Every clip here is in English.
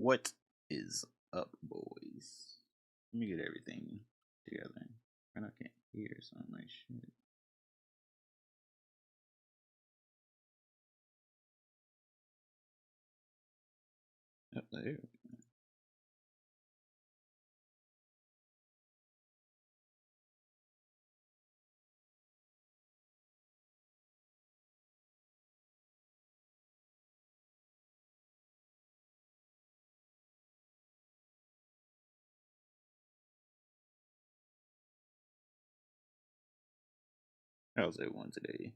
What is up, boys? Let me get everything together. And I can't hear, so I'm like, shit. Up there. How's everyone today?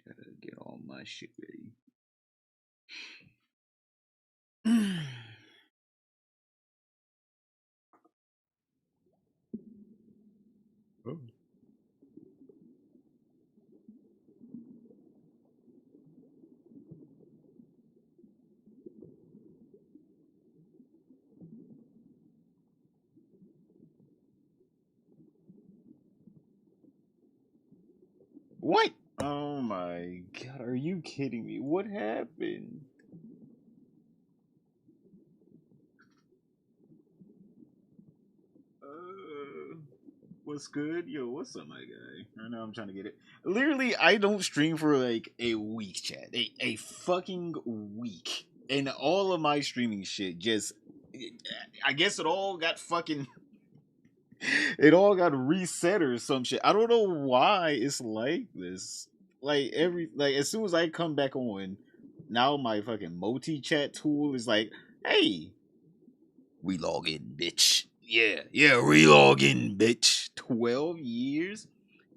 Gotta get all my shit ready. Oh. What? Oh my god, are you kidding me? What happened? What's good? Yo, what's up, my guy? Right now I'm trying to get it. Literally, I don't stream for like a week, chat. A fucking week. And all of my streaming shit just. I guess it all got fucking. It all got reset or some shit. I don't know why it's like this. Like as soon as I come back on, now my fucking multi chat tool is like, hey, we log in, bitch. Yeah, relog in, bitch. 12 years?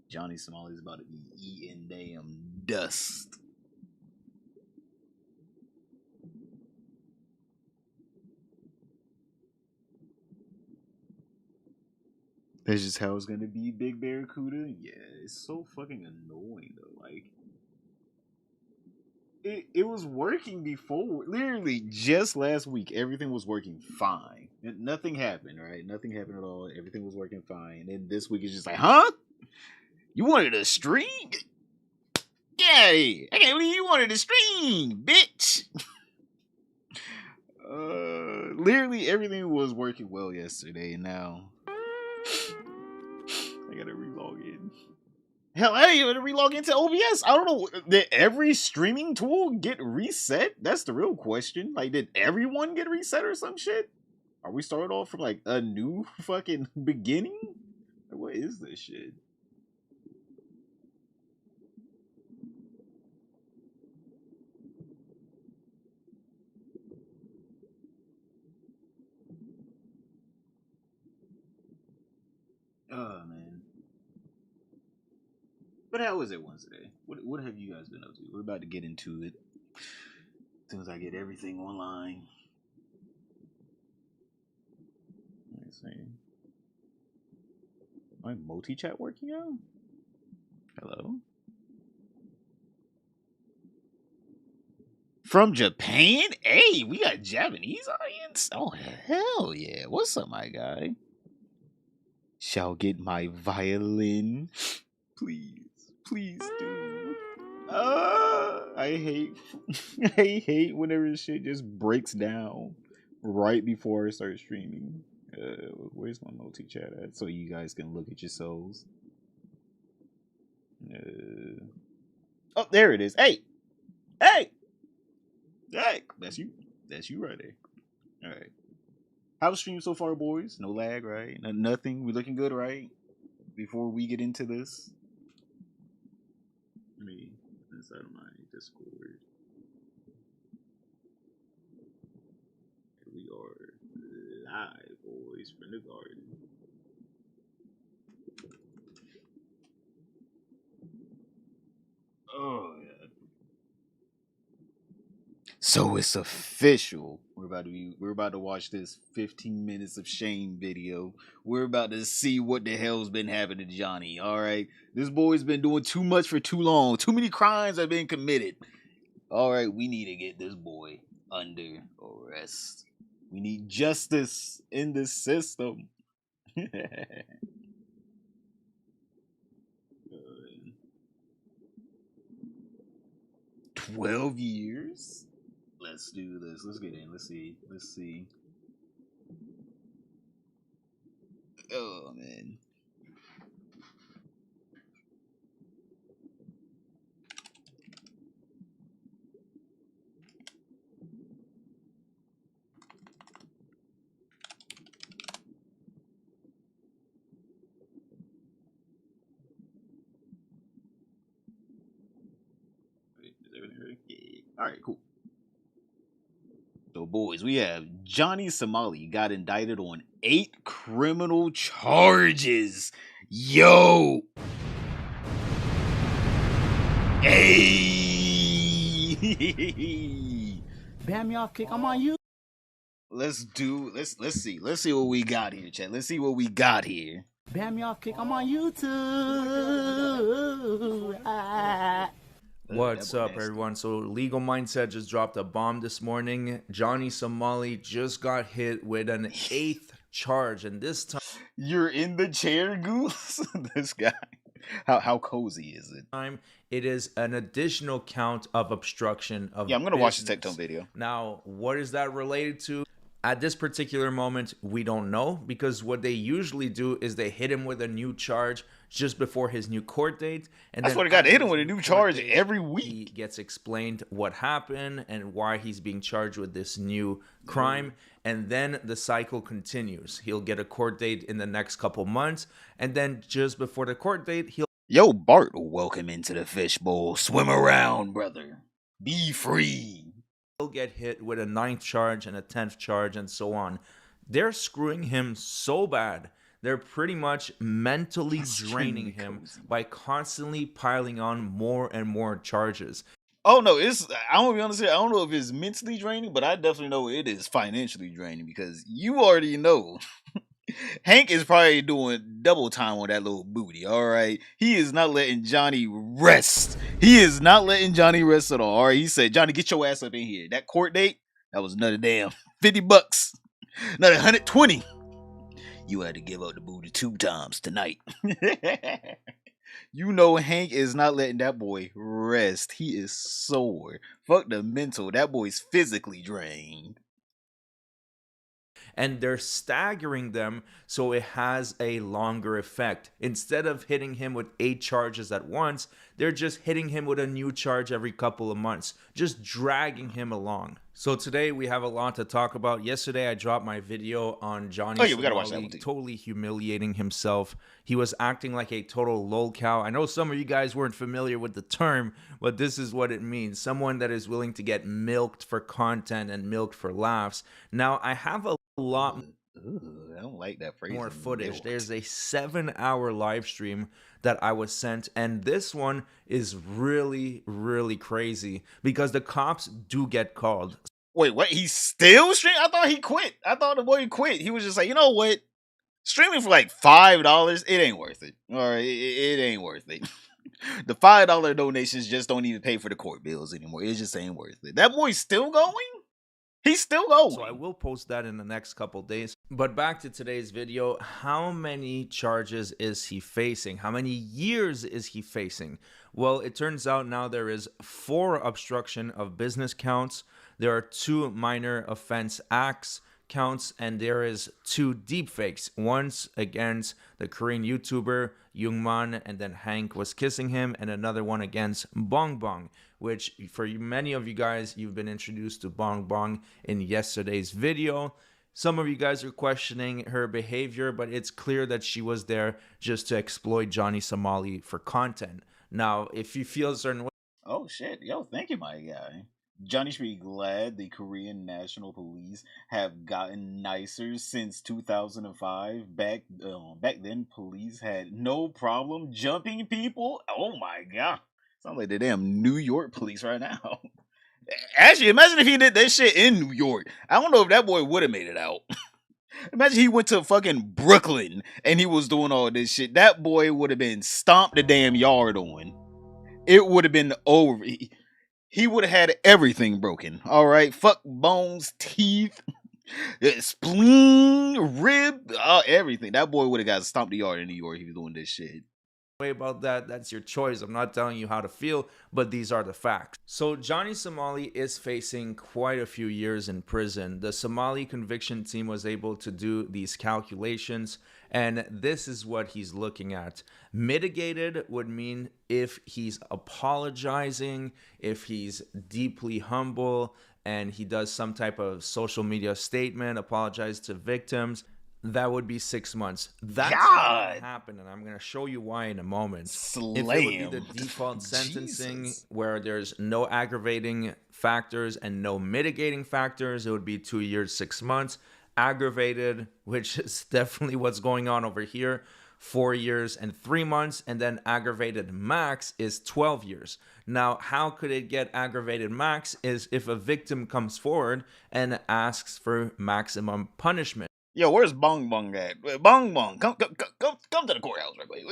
Johnny Somali's about to be eating damn dust. That's just how it's gonna be, Big Barracuda. Yeah, it's so fucking annoying though. Like, it was working before. Literally, just last week, everything was working fine. Nothing happened, right? Nothing happened at all. Everything was working fine. And this week is just like, huh? You wanted to stream? Yeah, okay, what do you wanted to stream, bitch? Literally everything was working well yesterday, and now I gotta relog in. Hell, I didn't even relog into OBS. I don't know. Did every streaming tool get reset? That's the real question. Like, did everyone get reset or some shit? Are we starting off from like a new fucking beginning? What is this shit? Oh man. But how was it Wednesday? What have you guys been up to? We're about to get into it as soon as I get everything online. Let me see. My multi chat working out? Hello? From Japan? Hey, we got Japanese audience? Oh, hell yeah. What's up, my guy? Shall get my violin. Please. Please do. I hate I hate whenever shit just breaks down right before I start streaming. Where's my multi chat at? So you guys can look at yourselves. Oh, there it is. Hey! Hey! Hey! That's you. That's you right there. Alright. How's the stream so far, boys? No lag, right? Nothing. We looking good, right? Before we get into this, let me inside of my Discord. We are live, boys, from the garden. Oh yeah. So it's official. We're about to watch this 15 minutes of shame video. We're about to see what the hell's been happening to Johnny. All right. This boy's been doing too much for too long. Too many crimes have been committed. All right, we need to get this boy under arrest. We need justice in this system. 12 years? Let's do this. Let's get in. Let's see. Let's see. Oh man. Wait, is everything ready? Yeah. All right, cool. So, boys, we have Johnny Somali got indicted on 8 criminal charges. Yo! Hey! Bam me off kick. I'm on you. Let's see. Let's see what we got here, chat. Let's see what we got here. Bam me off kick. I'm on YouTube. What's up, everyone? So Legal Mindset just dropped a bomb this morning. Johnny Somali just got hit with an 8th charge, and this time you're in the chair, Goose. This guy. How cozy is it? It is an additional count of obstruction of I'm gonna watch the Tech Tone video. Now, what is that related to? At this particular moment, we don't know, because what they usually do is they hit him with a new charge just before his new court date. And that's what I got. They hit him with a new charge every week. He gets explained what happened and why he's being charged with this new crime. And then the cycle continues. He'll get a court date in the next couple months. And then just before the court date, he'll... Yo, Bart, welcome into the fishbowl. Swim around, brother. Be free. He'll get hit with a 9th charge and a 10th charge and so on. They're screwing him so bad. They're pretty much mentally draining him by constantly piling on more and more charges. Oh no, I'm gonna be honest here. I don't know if it's mentally draining, but I definitely know it is financially draining, because you already know Hank is probably doing double time on that little booty. All right, he is not letting Johnny rest. He is not letting Johnny rest at all. All right, he said, "Johnny, get your ass up in here." That court date, that was another damn $50, another 120. You had to give up the booty 2 times tonight. You know Hank is not letting that boy rest. He is sore. Fuck the mental. That boy's physically drained. And they're staggering them so it has a longer effect. Instead of hitting him with 8 charges at once, they're just hitting him with a new charge every couple of months, just dragging him along. So today we have a lot to talk about. Yesterday I dropped my video on Johnny we gotta watch that one too. Totally humiliating himself. He was acting like a total lolcow. I know some of you guys weren't familiar with the term, but this is what it means. Someone that is willing to get milked for content and milked for laughs. Now, I have a lot I don't like that phrase. More footage. There's a 7-hour live stream that I was sent, and this one is really, really crazy because the cops do get called. Wait, what? He's still streaming? I thought he quit. I thought the boy quit. He was just like, you know what? Streaming for like $5, it ain't worth it. All right, it ain't worth it. The $5 donations just don't even pay for the court bills anymore. It just ain't worth it. That boy's still going? He's still going. So I will post that in the next couple days. But back to today's video. How many charges is he facing? How many years is he facing? Well, it turns out now there is 4 obstruction of business counts. There are 2 minor offense acts counts, and there is 2 deepfakes. Once against the Korean YouTuber Youngman, and then Hank was kissing him, and another one against Bong Bong, which for many of you guys, you've been introduced to Bong Bong in yesterday's video. Some of you guys are questioning her behavior, but it's clear that she was there just to exploit Johnny Somali for content. Now, if you feel a certain way... Oh shit, yo, thank you, my guy. Johnny should be glad the Korean National Police have gotten nicer since 2005. Back then, police had no problem jumping people. Oh my god. Sounds like the damn New York police right now. Actually, imagine if he did that shit in New York. I don't know if that boy would have made it out. Imagine he went to fucking Brooklyn and he was doing all this shit. That boy would have been stomped the damn yard on. It would have been over. He would have had everything broken. All right. Fuck bones, teeth, spleen, rib, everything. That boy would have got stomped the yard in New York if he was doing this shit. way about that, that's your choice. I'm not telling you how to feel, but these are the facts. So Johnny Somali is facing quite a few years in prison. The Somali conviction team was able to do these calculations, and this is what he's looking at. Mitigated would mean if he's apologizing, if he's deeply humble, and he does some type of social media statement, apologize to victims. That would be 6 months. That's not gonna happen, and I'm going to show you why in a moment. Slammed. If it would be the default sentencing where there's no aggravating factors and no mitigating factors, it would be 2 years, 6 months. Aggravated, which is definitely what's going on over here, 4 years and 3 months, and then aggravated max is 12 years. Now, how could it get aggravated max is if a victim comes forward and asks for maximum punishment. Yo, where's Bong Bong at? Bong Bong, come to the courthouse right quick.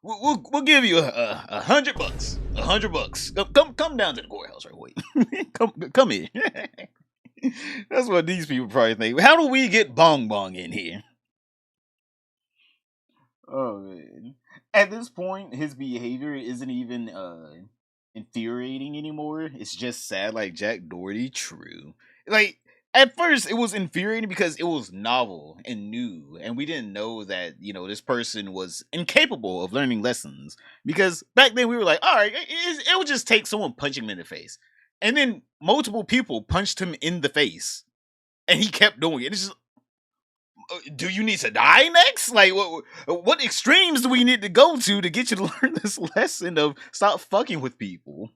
We'll give you $100. $100. Come down to the courthouse right quick. come here. That's what these people probably think. How do we get Bong Bong in here? Oh man. At this point, his behavior isn't even infuriating anymore. It's just sad, like Jack Doherty. True. Like, at first, it was infuriating because it was novel and new, and we didn't know that, this person was incapable of learning lessons. Because back then, we were like, all right, it would just take someone punching him in the face. And then multiple people punched him in the face, and he kept doing it. It's just, do you need to die next? Like, what extremes do we need to go to get you to learn this lesson of stop fucking with people?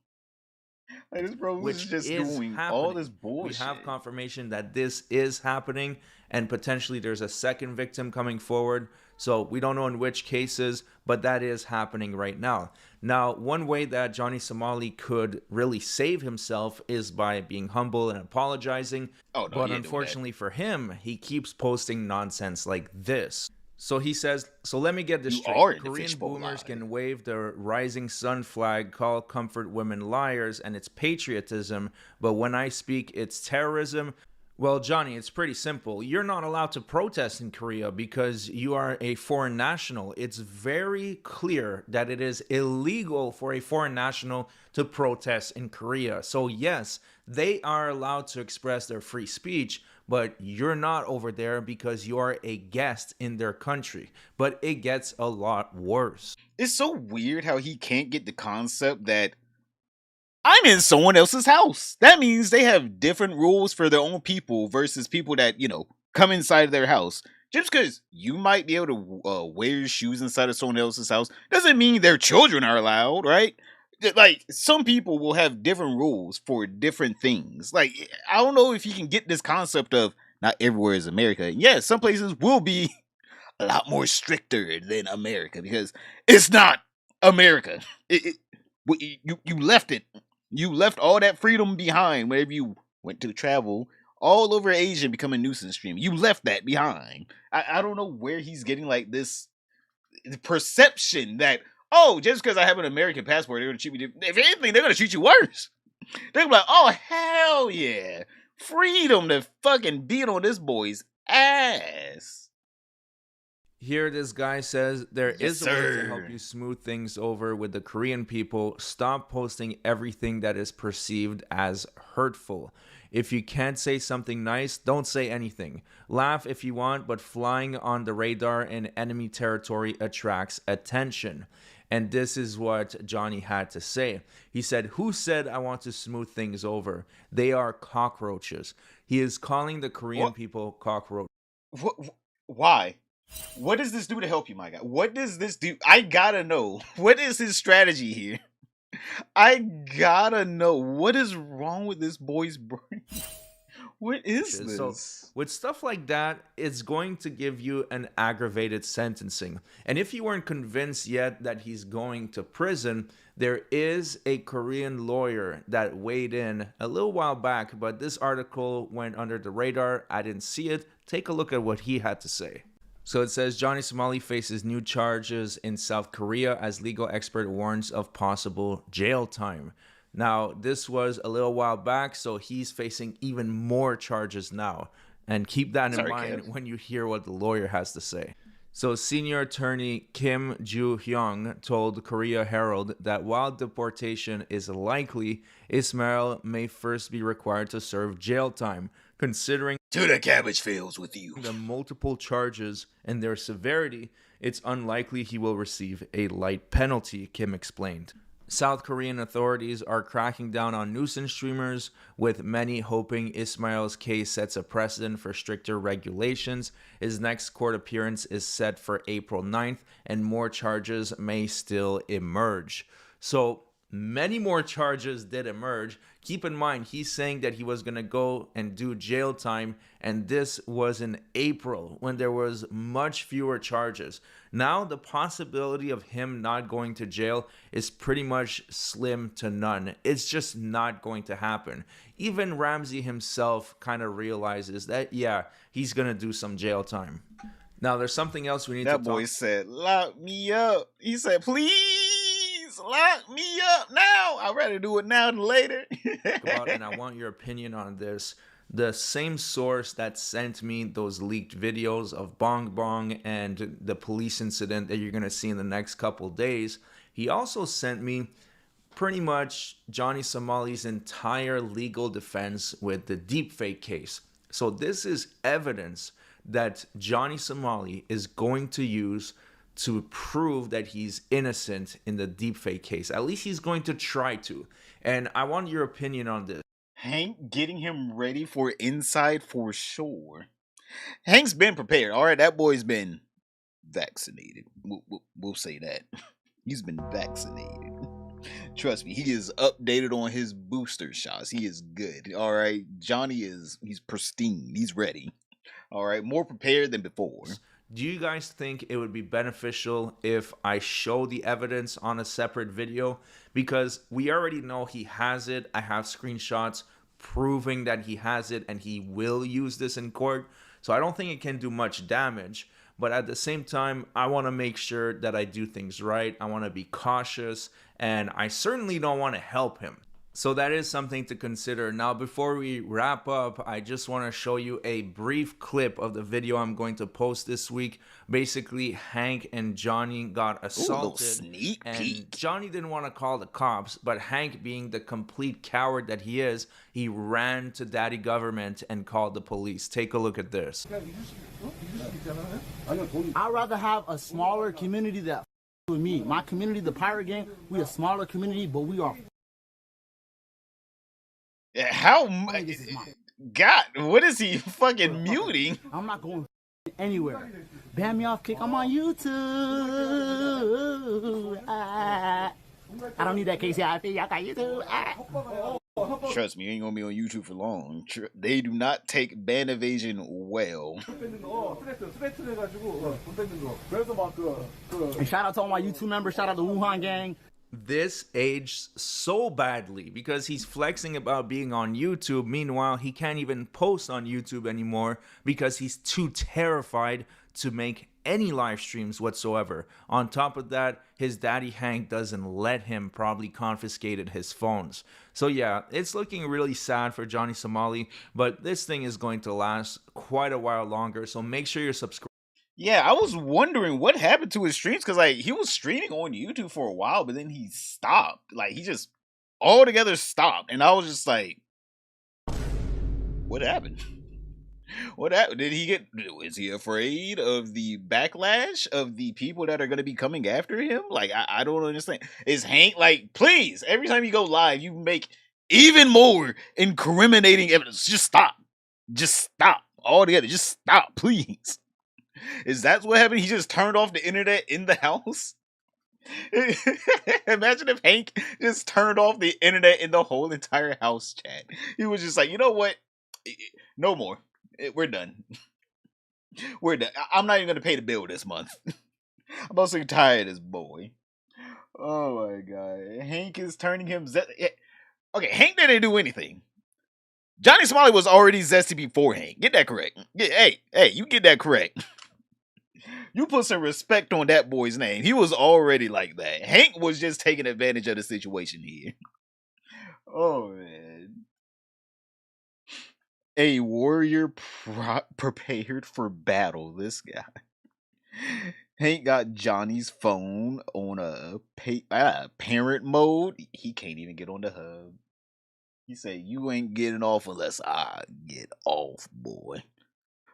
Like, this bro is just doing all this bullshit. We have confirmation that this is happening, and potentially there's a second victim coming forward. So we don't know in which cases, but that is happening right now. Now, one way that Johnny Somali could really save himself is by being humble and apologizing. Oh, no, but unfortunately for him, he keeps posting nonsense like this. So he says, so let me get this straight. Korean boomers can wave the rising sun flag, call comfort women liars, and it's patriotism. But when I speak, it's terrorism. Well, Johnny, it's pretty simple. You're not allowed to protest in Korea because you are a foreign national. It's very clear that it is illegal for a foreign national to protest in Korea. So yes, they are allowed to express their free speech, but you're not over there because you are a guest in their country. But it gets a lot worse. It's so weird how he can't get the concept that I'm in someone else's house. That means they have different rules for their own people versus people that, come inside their house. Just because you might be able to wear shoes inside of someone else's house doesn't mean their children are allowed, right? Like, some people will have different rules for different things. Like, I don't know if you can get this concept of not everywhere is America. Yeah, some places will be a lot more stricter than America because it's not America. You left it. You left all that freedom behind whenever you went to travel all over Asia and become a nuisance stream. You left that behind. I don't know where he's getting like this perception that, oh, just because I have an American passport, they're going to treat me different. If anything, they're going to treat you worse. They're going to be like, oh, hell yeah. Freedom to fucking beat on this boy's ass. Here, this guy says there is a way to help you smooth things over with the Korean people. Stop posting everything that is perceived as hurtful. If you can't say something nice, don't say anything. Laugh if you want, but flying on the radar in enemy territory attracts attention. And this is what Johnny had to say. He said, who said I want to smooth things over? They are cockroaches. He is calling the Korean people cockroaches. Why? What does this do to help you, my guy? What does this do? I gotta know. What is his strategy here? I gotta know. What is wrong with this boy's brain? What is this? So, with stuff like that, it's going to give you an aggravated sentencing. And if you weren't convinced yet that he's going to prison, there is a Korean lawyer that weighed in a little while back, but this article went under the radar. I didn't see it. Take a look at what he had to say. So it says Johnny Somali faces new charges in South Korea as legal expert warns of possible jail time. Now, this was a little while back, so he's facing even more charges now. And keep that in mind when you hear what the lawyer has to say. So, senior attorney Kim Joo-hyung told Korea Herald that while deportation is likely, Ismail may first be required to serve jail time, considering To the cabbage fields with you. the multiple charges and their severity. It's unlikely he will receive a light penalty, Kim explained. South Korean authorities are cracking down on nuisance streamers, with many hoping Ismail's case sets a precedent for stricter regulations. His next court appearance is set for April 9th, and more charges may still emerge. So, many more charges did emerge. Keep in mind, he's saying that he was going to go and do jail time, and this was in April when there was much fewer charges. Now, the possibility of him not going to jail is pretty much slim to none. It's just not going to happen. Even Ramsey himself kind of realizes that, yeah, he's going to do some jail time. Now, there's something else we need to talk about. That boy said, lock me up. He said, please lock me up now. I'd rather do it now than later. And I want your opinion on this. The same source that sent me those leaked videos of Bong Bong and the police incident that you're going to see in the next couple days, he also sent me pretty much Johnny Somali's entire legal defense with the deepfake case. So this is evidence that Johnny Somali is going to use to prove that he's innocent in the deepfake case. At least he's going to try to. And I want your opinion on this. Hank getting him ready for inside for sure. Hank's been prepared. All right, that boy's been vaccinated. We'll say that. He's been vaccinated. Trust me, he is updated on his booster shots. He is good. All right, he's pristine. He's ready. All right, more prepared than before. Do you guys think it would be beneficial if I show the evidence on a separate video? Because we already know he has it. I have screenshots proving that he has it and he will use this in court. So I don't think it can do much damage. But at the same time, I want to make sure that I do things right. I want to be cautious, and I certainly don't want to help him. So that is something to consider. Now, before we wrap up, I just want to show you a brief clip of the video I'm going to post this week. Basically, Hank and Johnny got assaulted. Sneak and peek. Johnny didn't want to call the cops, but Hank, being the complete coward that he is, he ran to daddy government and called the police. Take a look at this. I'd rather have a smaller community that with me. My community, the pirate gang, we a smaller community, but we are. How much? God, what is he fucking muting? I'm not going anywhere. Ban me off, kick. I'm on YouTube. I don't need that KCI. I got YouTube. Trust me, you ain't gonna be on YouTube for long. They do not take ban evasion well. And shout out to all my YouTube members. Shout out to Wuhan gang. This aged so badly because he's flexing about being on YouTube. Meanwhile, he can't even post on YouTube anymore because he's too terrified to make any live streams whatsoever. On top of that, his daddy Hank doesn't let him, probably confiscated his phones. So yeah, it's looking really sad for Johnny Somali, but this thing is going to last quite a while longer. So make sure you're subscribed. Yeah, I was wondering what happened to his streams because like he was streaming on YouTube for a while, but then he stopped. Like he just altogether stopped, and I was just like, "What happened? What happened? Did he get? Is he afraid of the backlash of the people that are going to be coming after him? Like I don't understand. Is Hank like, please? Every time you go live, you make even more incriminating evidence. Just stop. Just stop altogether. Just stop, please." Is that what happened? He just turned off the internet in the house? Imagine if Hank just turned off the internet in the whole entire house chat. He was just like, you know what? No more. We're done. We're done. I'm not even going to pay the bill this month. I'm also tired of this boy. Oh my god. Hank is turning him... Okay, Hank didn't do anything. Johnny Somali was already zesty before Hank. Get that correct. Hey, you get that correct. You put some respect on that boy's name. He was already like that. Hank was just taking advantage of the situation here. Oh, man. A warrior prepared for battle. This guy. Hank got Johnny's phone on a parent mode. He can't even get on the hub. He said, "You ain't getting off unless I get off, boy."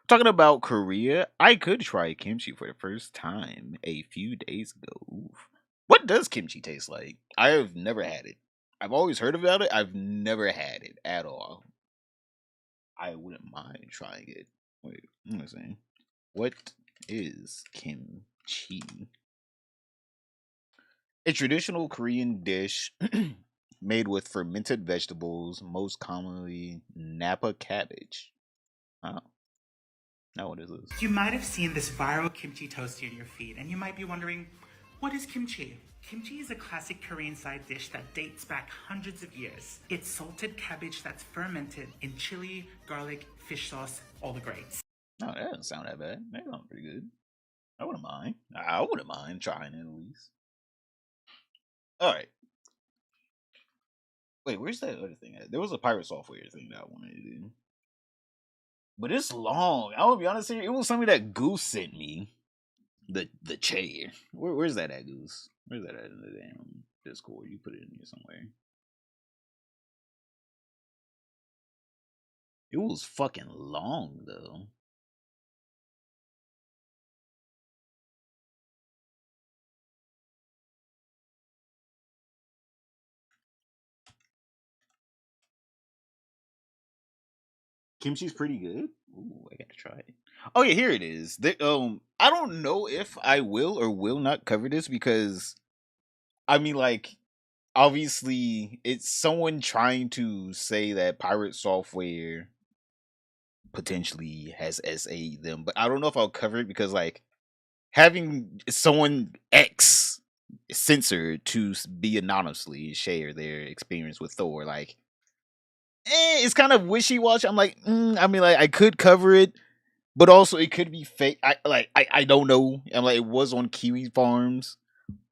Talking about Korea, I could try kimchi for the first time a few days ago. Oof. What does kimchi taste like? I have never had it. I've always heard about it. I've never had it at all. I wouldn't mind trying it. Wait, let me see. What is kimchi? A traditional Korean dish made with fermented vegetables, most commonly Napa cabbage. Oh, now what is this? You might have seen this viral kimchi toasty in your feed, and you might be wondering, what is kimchi? Kimchi is a classic Korean side dish that dates back hundreds of years. It's salted cabbage that's fermented in chili, garlic, fish sauce, all the greats. No, that doesn't sound that bad. That sounds pretty good. I wouldn't mind. I wouldn't mind trying it at least. All right. Wait, where's that other thing at? There was a pirate software thing that I wanted to do. But it's long. I will be honest here. It was something that Goose sent me. The chair. Where's that at, Goose? Where's that at in the damn Discord? You put it in here somewhere. It was fucking long though. Kimchi's pretty good. Ooh, I gotta try it. Oh yeah, here it is. I don't know if I will or will not cover this because I mean, like, obviously, it's someone trying to say that pirate software potentially has SA them, but I don't know if I'll cover it because, like, having someone X censored to be anonymously share their experience with Thor, like, it's kind of wishy washy. I'm like, I mean, like, I could cover it, but also it could be fake. I don't know. I'm like, it was on Kiwi Farms.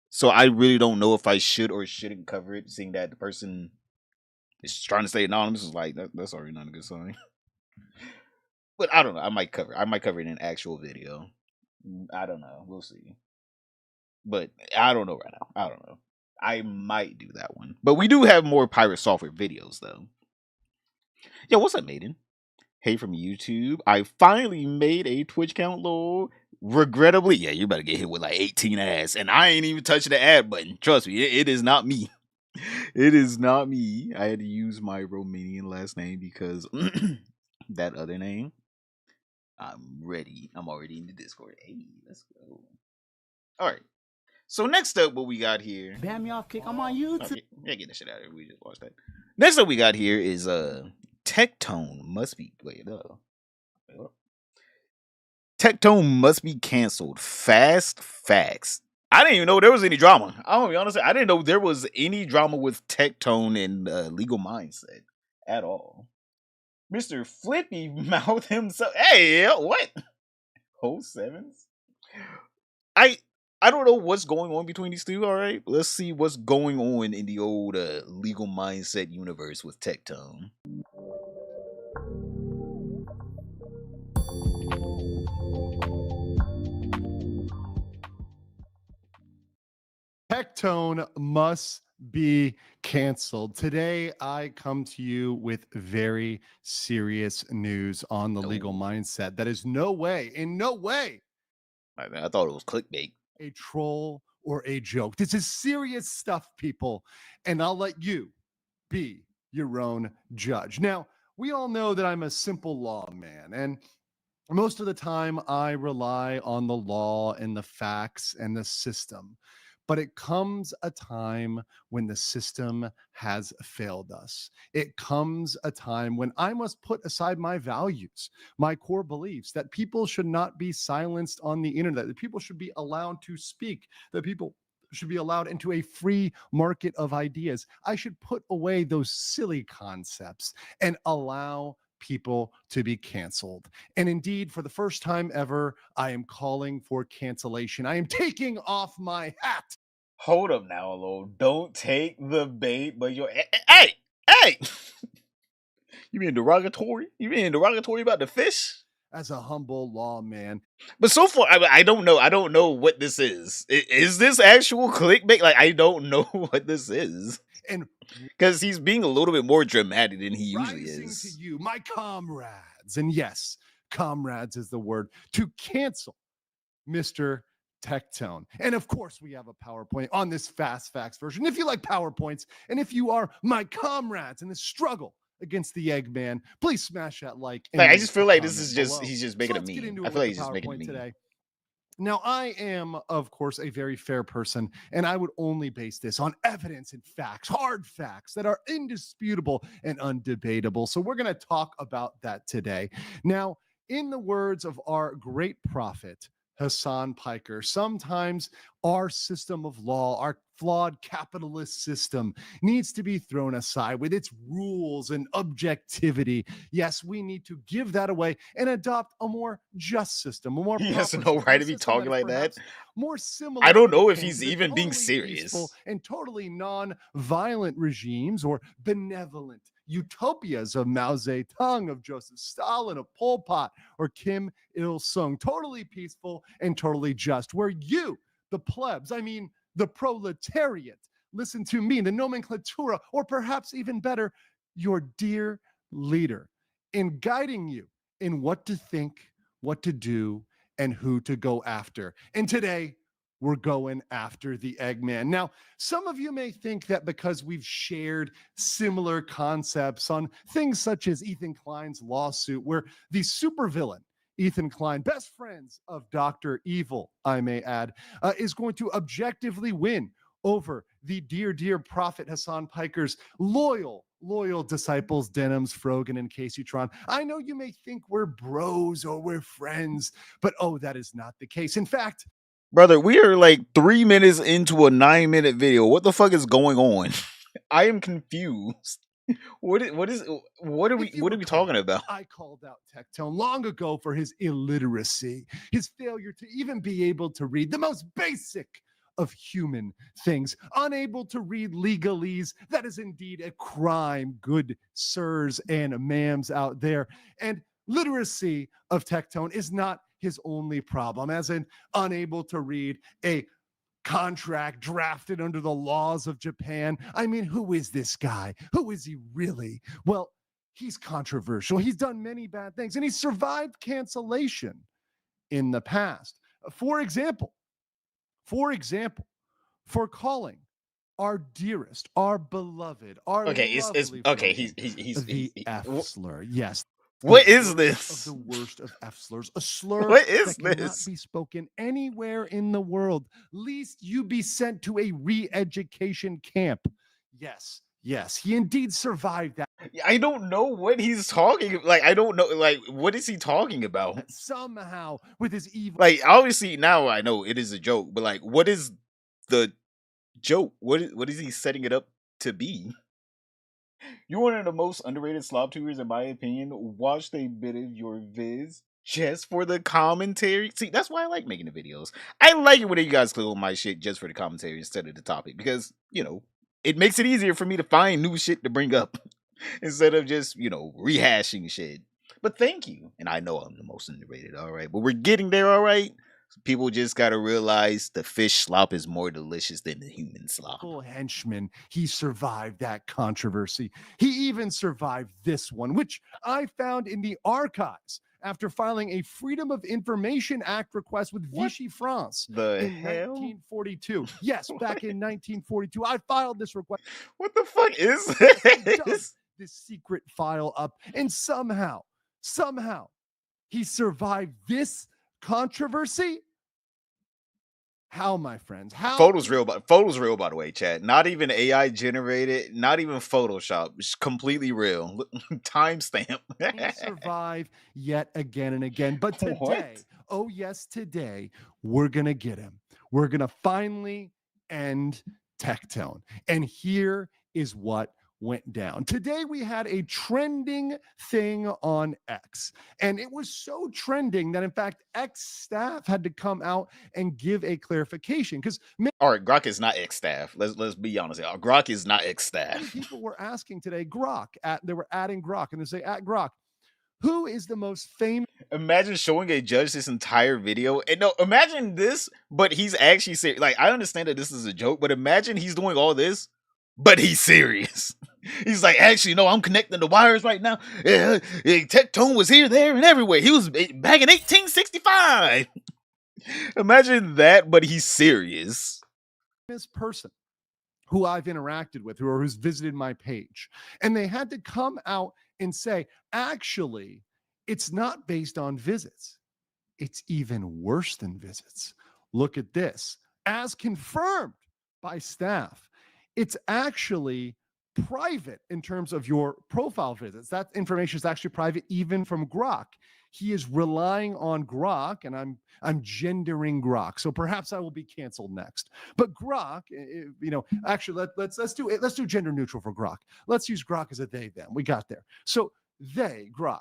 So I really don't know if I should or shouldn't cover it, seeing that the person is trying to stay anonymous. Is like that's already not a good sign. But I don't know. I might cover it in an actual video. I don't know. We'll see. But I don't know right now. I don't know. I might do that one. But we do have more pirate software videos though. Yo, what's up, Maiden? Hey from YouTube. I finally made a Twitch count, lol. Regrettably, yeah, you better get hit with like 18 ads. And I ain't even touching the ad button. Trust me, it is not me. It is not me. I had to use my Romanian last name because that other name. I'm ready. I'm already in the Discord. Hey, let's go. All right. So next up, what we got here. Ban me off, kick. I'm on YouTube. Yeah, get the shit out of here. We just watched that. Next up, we got here is Tectone must be Tectone must be canceled. Fast facts. I didn't even know there was any drama. I'm gonna be honest. I didn't know there was any drama with Tectone and Legal Mindset at all. Mr. Flippy Mouth himself. Hey, what? Whole sevens? I don't know what's going on between these two. All right, let's see what's going on in the old Legal Mindset universe with Tectone. Tectone must be canceled. Today, I come to you with very serious news on the Legal Mindset. That is in no way, I thought it was clickbait. A troll or a joke. This is serious stuff, people, and I'll let you be your own judge. Now, we all know that I'm a simple lawman, and most of the time I rely on the law and the facts and the system. But it comes a time when the system has failed us. It comes a time when I must put aside my values, my core beliefs, that people should not be silenced on the internet, that people should be allowed to speak, that people should be allowed into a free market of ideas. I should put away those silly concepts and allow people to be canceled. And indeed, for the first time ever, I am calling for cancellation. I am taking off my hat. Hold up now, Lo. Don't take the bait, but you're hey! You being derogatory? You being derogatory about the fish? as a humble lawman. But so far, I don't know. I don't know what this is. Is this actual clickbait? Like, I don't know what this is. And because he's being a little bit more dramatic than he usually rising is. to you, my comrades, and yes, comrades is the word, to cancel Mr. Tectone. And of course, we have a PowerPoint on this Fast Facts version. If you like PowerPoints, and if you are my comrades in this struggle against the Eggman, please smash that like. Like I just feel like this is just he's just making a meme. I feel like he's just making a meme. Today. Now, I am, of course, a very fair person, and I would only base this on evidence and facts, hard facts that are indisputable and undebatable. So we're going to talk about that today. Now, in the words of our great prophet, Hassan Piker, sometimes our system of law, our flawed capitalist system, needs to be thrown aside with its rules and objectivity. Yes, we need to give that away and adopt a more just system, a more he has no right to be talking like that. More similar. I don't know if he's even being serious. And totally non-violent regimes or benevolent utopias of Mao Zedong, of Joseph Stalin, of Pol Pot, or Kim Il-sung. Totally peaceful and totally just. Where you, the plebs, I mean the proletariat, listen to me, the nomenclatura, or perhaps even better, your dear leader, in guiding you in what to think, what to do, and who to go after. And today, we're going after the Eggman. Now, some of you may think that because we've shared similar concepts on things such as Ethan Klein's lawsuit, where the supervillain, Ethan Klein, best friends of Dr. Evil, I may add, is going to objectively win over the dear prophet Hassan Piker's loyal disciples, Denims, Frogan, and Casey-tron. I know you may think we're bros or we're friends, but oh, that is not the case. In fact, brother, we are like 3 minutes into a 9-minute video. What the fuck is going on? I am confused. What are we talking about? I called out Tectone long ago for his illiteracy, his failure to even be able to read the most basic of human things, unable to read legalese. That is indeed a crime, good sirs and ma'ams out there. And literacy of Tectone is not his only problem, as in unable to read a contract drafted under the laws of Japan. I mean, who is this guy? Who is he really? Well, he's controversial. He's done many bad things, and he's survived cancellation in the past. For example, for calling our dearest, our beloved, our it's okay. He's the F slur. Yes. What is this? Of the worst of F slurs. A slur what is that cannot be spoken anywhere in the world. Least you be sent to a re-education camp. Yes, he indeed survived that. I don't know what he's talking. Like, I don't know. Like, what is he talking about? Somehow, with his evil. Like, obviously now I know it is a joke, but like, what is the joke? What is he setting it up to be? You're one of the most underrated slob tubers, in my opinion. Watch a bit of your viz just for the commentary. See, that's why I like making the videos. I like it when you guys click on my shit just for the commentary instead of the topic, because, you know, it makes it easier for me to find new shit to bring up instead of just, you know, rehashing shit. But thank you. And I know I'm the most underrated, all right? But we're getting there, all right? People just gotta realize the fish slop is more delicious than the human slop. Henchman, he survived that controversy. He even survived this one, which I found in the archives after filing a Freedom of Information Act request with Vichy France in 1942. Yes, back in 1942, I filed this request. What the fuck is this secret file up, and somehow he survived this controversy. How, my friends? How? Photos real, by the way, chat. Not even AI generated, not even Photoshop. It's completely real. Timestamp. Survive yet again and again. But today, oh yes, today, we're gonna get him. We're gonna finally end Tectone. And here is what went down. Today we had a trending thing on X, and it was so trending that in fact X staff had to come out and give a clarification, because all right, Grok is not X staff. Let's be honest here. Grok is not X staff. People were asking today, they were adding Grok, and they say at Grok, who is the most famous? Imagine showing a judge this entire video, and no, imagine this, but he's actually serious. Like, I understand that this is a joke, but imagine he's doing all this, but he's serious. He's like, actually, no, I'm connecting the wires right now. Tectone was here, there, and everywhere. He was back in 1865. Imagine that, but he's serious. This person who I've interacted with or who's visited my page, and they had to come out and say, actually, it's not based on visits. It's even worse than visits. Look at this. As confirmed by staff, it's actually private in terms of your profile visits. That information is actually private even from Grok. He is relying on Grok, and I'm gendering Grok, so perhaps I will be canceled next. But Grok, actually let's do gender neutral for Grok. Let's use Grok as a they them. We got there. So Grok,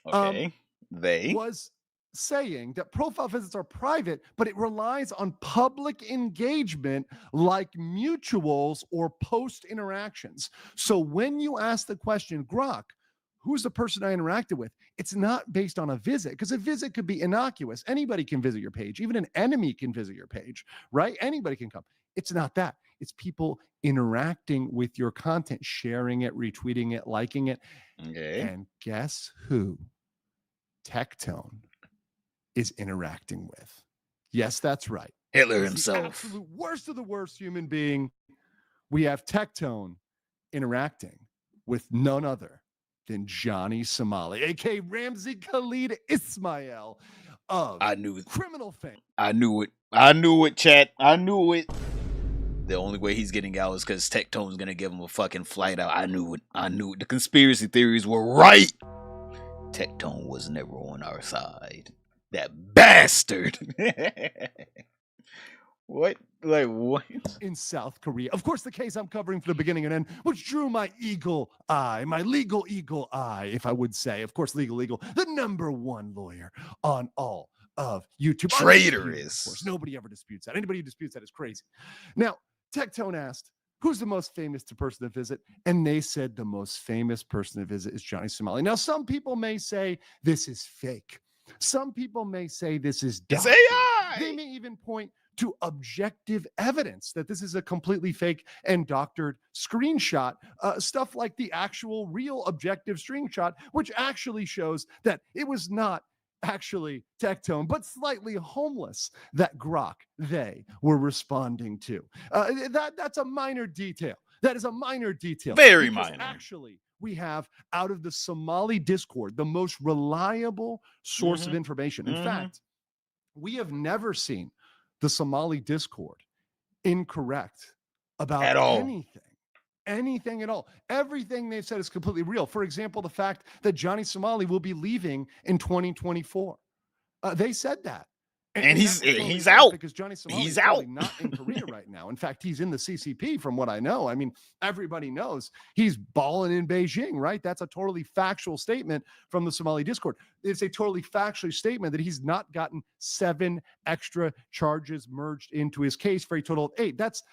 Okay, they was saying that profile visits are private, but it relies on public engagement like mutuals or post interactions. So when you ask the question, Grok, who's the person I interacted with? It's not based on a visit, because a visit could be innocuous. Anybody can visit your page. Even an enemy can visit your page, right? Anybody can come. It's not that. It's people interacting with your content, sharing it, retweeting it, liking it. okay. And guess who Tectone is interacting with? Yes, that's right. Hitler The himself. absolute worst of the worst human being. We have Tectone interacting with none other than Johnny Somali, aka Ramzi Khalid Ismail of criminal fame. I knew it, chat. I knew it. The only way he's getting out is because Tectone's gonna give him a fucking flight out. I knew it. The conspiracy theories were right. Tectone was never on our side. That bastard. What? Like, what? In South Korea. Of course, the case I'm covering from the beginning and end, which drew my legal eagle eye, if I would say. Of course, legal, the number one lawyer on all of YouTube. Traitorous. Of course, nobody ever disputes that. Anybody who disputes that is crazy. Now, Tectone asked, who's the most famous person to visit? And they said the most famous person to visit is Johnny Somali. Now, some people may say this is fake. Some people may say this is It's doctored. AI. They may even point to objective evidence that this is a completely fake and doctored screenshot, stuff like the actual real objective screenshot, which actually shows that it was not actually Tectone, but slightly homeless that Grok, they were responding to. That's a minor detail. That is a minor detail. Very minor. Actually, we have out of the Somali Discord, the most reliable source of information. In fact, we have never seen the Somali Discord incorrect about At all. anything at all. Everything they've said is completely real. For example, the fact that Johnny Somali will be leaving in 2024. They said that. And he's totally out. Because Johnny Somali He's is out. totally not in Korea right now. In fact, he's in the CCP from what I know. I mean, everybody knows he's balling in Beijing, right? That's a totally factual statement from the Somali Discord. It's a totally factual statement that he's not gotten 7 extra charges merged into his case for a total of 8. That's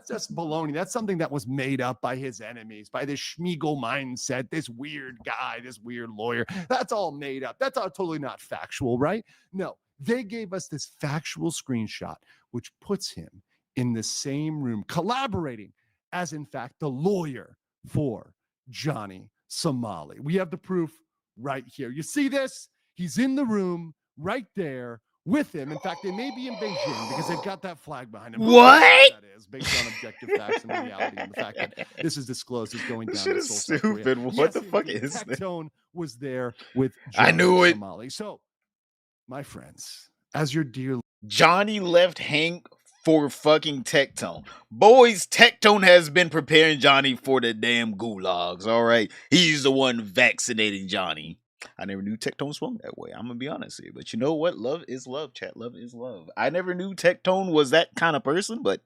just baloney. That's something that was made up by his enemies, by this Schmiegel mindset, this weird guy, this weird lawyer. That's all made up. That's all totally not factual, right? No. They gave us this factual screenshot, which puts him in the same room, collaborating as, in fact, the lawyer for Johnny Somali. We have the proof right here. You see this? He's in the room right there with him. In fact, they may be in Beijing because they've got that flag behind him. What? That is based on objective facts and reality, and the fact that this is disclosed is going down. This shit in is Seoul, South Korea. stupid. What Yes, the fuck indeed, is this? Tectone was there with I Johnny knew it. Somali. So, my friends, as your dear Johnny left Hank for fucking Tectone. Boys, Tectone has been preparing Johnny for the damn gulags, all right? He's the one vaccinating Johnny. I never knew Tectone swung that way. I'm going to be honest here. But you know what? Love is love, chat. Love is love. I never knew Tectone was that kind of person, but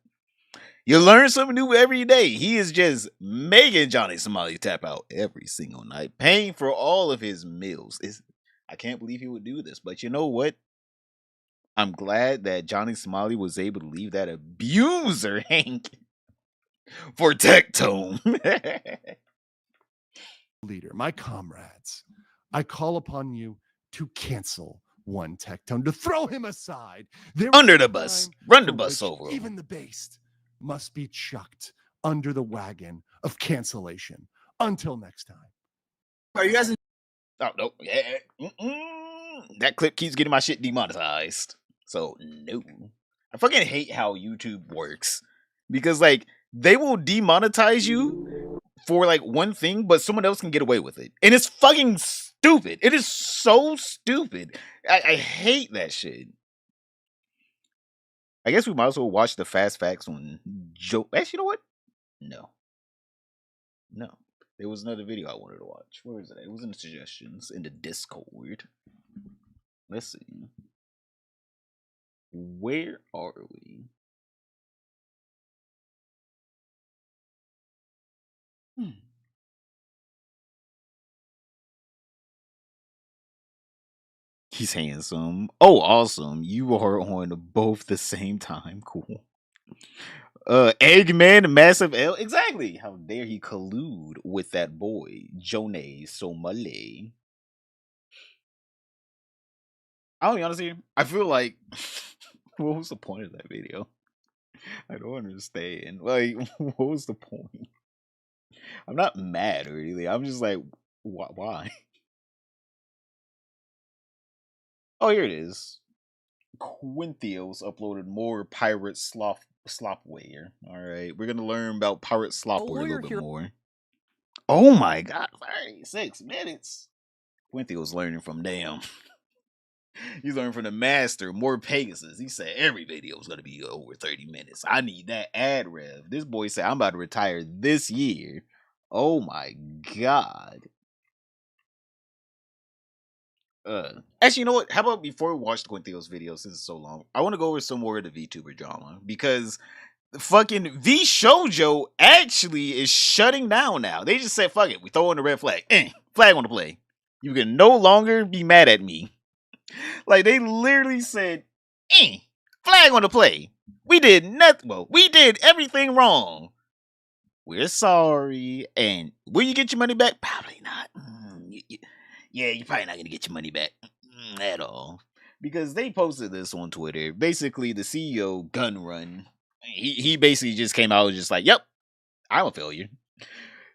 you learn something new every day. He is just making Johnny Somali tap out every single night, paying for all of his meals. I can't believe he would do this. But you know what? I'm glad that Johnny Somali was able to leave that abuser Hank for Tectone. leader, my comrades, I call upon you to cancel one tech tone, to throw him aside. There Under is the a bus. time Run the for bus which over 'em. even the based must be chucked under the wagon of cancellation. Until next time. Are you guys in? Oh, no. Yeah. That clip keeps getting my shit demonetized. So, no. I fucking hate how YouTube works. Because, like, they will demonetize you for, like, one thing, but someone else can get away with it. And it's fucking stupid. It is so stupid. I hate that shit. I guess we might as well watch the fast facts on Joe. Actually, you know what? No. No. There was another video I wanted to watch. Where is it? It was in the suggestions in the Discord. Let's see. Where are we? He's handsome. Oh, awesome. You are on both the same time. Cool. Eggman, Massive L. Exactly. How dare he collude with that boy, Jonah Somali. I'll be honest here. I feel like, what was the point of that video? I don't understand. Like, what was the point? I'm not mad or anything. I'm just like, why? Oh, here it is. Quinthios uploaded more pirate slopware. All right, we're gonna learn about pirate slopware a little bit more. Oh my god, 36 minutes. Quinthios learning from damn. He's learning from the master, more Pegasus. He said every video is gonna be over 30 minutes. I need that ad rev. This boy said I'm about to retire this year. Oh my god. Actually, you know what? How about before we watch the Quinthios video, since it's so long, I want to go over some more of the VTuber drama because fucking V Shoujo actually is shutting down now. They just said, "Fuck it, we throw in the red flag. Flag on the play. You can no longer be mad at me." Like they literally said, flag on the play. We did nothing. Well, we did everything wrong. We're sorry, and will you get your money back? Probably not. Yeah, you're probably not gonna get your money back at all because they posted this on Twitter. Basically, the CEO Gunrun, he basically just came out and just like, "Yep, I'm a failure.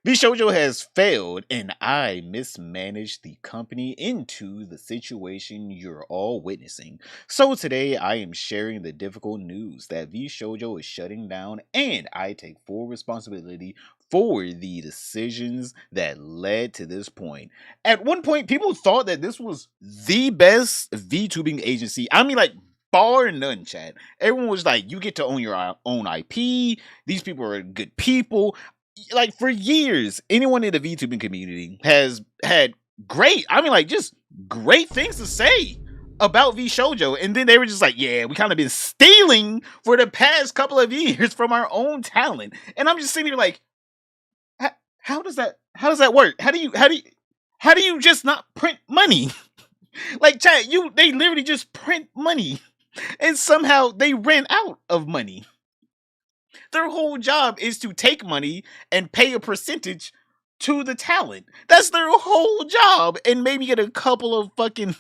V Shoujo has failed, and I mismanaged the company into the situation you're all witnessing. So today, I am sharing the difficult news that V Shoujo is shutting down, and I take full responsibility for the decisions that led to this point." At one point, people thought that this was the best VTubing agency. I mean, like, bar none, chat. Everyone was like, you get to own your own IP. These people are good people. Like, for years, anyone in the VTubing community has had just great things to say about V Shoujo, and then they were just like, yeah, we kind of been stealing for the past couple of years from our own talent. And I'm just sitting here like, how does that work? How do you just not print money? Like, chat, they literally just print money, and somehow they ran out of money. Their whole job is to take money and pay a percentage to the talent. That's their whole job, and maybe get a couple of fucking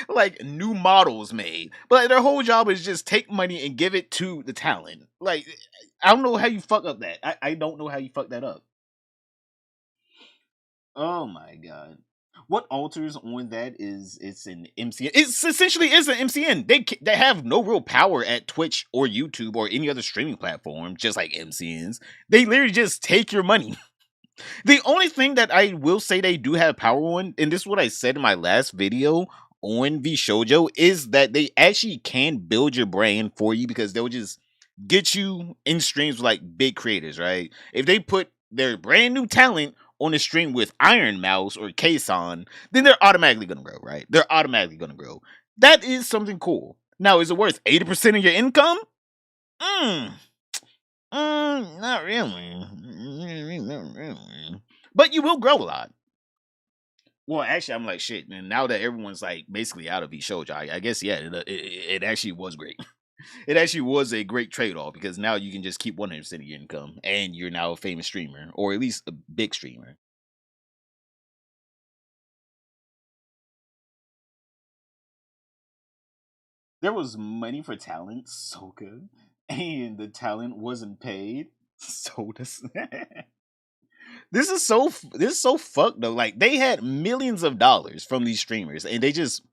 like new models made. But like, their whole job is just take money and give it to the talent. Like, I don't know how you fuck up that. I don't know how you fuck that up. Oh my god. What alters on that is it's an MCN. It's essentially is an MCN. They have no real power at Twitch or YouTube or any other streaming platform, just like MCNs. They literally just take your money. The only thing that I will say they do have power on, and this is what I said in my last video on V Shoujo, is that they actually can build your brand for you because they'll just get you in streams with like big creators, right? If they put their brand new talent on a stream with Iron Mouse or Kason, then they're automatically gonna grow, right? They're automatically gonna grow. That is something cool. Now, is it worth 80% of your income? Not really. Not really. But you will grow a lot. Well, actually, I'm like, shit, man. Now that everyone's like basically out of V Shoujo, I guess, yeah, it actually was great. It actually was a great trade-off because now you can just keep 100% of your income and you're now a famous streamer, or at least a big streamer. There was money for talent, so good, and the talent wasn't paid. So this is so fucked though. Like they had millions of dollars from these streamers, and they just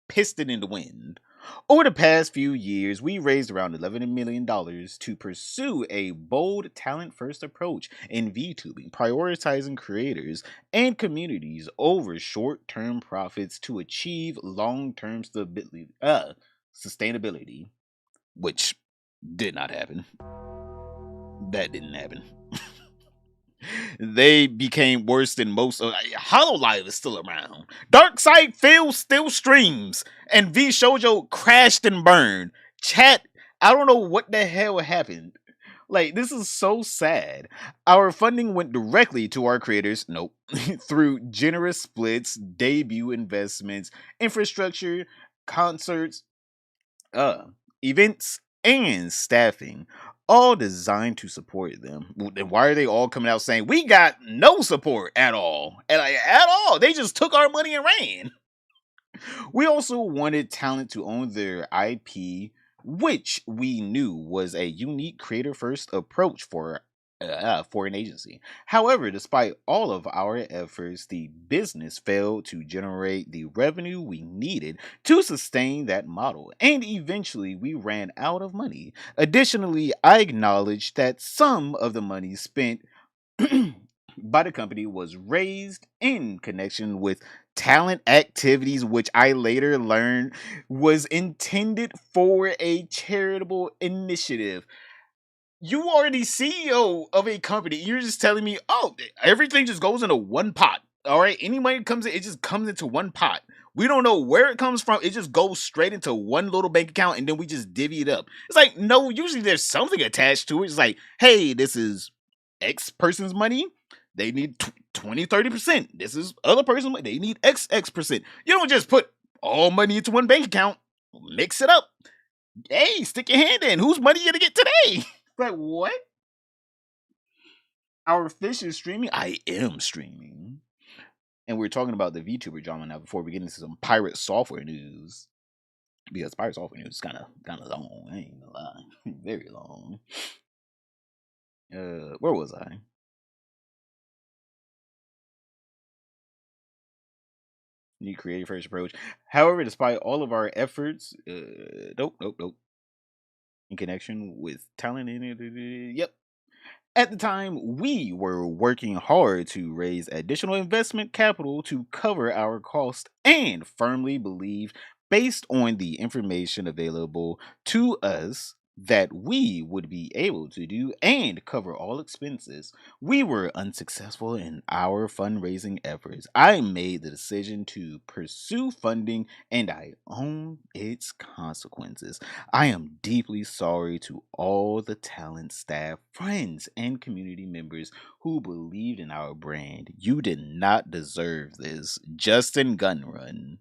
pissed it in the wind. Over the past few years, we raised around $11 million to pursue a bold talent first approach in VTubing, prioritizing creators and communities over short term profits to achieve long term sustainability, which did not happen. That didn't happen. They became worse than most. Hololive is still around. Darkside Phil still streams, and V Shoujo crashed and burned. Chat, I don't know what the hell happened. Like, this is so sad. Our funding went directly to our creators. Nope. Through generous splits, debut investments, infrastructure, concerts, uh, events, and staffing, all designed to support them. Then why are they all coming out saying we got no support at all? And at all, they just took our money and ran. We also wanted talent to own their IP, which we knew was a unique creator first approach for an agency. However, despite all of our efforts, the business failed to generate the revenue we needed to sustain that model, and eventually we ran out of money. Additionally, I acknowledge that some of the money spent by the company was raised in connection with talent activities, which I later learned was intended for a charitable initiative. You are the CEO of a company. You're just telling me, oh, everything just goes into one pot. All right. Any money that comes in, it just comes into one pot. We don't know where it comes from. It just goes straight into one little bank account and then we just divvy it up. It's like, no, usually there's something attached to it. It's like, hey, this is X person's money. They need 20, 30%. This is other person's money. They need X percent. You don't just put all money into one bank account, mix it up. Hey, stick your hand in. Whose money you gonna get today? Like, what? Our fish is streaming? I am streaming. And we're talking about the VTuber drama now before we get into some pirate software news. Because pirate software news is kind of long. I ain't gonna lie. Very long. Where was I? New creative first approach. However, despite all of our efforts, nope. In connection with talent, yep. At the time, we were working hard to raise additional investment capital to cover our cost and firmly believed, based on the information available to us, that we would be able to do and cover all expenses. We were unsuccessful in our fundraising efforts. I made the decision to pursue funding and I own its consequences. I am deeply sorry to all the talent, staff, friends, and community members who believed in our brand. You did not deserve this. Justin Gunrun.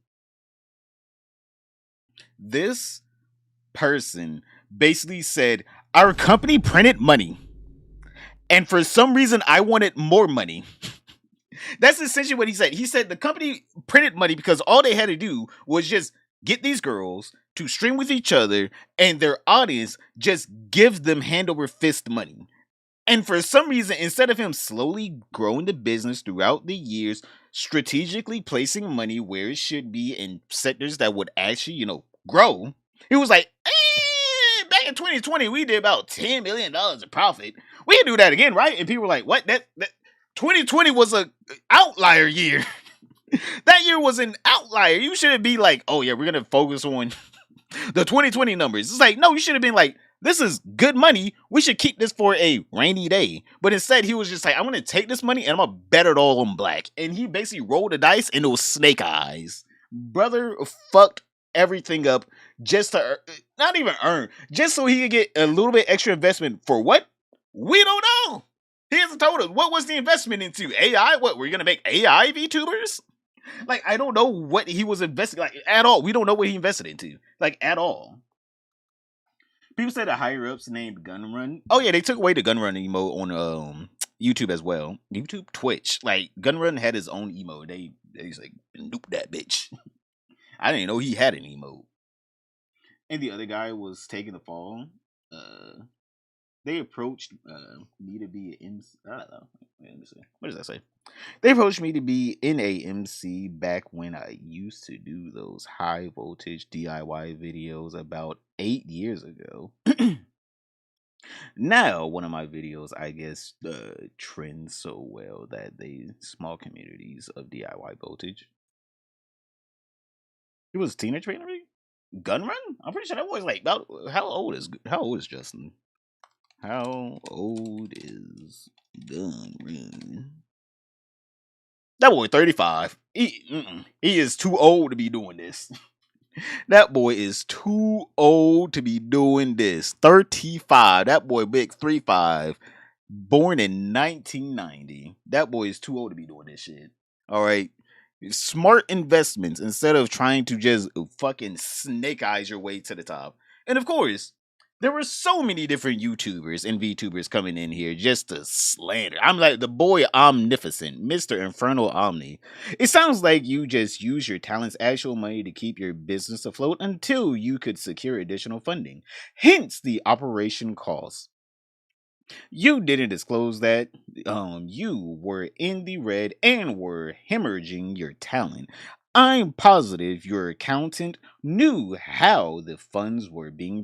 This person basically said, our company printed money, and for some reason I wanted more money. That's essentially what he said. He said the company printed money because all they had to do was just get these girls to stream with each other and their audience just give them hand over fist money. And for some reason, instead of him slowly growing the business throughout the years, strategically placing money where it should be in sectors that would actually, grow, he was like, back in 2020, we did about $10 million of profit. We can do that again, right? And people were like, what? That 2020 was a outlier year. That year was an outlier. You shouldn't be like, oh yeah, we're going to focus on the 2020 numbers. It's like, no, you should have been like, this is good money. We should keep this for a rainy day. But instead, he was just like, I'm going to take this money and I'm going to bet it all on black. And he basically rolled the dice and it was snake eyes. Brother fucked everything up just to not even earn, just so he could get a little bit extra investment for what? We don't know. He hasn't told us. What was the investment into? AI? What, we're going to make AI VTubers? Like, I don't know what he was investing, like, at all. We don't know what he invested into, like, at all. People say the higher ups named Gunrun. Oh yeah, they took away the Gunrun emote on YouTube as well. YouTube, Twitch. Like, Gunrun had his own emote. They just like, nope that bitch. I didn't know he had an emote. and the other guy was taking the fall. They approached me to be an MC. I don't know. Let me see. What does that say? They approached me to be in a MC back when I used to do those high voltage DIY videos about 8 years ago. Now, one of my videos, I guess, trends so well that they small communities of DIY voltage. He was a teenage trainer, Gun Run. I'm pretty sure that was like about how old is Justin? How old is Gun Run? That boy 35. He is too old to be doing this. That boy is too old to be doing this. 35. That boy big 35. Born in 1990. That boy is too old to be doing this shit. All right. Smart investments instead of trying to just fucking snake eyes your way to the top. And of course, there were so many different YouTubers and VTubers coming in here just to slander. I'm like the boy Omnificent, Mr. Infernal Omni. It sounds like you just use your talent's actual money to keep your business afloat until you could secure additional funding. Hence the operation costs. You didn't disclose that you were in the red and were hemorrhaging your talent. I'm positive your accountant knew how the funds were being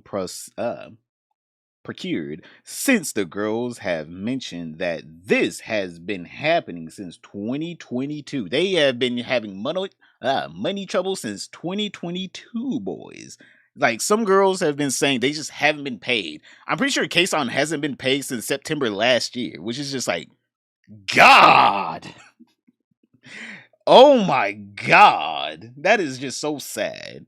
procured, since the girls have mentioned that this has been happening since 2022. They have been having money trouble since 2022, boys. Like, some girls have been saying they just haven't been paid. I'm pretty sure Kason hasn't been paid since September last year, which is just like, God. Oh my God. That is just so sad.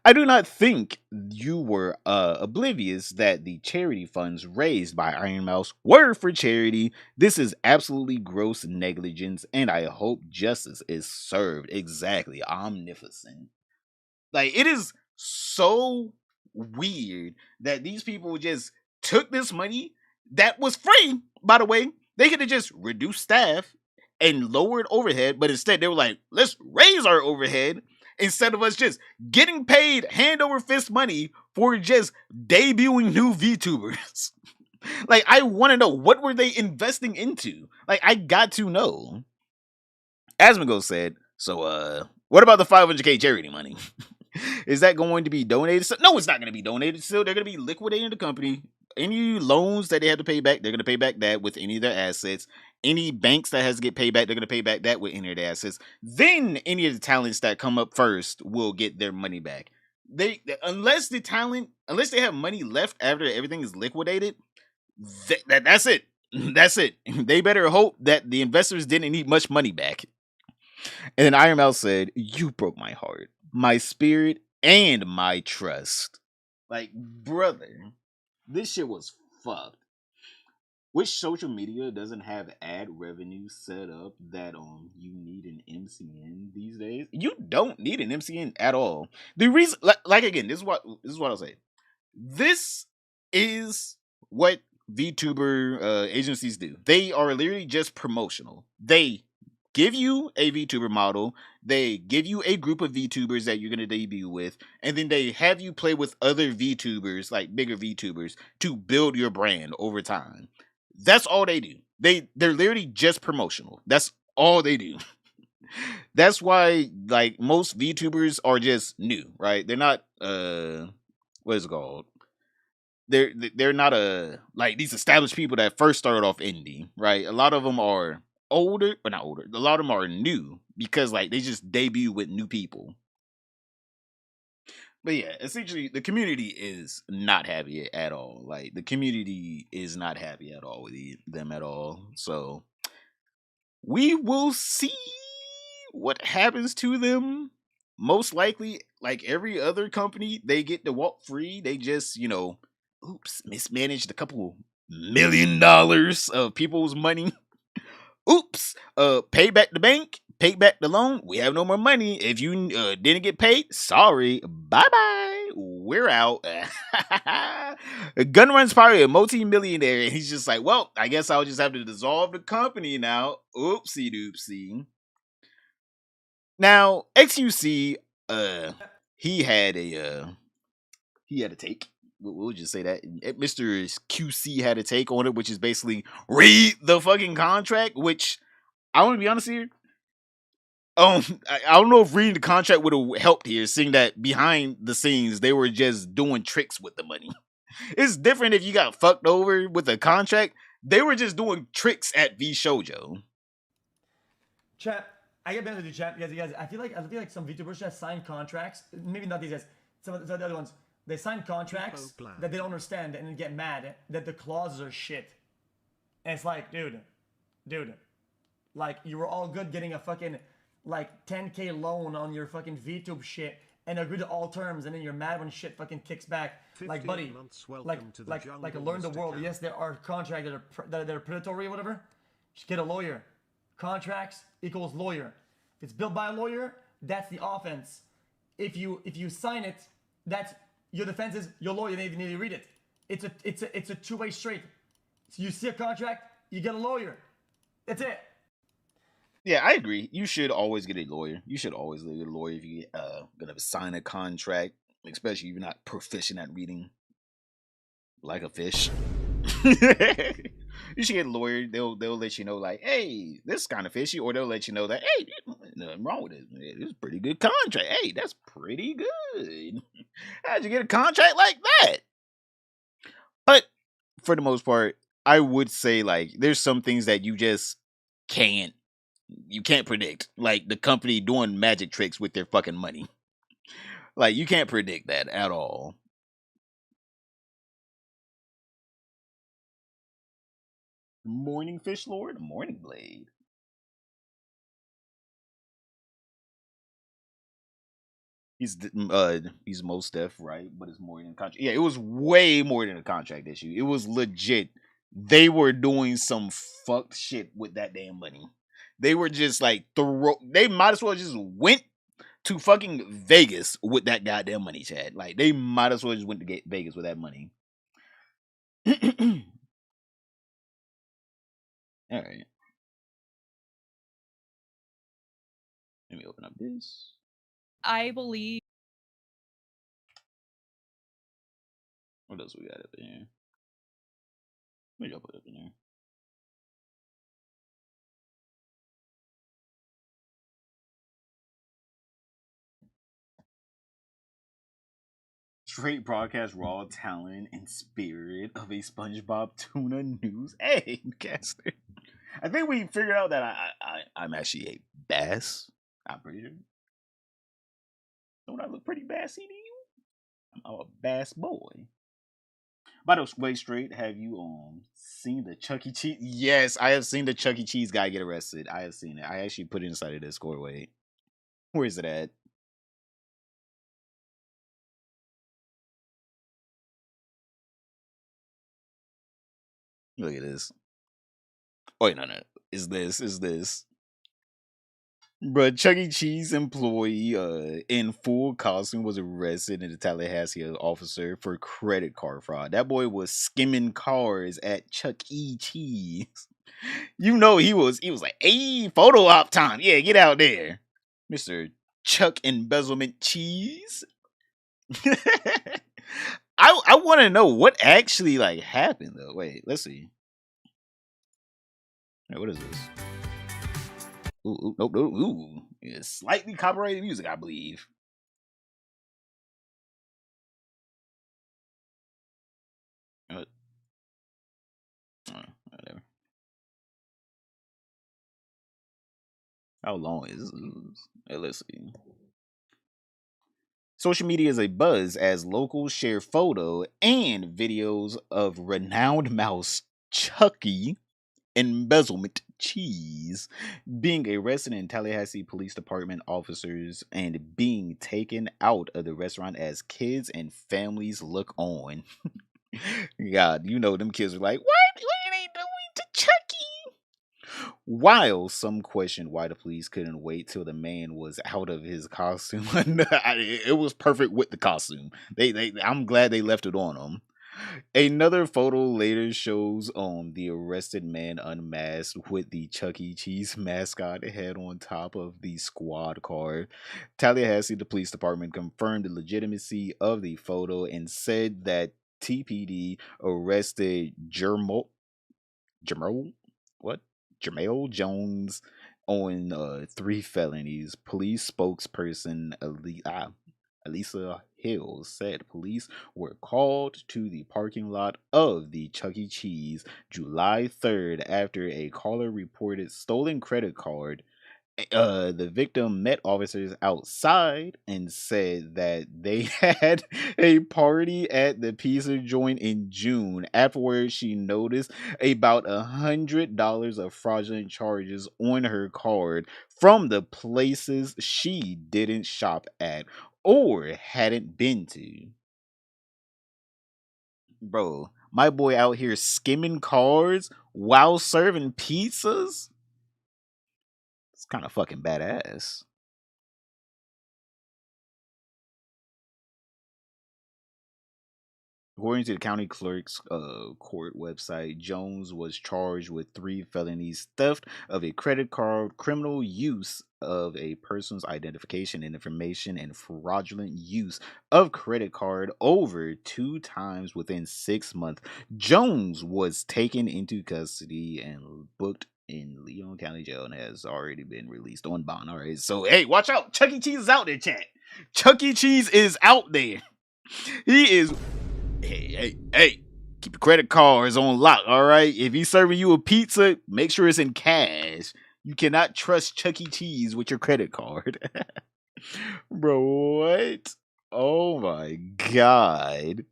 I do not think you were oblivious that the charity funds raised by Iron Mouse were for charity. This is absolutely gross negligence, and I hope justice is served. Exactly. Omnificent. Like, it is so weird that these people just took this money that was free, by the way. They could have just reduced staff and lowered overhead, but instead they were like, let's raise our overhead instead of us just getting paid hand over fist money for just debuting new VTubers. Like, I want to know, what were they investing into? Like, I got to know. Asmongo said, so what about the 500k charity money? Is that going to be donated? No, it's not going to be donated. Still, they're going to be liquidating the company. Any loans that they have to pay back, they're going to pay back that with any of their assets. Any banks that has to get paid back, they're going to pay back that with any of their assets. Then any of the talents that come up first will get their money back. Unless they have money left after everything is liquidated, that's it. That's it. They better hope that the investors didn't need much money back. And then Iron Mouse said, "You broke my heart, my spirit, and my trust." Like, brother, this shit was fucked. Which social media doesn't have ad revenue set up that you need an MCN these days? You don't need an MCN at all. The reason, like again, this is what I'll say. This is what VTuber agencies do. They are literally just promotional. They give you a VTuber model, they give you a group of VTubers that you're going to debut with, and then they have you play with other VTubers, like bigger VTubers, to build your brand over time. That's all they do. They're literally just promotional. That's all they do. That's why, like, most VTubers are just new, right? They're not what is it called? They're not like these established people that first started off indie, right? A lot of them are older, but not older. A lot of them are new because, like, they just debut with new people. But yeah, essentially, the community is not happy at all. Like, the community is not happy at all with them at all. So we will see what happens to them. Most likely, like every other company, they get to walk free. They just, mismanaged a couple $1 million of people's money. Oops, pay back the bank, pay back the loan. We have no more money. If you didn't get paid, sorry, bye-bye. We're out. Gunrun's probably a multi-millionaire, and he's just like, well, I guess I'll just have to dissolve the company now. Oopsie doopsie. Now, XUC, he had a he had a take. We'll just say that Mr. QC had a take on it, which is basically read the fucking contract. Which I want to be honest here. I don't know if reading the contract would have helped here, seeing that behind the scenes they were just doing tricks with the money. It's different if you got fucked over with a contract. They were just doing tricks at V Shoujo. Chat, I get better to chat because you guys. I feel like some VTubers just sign contracts. Maybe not these guys. Some of the other ones. They sign contracts that they don't understand and then get mad that the clauses are shit. And it's like, dude, like you were all good getting a fucking like 10K loan on your fucking VTube shit and agree to all terms, and then you're mad when shit fucking kicks back. Like, buddy, like learn the world. Yes, there are contracts that are predatory or whatever. Just get a lawyer. Contracts equals lawyer. If it's built by a lawyer, that's the offense. If you sign it, that's your defense is your lawyer. They need to read it. It's a two-way street. So you see a contract, you get a lawyer. That's it. Yeah, I agree. You should always get a lawyer. You should always get a lawyer if you gonna sign a contract, especially if you're not proficient at reading like a fish. You should get a lawyer. They'll let you know, like, hey, this is kind of fishy, or they'll let you know that, hey, nothing wrong with it. It's a pretty good contract. Hey, that's pretty good. How'd you get a contract like that? But for the most part, I would say like there's some things that you just can't predict. Like the company doing magic tricks with their fucking money. Like you can't predict that at all. Morning Fish Lord, Morning Blade. He's most deaf, right? But it's more than a contract. Yeah, it was way more than a contract issue. It was legit. They were doing some fucked shit with that damn money. They were just like they might as well just went to fucking Vegas with that goddamn money, Chad. Like they might as well just went to get Vegas with that money. All right. Let me open up this. I believe. What else we got up in here? What y'all put up in here? Straight broadcast raw talent and spirit of a SpongeBob tuna news. Hey, caster. I think we figured out that I'm actually a bass. I'm pretty sure. Don't I look pretty bassy to you? I'm a bass boy. By the way, straight, have you seen the Chuck E. Cheese? Yes, I have seen the Chuck E. Cheese guy get arrested. I have seen it. I actually put it inside of Discord. Wait, where is it at? Look at this. Oh, wait, no. Is this? Bruh, Chuck E. Cheese employee in full costume was arrested in the Tallahassee officer for credit card fraud. That boy was skimming cars at Chuck E. Cheese. You know he was like, hey, photo op time. Yeah, get out there. Mr. Chuck Embezzlement Cheese. I want to know what actually like happened though. Wait, let's see. Hey, what is this? Ooh, nope. Ooh, it's slightly copyrighted music, I believe. Whatever. How long is this? Hey, let's see. Social media is a buzz as locals share photo and videos of renowned mouse Chucky Embezzlement Cheese being arrested in Tallahassee Police Department officers and being taken out of the restaurant as kids and families look on. God, you know them kids are like, what are they doing to Chucky? While some questioned why the police couldn't wait till the man was out of his costume. It was perfect with the costume. I'm glad they left it on him. Another photo later shows the arrested man unmasked with the Chuck E. Cheese mascot head on top of the squad car. Tallahassee, the police department, confirmed the legitimacy of the photo and said that TPD arrested Jermo, what? Jermail Jones on three felonies. Police spokesperson Elisa Hill said police were called to the parking lot of the Chuck E. Cheese July 3rd after a caller reported stolen credit card. The victim met officers outside and said that they had a party at the pizza joint in June. Afterwards, she noticed about $100 of fraudulent charges on her card from the places she didn't shop at or hadn't been to. Bro, my boy out here skimming cards while serving pizzas? It's kind of fucking badass. According to the county clerk's court website, Jones was charged with 3 felonies: theft of a credit card, criminal use of a person's identification and information, and fraudulent use of credit card over 2 times within 6 months. Jones was taken into custody and booked in Leon County Jail and has already been released on bond. All right, so hey, watch out! Chuck E. Cheese is out there, chat. Chuck E. Cheese is out there. He is. Hey, keep your credit cards on lock, all right? If he's serving you a pizza, make sure it's in cash. You cannot trust Chuck E. Cheese with your credit card. Bro, what? Oh my god.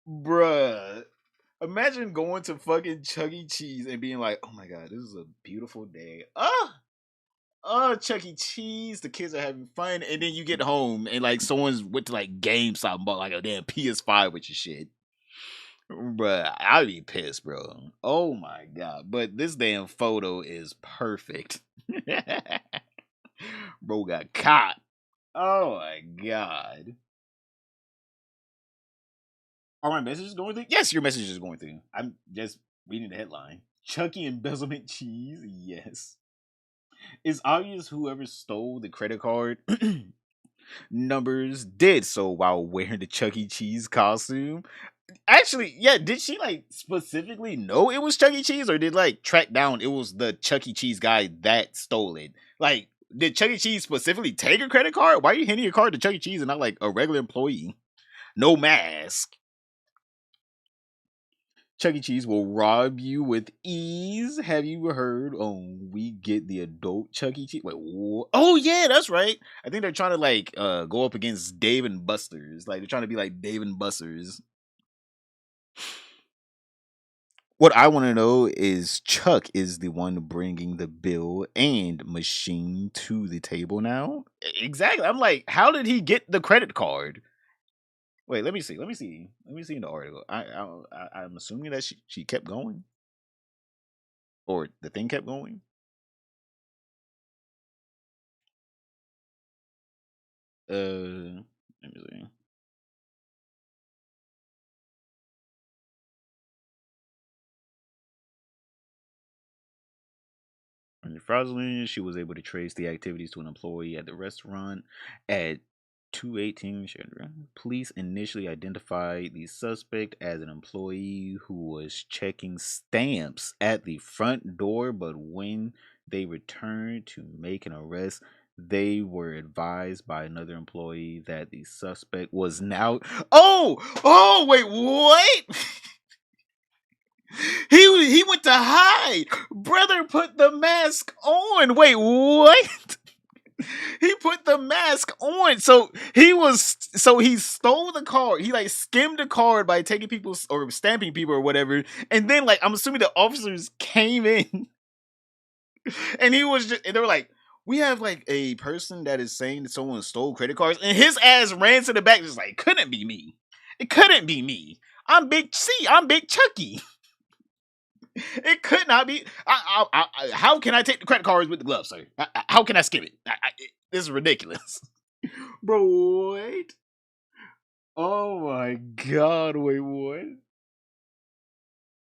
Bruh. Imagine going to fucking Chuck E. Cheese and being like, oh my god, this is a beautiful day. Chuck E. Cheese, the kids are having fun, and then you get home and like someone's went to like GameStop and bought like a damn PS5 with your shit. Bruh, I'd be pissed, bro. Oh my god. But this damn photo is perfect. Bro got caught. Oh my god. Are my messages going through? Yes, your message is going through. I'm just reading the headline. Chucky embezzlement cheese? Yes. It's obvious whoever stole the credit card numbers did so while wearing the Chuck E. Cheese costume. Actually, yeah, did she like specifically know it was Chuck E. Cheese, or did like track down it was the Chuck E. Cheese guy that stole it? Like, did Chuck E. Cheese specifically take a credit card? Why are you handing your card to Chuck E. Cheese and not like a regular employee? No mask. Chuck E. Cheese will rob you with ease. Have you heard? We get the adult Chuck E. Cheese. Wait, oh yeah, that's right. I think they're trying to like go up against Dave and Buster's. Like they're trying to be like Dave and Buster's. What I want to know is Chuck is the one bringing the bill and machine to the table now. Exactly. I'm like, how did he get the credit card? Wait, let me see. Let me see in the article. I'm assuming that she kept going, or the thing kept going. Let me see. Under fraudulent, she was able to trace the activities to an employee at the restaurant at 218 Chandra. Police initially identified the suspect as an employee who was checking stamps at the front door, but when they returned to make an arrest, they were advised by another employee that the suspect was now. Oh, wait, what? He went to hide. Brother put the mask on. Wait, what? He put the mask on. So he stole the card. He like skimmed the card by taking people or stamping people or whatever. And then like I'm assuming the officers came in and he was just and they were like, we have like a person that is saying that someone stole credit cards, and his ass ran to the back just like, couldn't be me. It couldn't be me. I'm Big Chucky. It could not be. How can I take the credit cards with the gloves, sir? How can I skip it? This is ridiculous. Bro, wait. Oh my god, wait, what?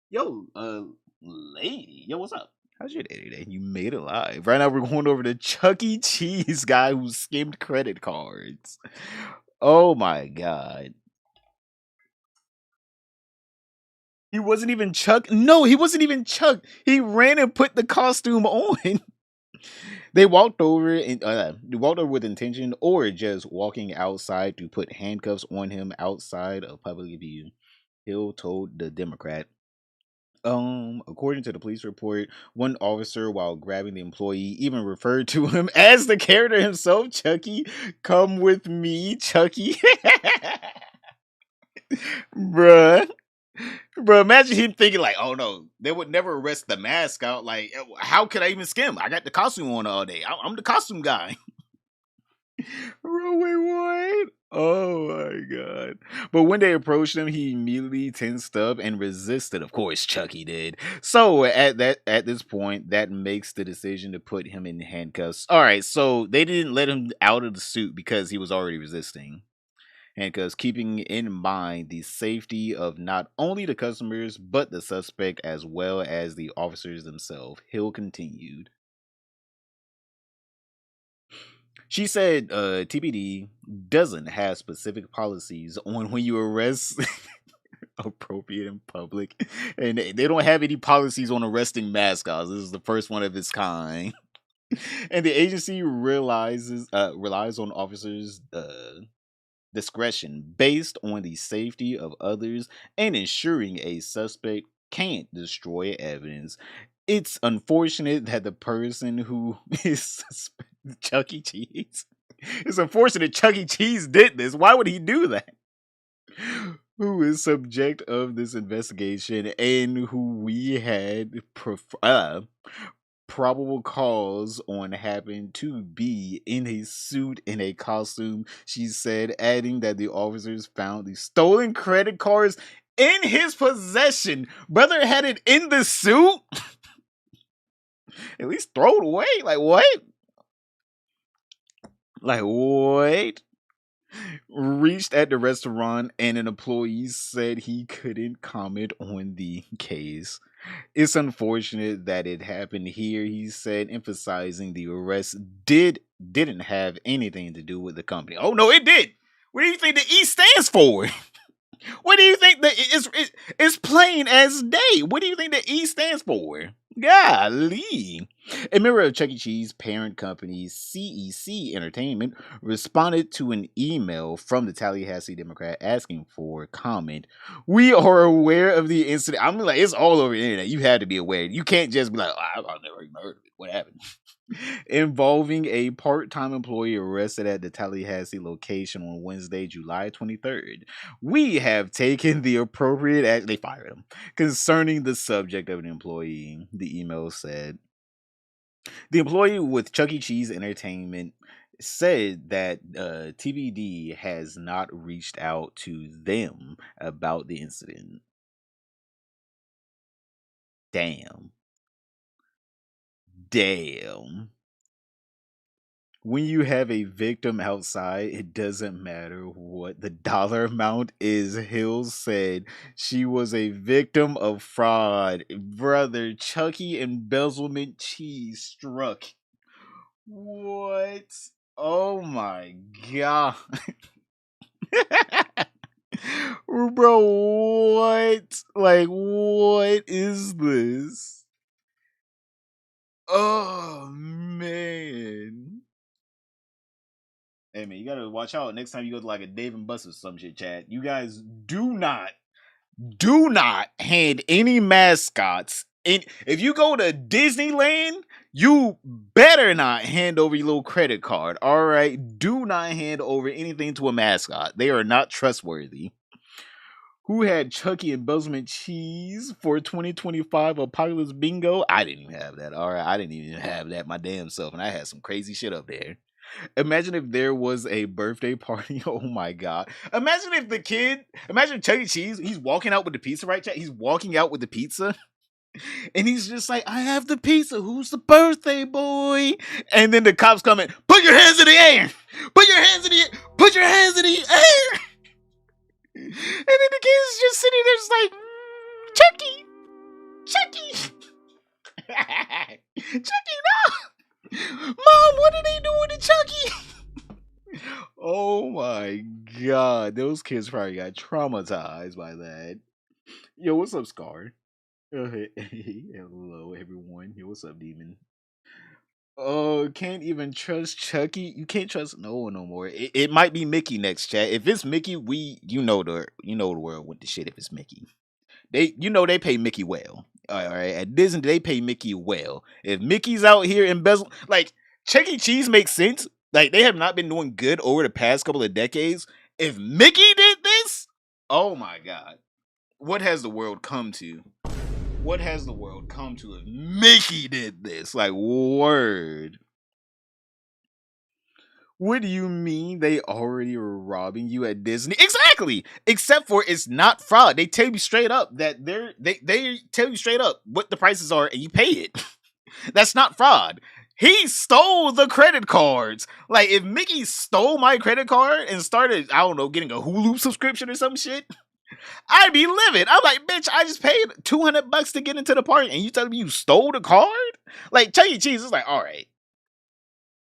Yo, lady, yo, what's up? How's your day today? You made it live. Right now, we're going over the Chuck E. Cheese guy who skimmed credit cards. Oh my god. He wasn't even Chuck. No, he wasn't even Chuck. He ran and put the costume on. They walked over with intention, or just walking outside to put handcuffs on him outside of public view. Hill told the Democrat. According to the police report, one officer, while grabbing the employee, even referred to him as the character himself, Chucky. Come with me, Chucky. Bruh. Bro, imagine him thinking like, oh no, they would never arrest the mascot. Like, how could I even skim? I got the costume on all day. I'm the costume guy. Bro, wait, what? Oh my god. But when they approached him, he immediately tensed up and resisted. Of course, Chucky did. So at this point, that makes the decision to put him in handcuffs. Alright, so they didn't let him out of the suit because he was already resisting. Handcuffs, keeping in mind the safety of not only the customers, but the suspect as well as the officers themselves. Hill continued. She said TPD doesn't have specific policies on when you arrest appropriate in public. And they don't have any policies on arresting mascots. This is the first one of its kind. And the agency relies on officers' discretion based on the safety of others and ensuring a suspect can't destroy evidence. It's unfortunate that the person who is Chuck E. Cheese. It's unfortunate Chuck E. Cheese did this. Why would he do that? Who is subject of this investigation and who we had probable cause on happened to be in a suit in a costume, she said, adding that the officers found the stolen credit cards in his possession. Brother had it in the suit? At least throw it away. Like, what? Like, what? Reached at the restaurant and an employee said he couldn't comment on the case. It's unfortunate that it happened here, he said, emphasizing the arrest didn't have anything to do with the company. Oh no, it did. What do you think the E stands for? What do you think it's plain as day? What do you think the E stands for? Golly. A member of Chuck E. Cheese parent company CEC Entertainment responded to an email from the Tallahassee Democrat asking for comment. We are aware of the incident. I'm like, it's all over the internet. You had to be aware. You can't just be like, oh, I've never even heard of it. What happened? Involving a part-time employee arrested at the Tallahassee location on Wednesday, July 23rd. We have taken the appropriate action. They fired him concerning the subject of an employee, the email said. The employee with Chuck E. Cheese Entertainment said that TBD has not reached out to them about the incident. Damn. When you have a victim outside, it doesn't matter what the dollar amount is. Hill said she was a victim of fraud. Brother, Chucky embezzlement cheese struck. What? Oh my god. Bro, what? Like, what is this? Oh man. Hey man, you gotta watch out next time you go to like a Dave and Buster's or some shit, chat. You guys do not hand any mascots in. If you go to Disneyland, you better not hand over your little credit card. All right, do not hand over anything to a mascot. They are not trustworthy. Who had Chucky embezzlement cheese for 2025 Apocalypse Bingo? I didn't even have that. All right, I didn't even have that my damn self, and I had some crazy shit up there. Imagine if there was a birthday party. Oh my god. Imagine Chuck E. Cheese, he's walking out with the pizza, right, chat? He's walking out with the pizza. And he's just like, I have the pizza. Who's the birthday boy? And then the cops come in. Put your hands in the air. Put your hands in the air. Put your hands in the air. then the kid's just sitting there, just like, Chucky, Chucky, Chucky, no, Mom, what are they doing to Chucky? Oh my god, those kids probably got traumatized by that. Yo, what's up, Scar? Hello, everyone. Yo, what's up, Demon? Oh, can't even trust Chucky. You can't trust no one no more. It might be Mickey next, chat. If it's Mickey, you know the world went to shit. If it's Mickey, they pay Mickey well. All right, at Disney they pay Mickey well. If Mickey's out here embezzle, like Chuck E. Cheese makes sense. Like they have not been doing good over the past couple of decades. If Mickey did this, oh my god, what has the world come to? What has the world come to if Mickey did this? Like, word. What do you mean they already were robbing you at Disney? Exactly. Except for it's not fraud. They tell you straight up that they tell you straight up what the prices are and you pay it. That's not fraud. He stole the credit cards. Like if Mickey stole my credit card and started, I don't know, getting a Hulu subscription or some shit, I'd be livid. I'm like, bitch, I just paid $200 to get into the park, and you telling me you stole the card? Like Chuck E. Cheese is like, all right,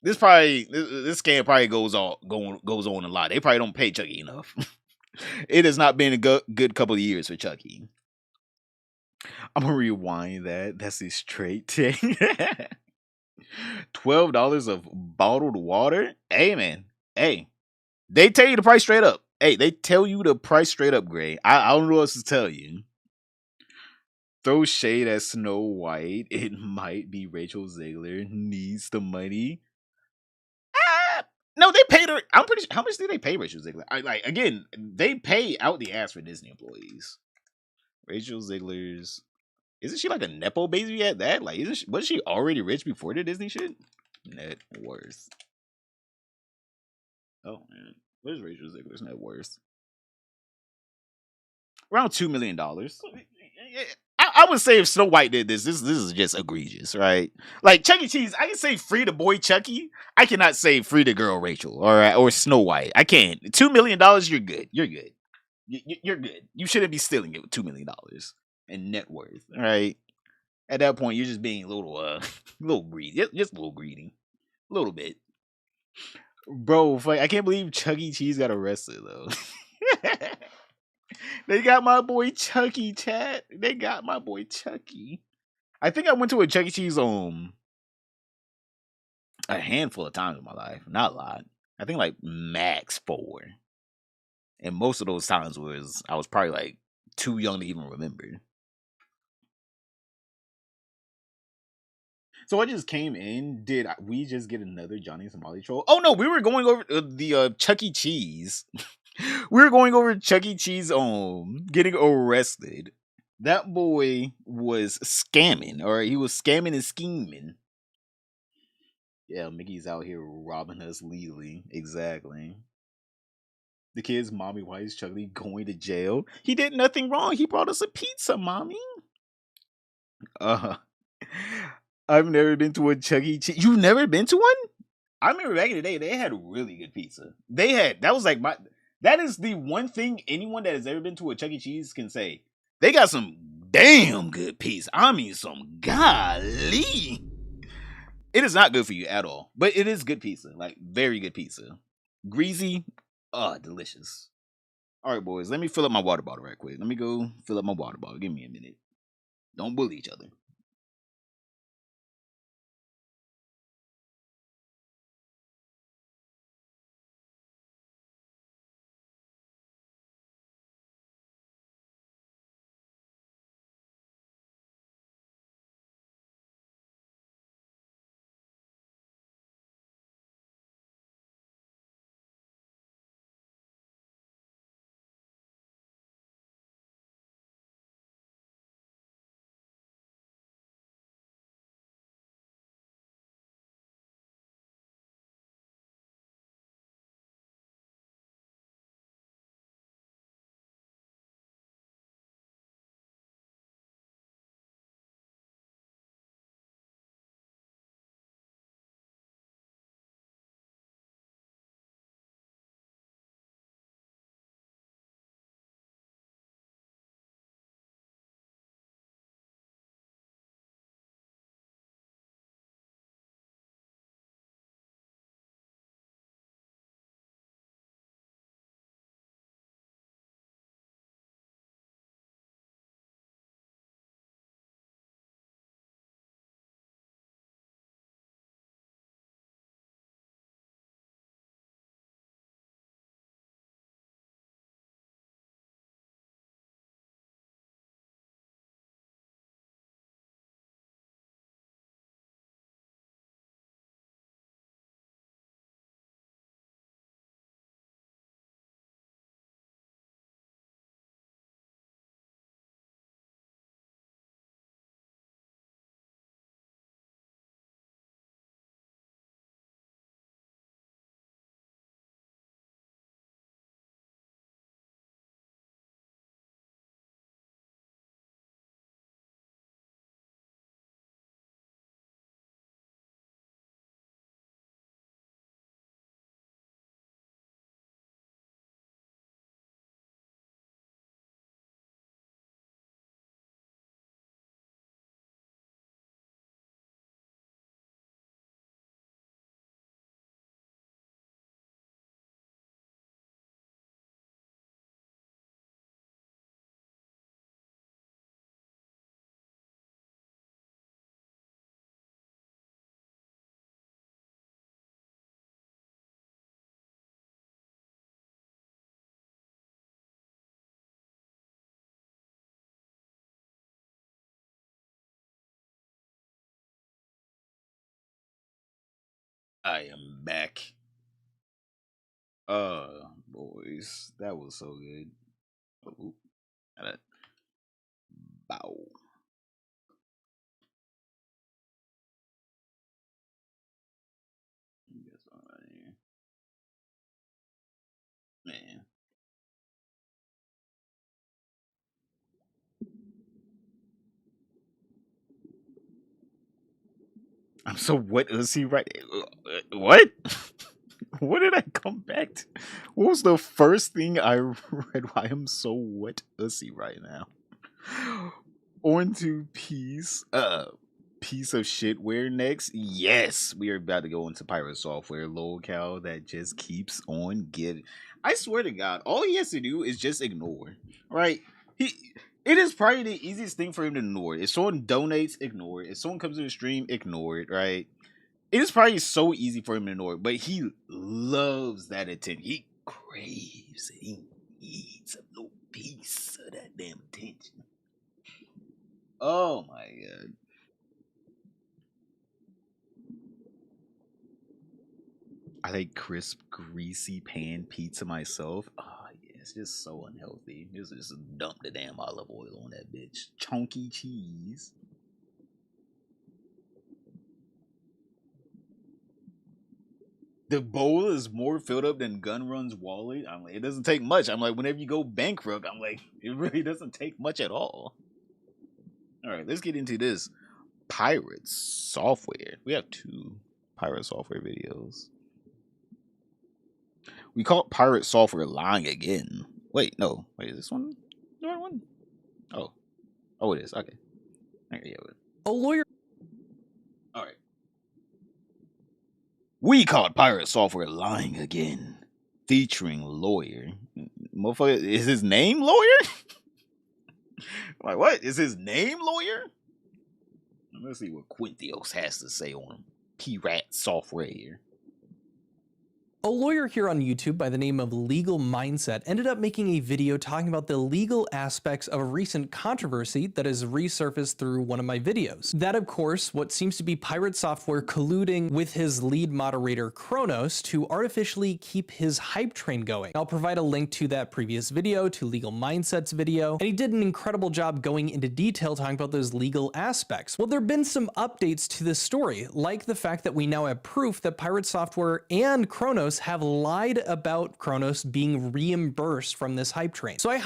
this scam probably goes on a lot. They probably don't pay Chucky enough. It has not been a good couple of years for Chucky. I'm gonna rewind that. That's a straight thing. $12 of bottled water. Hey man, hey, they tell you the price straight up. Hey, they tell you the price straight up, Gray. I don't know what else to tell you. Throw shade at Snow White. It might be Rachel Zegler needs the money. No, they paid her. I'm pretty sure. How much did they pay Rachel Zegler? Again, they pay out the ass for Disney employees. Rachel Zegler's. Isn't she like a nepo baby at that? Like, wasn't she already rich before the Disney shit? Net worth. Oh man, where's Rachel Zegler's net worth? Around $2 million. I would say if Snow White did this is just egregious, right? Like Chuck E. Cheese, I can say free the boy Chucky. I cannot say free the girl Rachel, all right, or Snow White. I can't. $2 million, you're good. You're good. You're good. You shouldn't be stealing it with $2 million in net worth, all right? At that point, you're just being a little, little greedy, just a little greedy, a little bit, bro. Like, I can't believe Chuck E. Cheese got arrested though. They got my boy Chucky, chat. They got my boy Chucky. I think I went to a Chuck E. Cheese a handful of times in my life. Not a lot. I think like max 4. And most of those times I was probably like too young to even remember. So I just came in. Did we just get another Johnny Somali troll? Oh no, we were going over the Chuck E. Cheese. We were going over Chuck E. Cheese getting arrested. That boy was scamming, or he was scamming and scheming. Yeah, Mickey's out here robbing us legally. Exactly. The kid's mommy, why is Chucky going to jail? He did nothing wrong. He brought us a pizza, mommy. Uh, I've never been to a Chuck E. Cheese. You've never been to one? I remember back in the day, they had really good pizza. That is the one thing anyone that has ever been to a Chuck E. Cheese can say. They got some damn good pizza. I mean, some golly. It is not good for you at all, but it is good pizza. Like, very good pizza. Greasy, delicious. All right, boys, let me fill up my water bottle right quick. Let me go fill up my water bottle. Give me a minute. Don't bully each other. I am back. Boys, that was so good. Oh, gotta bow. Man. I'm so what is he right? What? What did I come back to? What was the first thing I read? Why I'm so what ussy right now? On to piece of shit. Where next? Yes, we are about to go into pirate software. Locale that just keeps on giving. I swear to God, all he has to do is just ignore. Right? It is probably the easiest thing for him to ignore. If someone donates, ignore it. If someone comes to the stream, ignore it. Right? It is probably so easy for him to ignore it, but he loves that attention. He craves it. He needs a little piece of that damn attention. Oh my god. I like crisp, greasy pan pizza myself. Oh, yeah, it's just so unhealthy. Just dump the damn olive oil on that bitch. Chunky cheese. The bowl is more filled up than Gun Run's wallet. I'm like, it doesn't take much. I'm like, whenever you go bankrupt, I'm like, it really doesn't take much at all. All right, let's get into this pirate software. We have 2 pirate software videos. We caught pirate software lying again. Wait, no. Wait, is this one the right one? Oh, it is. Okay. Yeah. A lawyer. All right. We caught pirate software lying again, featuring lawyer. Motherfucker, is his name lawyer? Like, what is his name lawyer? Let's see what Quintios has to say on pirate software. A lawyer here on YouTube by the name of Legal Mindset ended up making a video talking about the legal aspects of a recent controversy that has resurfaced through one of my videos. That, of course, what seems to be pirate software colluding with his lead moderator Kronos to artificially keep his hype train going. I'll provide a link to that previous video, to Legal Mindset's video, and he did an incredible job going into detail talking about those legal aspects. Well, there have been some updates to this story, like the fact that we now have proof that pirate software and Kronos have lied about Kronos being reimbursed from this hype train. So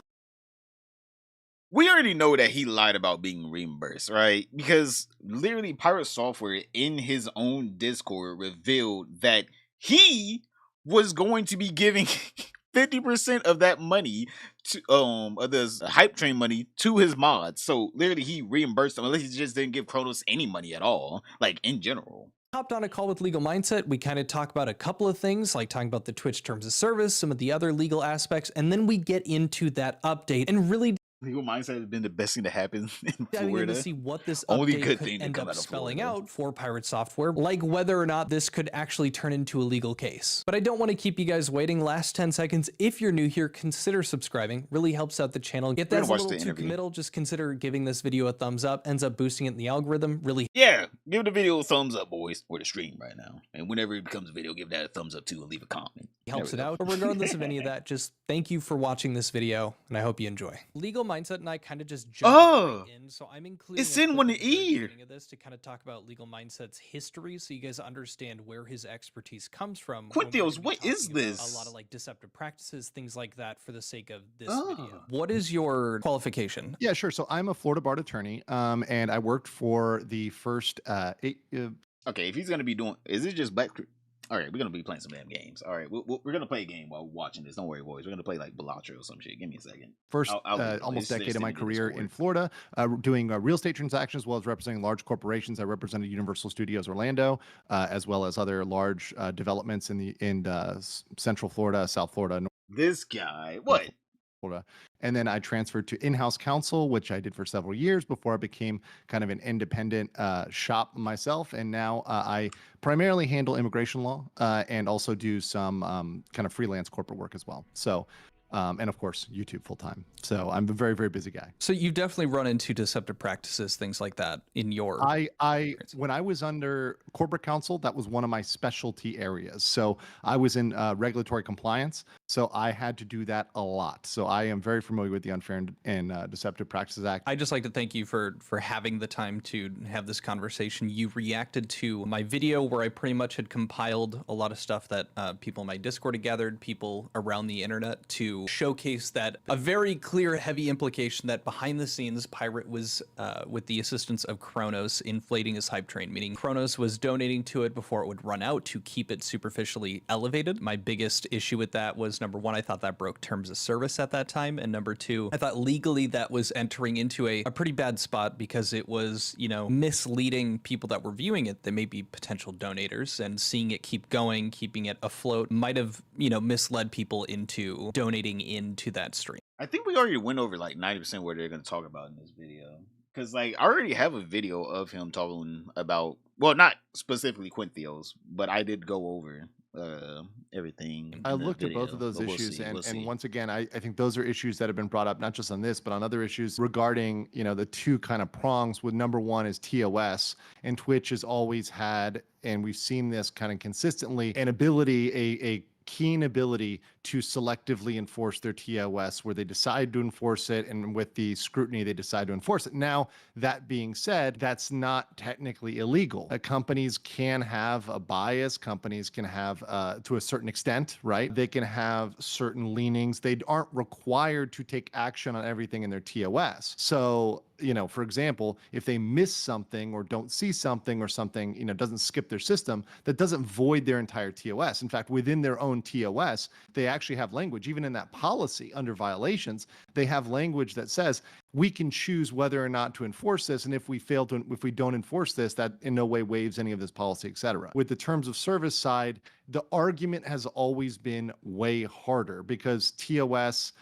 we already know that he lied about being reimbursed, right? Because literally Pirate Software in his own Discord revealed that he was going to be giving 50% of that money to of this hype train money to his mods. So literally he reimbursed them, unless he just didn't give Kronos any money at all, like in general. Hopped on a call with Legal Mindset. We kind of talk about a couple of things, like talking about the Twitch terms of service, some of the other legal aspects, and then we get into that update and really Legal Mindset has been the best thing to happen in diving in Florida. to see what this Only update good could thing to end come up out of spelling Florida. out for pirate software, like whether or not this could actually turn into a legal case. But I don't want to keep you guys waiting. Last 10 seconds. If you're new here, consider subscribing. Really helps out the channel. If that's a little too committal, just consider giving this video a thumbs up. Ends up boosting it in the algorithm. Really. Yeah, give the video a thumbs up, boys, or the stream right now. And whenever it becomes a video, give that a thumbs up too and leave a comment. Helps it out. But regardless of any of that, just thank you for watching this video, and I hope you enjoy. Legal Mindset and I kind of just jumped right in, so I'm including it's in one ear of this to kind of talk about Legal Mindset's history, so you guys understand where his expertise comes from. Quintios, what is this? A lot of like deceptive practices, things like that, for the sake of this video. What is your qualification? Yeah, sure. So I'm a Florida Bar attorney, and I worked for the first okay, if he's gonna be doing, is it just Black? All right, we're gonna be playing some damn games. All right, we're gonna play a game while watching this. Don't worry, boys. We're gonna play like Balatro or some shit. Give me a second. First, almost decade of my career in Florida, doing real estate transactions as well as representing large corporations. I represented Universal Studios Orlando, as well as other large developments in Central Florida, South Florida. This guy, what? Florida. And then I transferred to in-house counsel, which I did for several years before I became kind of an independent shop myself. And now I primarily handle immigration law and also do some kind of freelance corporate work as well. So and of course YouTube full time. So I'm a very, very busy guy. So you've definitely run into deceptive practices, things like that in your When I was under corporate counsel, that was one of my specialty areas. So I was in regulatory compliance. So I had to do that a lot. So I am very familiar with the Unfair and Deceptive Practices Act. I'd just like to thank you for having the time to have this conversation. You reacted to my video where I pretty much had compiled a lot of stuff that people in my Discord had gathered, people around the internet, to showcase that a very clear, heavy implication that behind the scenes, Pirate was, with the assistance of Kronos, inflating his hype train, meaning Kronos was donating to it before it would run out to keep it superficially elevated. My biggest issue with that was, number one, I thought that broke terms of service at that time, and number two, I thought legally that was entering into a pretty bad spot because it was, you know, misleading people that were viewing it. They may be potential donators, and seeing it keep going, keeping it afloat, might have, you know, misled people into donating into that stream. I think we already went over like 90% what they're going to talk about in this video. Because, like, I already have a video of him talking about, well, not specifically Quinthios, but I did go over everything. I looked at both of those issues, and once again, I think those are issues that have been brought up, not just on this, but on other issues regarding, you know, the two kind of prongs. With number one is TOS, and Twitch has always had, and we've seen this kind of consistently, an ability, a keen ability to selectively enforce their TOS, where they decide to enforce it, and with the scrutiny, they decide to enforce it. Now, that being said, that's not technically illegal. Companies can have a bias. Companies can have, to a certain extent, right? They can have certain leanings. They aren't required to take action on everything in their TOS. So, you know, for example, if they miss something or don't see something, or something, you know, doesn't skip their system, that doesn't void their entire TOS. In fact, within their own TOS, they actually have language, even in that policy under violations, they have language that says we can choose whether or not to enforce this. And if we don't enforce this, that in no way waives any of this policy, etc. With the terms of service side, the argument has always been way harder because TOS,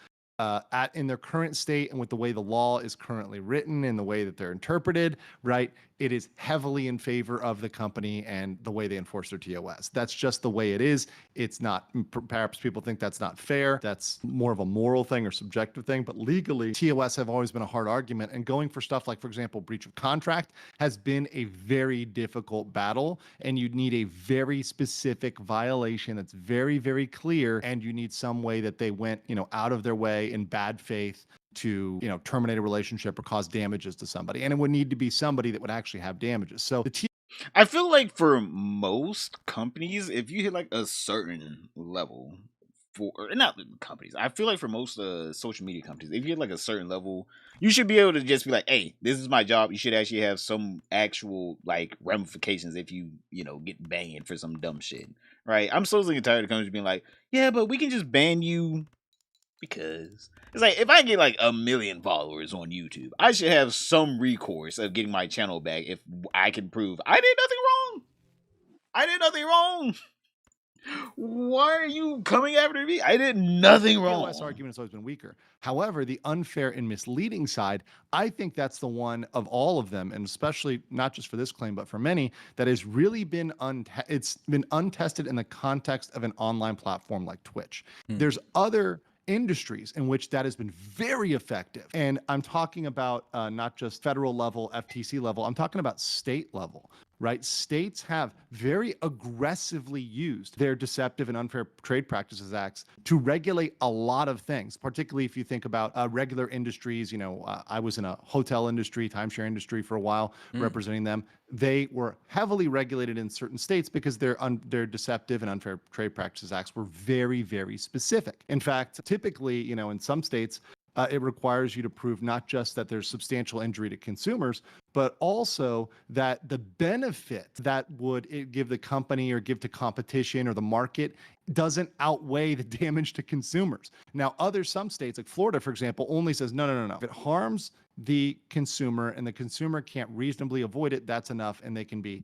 in their current state and with the way the law is currently written and the way that they're interpreted, right, it is heavily in favor of the company and the way they enforce their TOS. That's just the way it is. It's not, perhaps people think that's not fair. That's more of a moral thing or subjective thing, but legally, TOS have always been a hard argument. And going for stuff like, for example, breach of contract has been a very difficult battle, and you need a very specific violation that's very, very clear, and you need some way that they went, you know, out of their way in bad faith to, you know, terminate a relationship or cause damages to somebody. And it would need to be somebody that would actually have damages. So I feel like for most companies, if you hit like a certain level, for not companies, I feel like for most social media companies, if you hit like a certain level, you should be able to just be like, hey, this is my job. You should actually have some actual like ramifications if you know, get banned for some dumb shit, right? I'm so sick and tired of companies being like, yeah, but we can just ban you because it's like, if I get like 1 million followers on YouTube, I should have some recourse of getting my channel back if I can prove I did nothing wrong. I did nothing wrong. Why are you coming after me? I did nothing wrong. TOS argument has always been weaker. However, the unfair and misleading side, I think that's the one of all of them, and especially not just for this claim, but for many, that has really been it's been untested in the context of an online platform like Twitch. There's other industries in which that has been very effective. And I'm talking about not just federal level, FTC level, I'm talking about state level, right? States have very aggressively used their Deceptive and Unfair Trade Practices Acts to regulate a lot of things, particularly if you think about regular industries. You know, I was in a hotel industry, timeshare industry for a while, representing them. They were heavily regulated in certain states because their Deceptive and Unfair Trade Practices Acts were very, very specific. In fact, typically, you know, in some states, it requires you to prove not just that there's substantial injury to consumers, but also that the benefit that would it give the company or give to competition or the market doesn't outweigh the damage to consumers. Now, some states, like Florida, for example, only says, no. If it harms the consumer and the consumer can't reasonably avoid it, that's enough, and they can be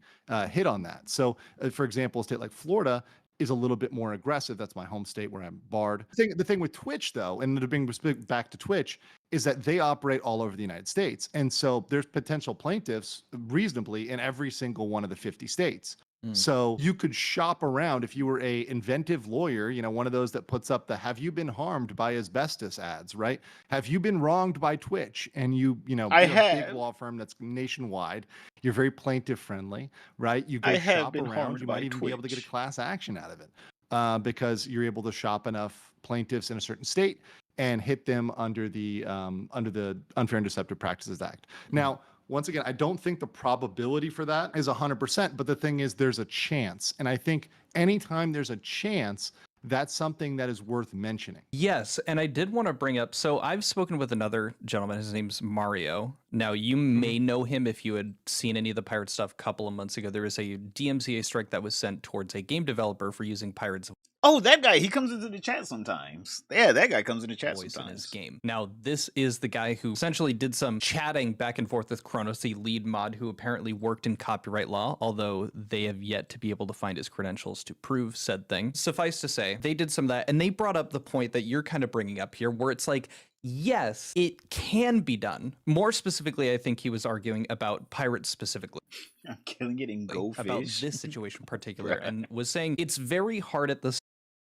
hit on that. So, for example, a state like Florida is a little bit more aggressive. That's my home state where I'm barred. The thing with Twitch, though, and to bring back to Twitch, is that they operate all over the United States. And so there's potential plaintiffs reasonably in every single one of the 50 states. So you could shop around if you were a inventive lawyer, one of those that puts up the "Have you been harmed by asbestos" ads, right? Have you been wronged by Twitch? And you're I a big have. law firm that's nationwide. You're very plaintiff friendly, right? You I go have shop been around. harmed You by might even be able to get a Twitch. class action out of it because you're able to shop enough plaintiffs in a certain state and hit them under the Unfair and Deceptive Practices Act. Now, once again, I don't think the probability for that is 100%, but the thing is there's a chance. And I think anytime there's a chance, that's something that is worth mentioning. Yes, and I did want to bring up, so I've spoken with another gentleman, his name's Mario. Now, you may know him if you had seen any of the pirate stuff a couple of months ago. There was a DMCA strike that was sent towards a game developer for using pirates' Oh, that guy. He comes into the chat sometimes. Yeah, that guy comes in the chat voice in his sometimes. game. Now, this is the guy who essentially did some chatting back and forth with Kronos, the lead mod who apparently worked in copyright law, although they have yet to be able to find his credentials to prove said thing. Suffice to say, they did some of that, and they brought up the point that you're kind of bringing up here, where it's like, yes, it can be done. More specifically, I think he was arguing about pirates specifically. I'm killing it in Go About Fish. this situation in particular, Right. and was saying it's very hard at the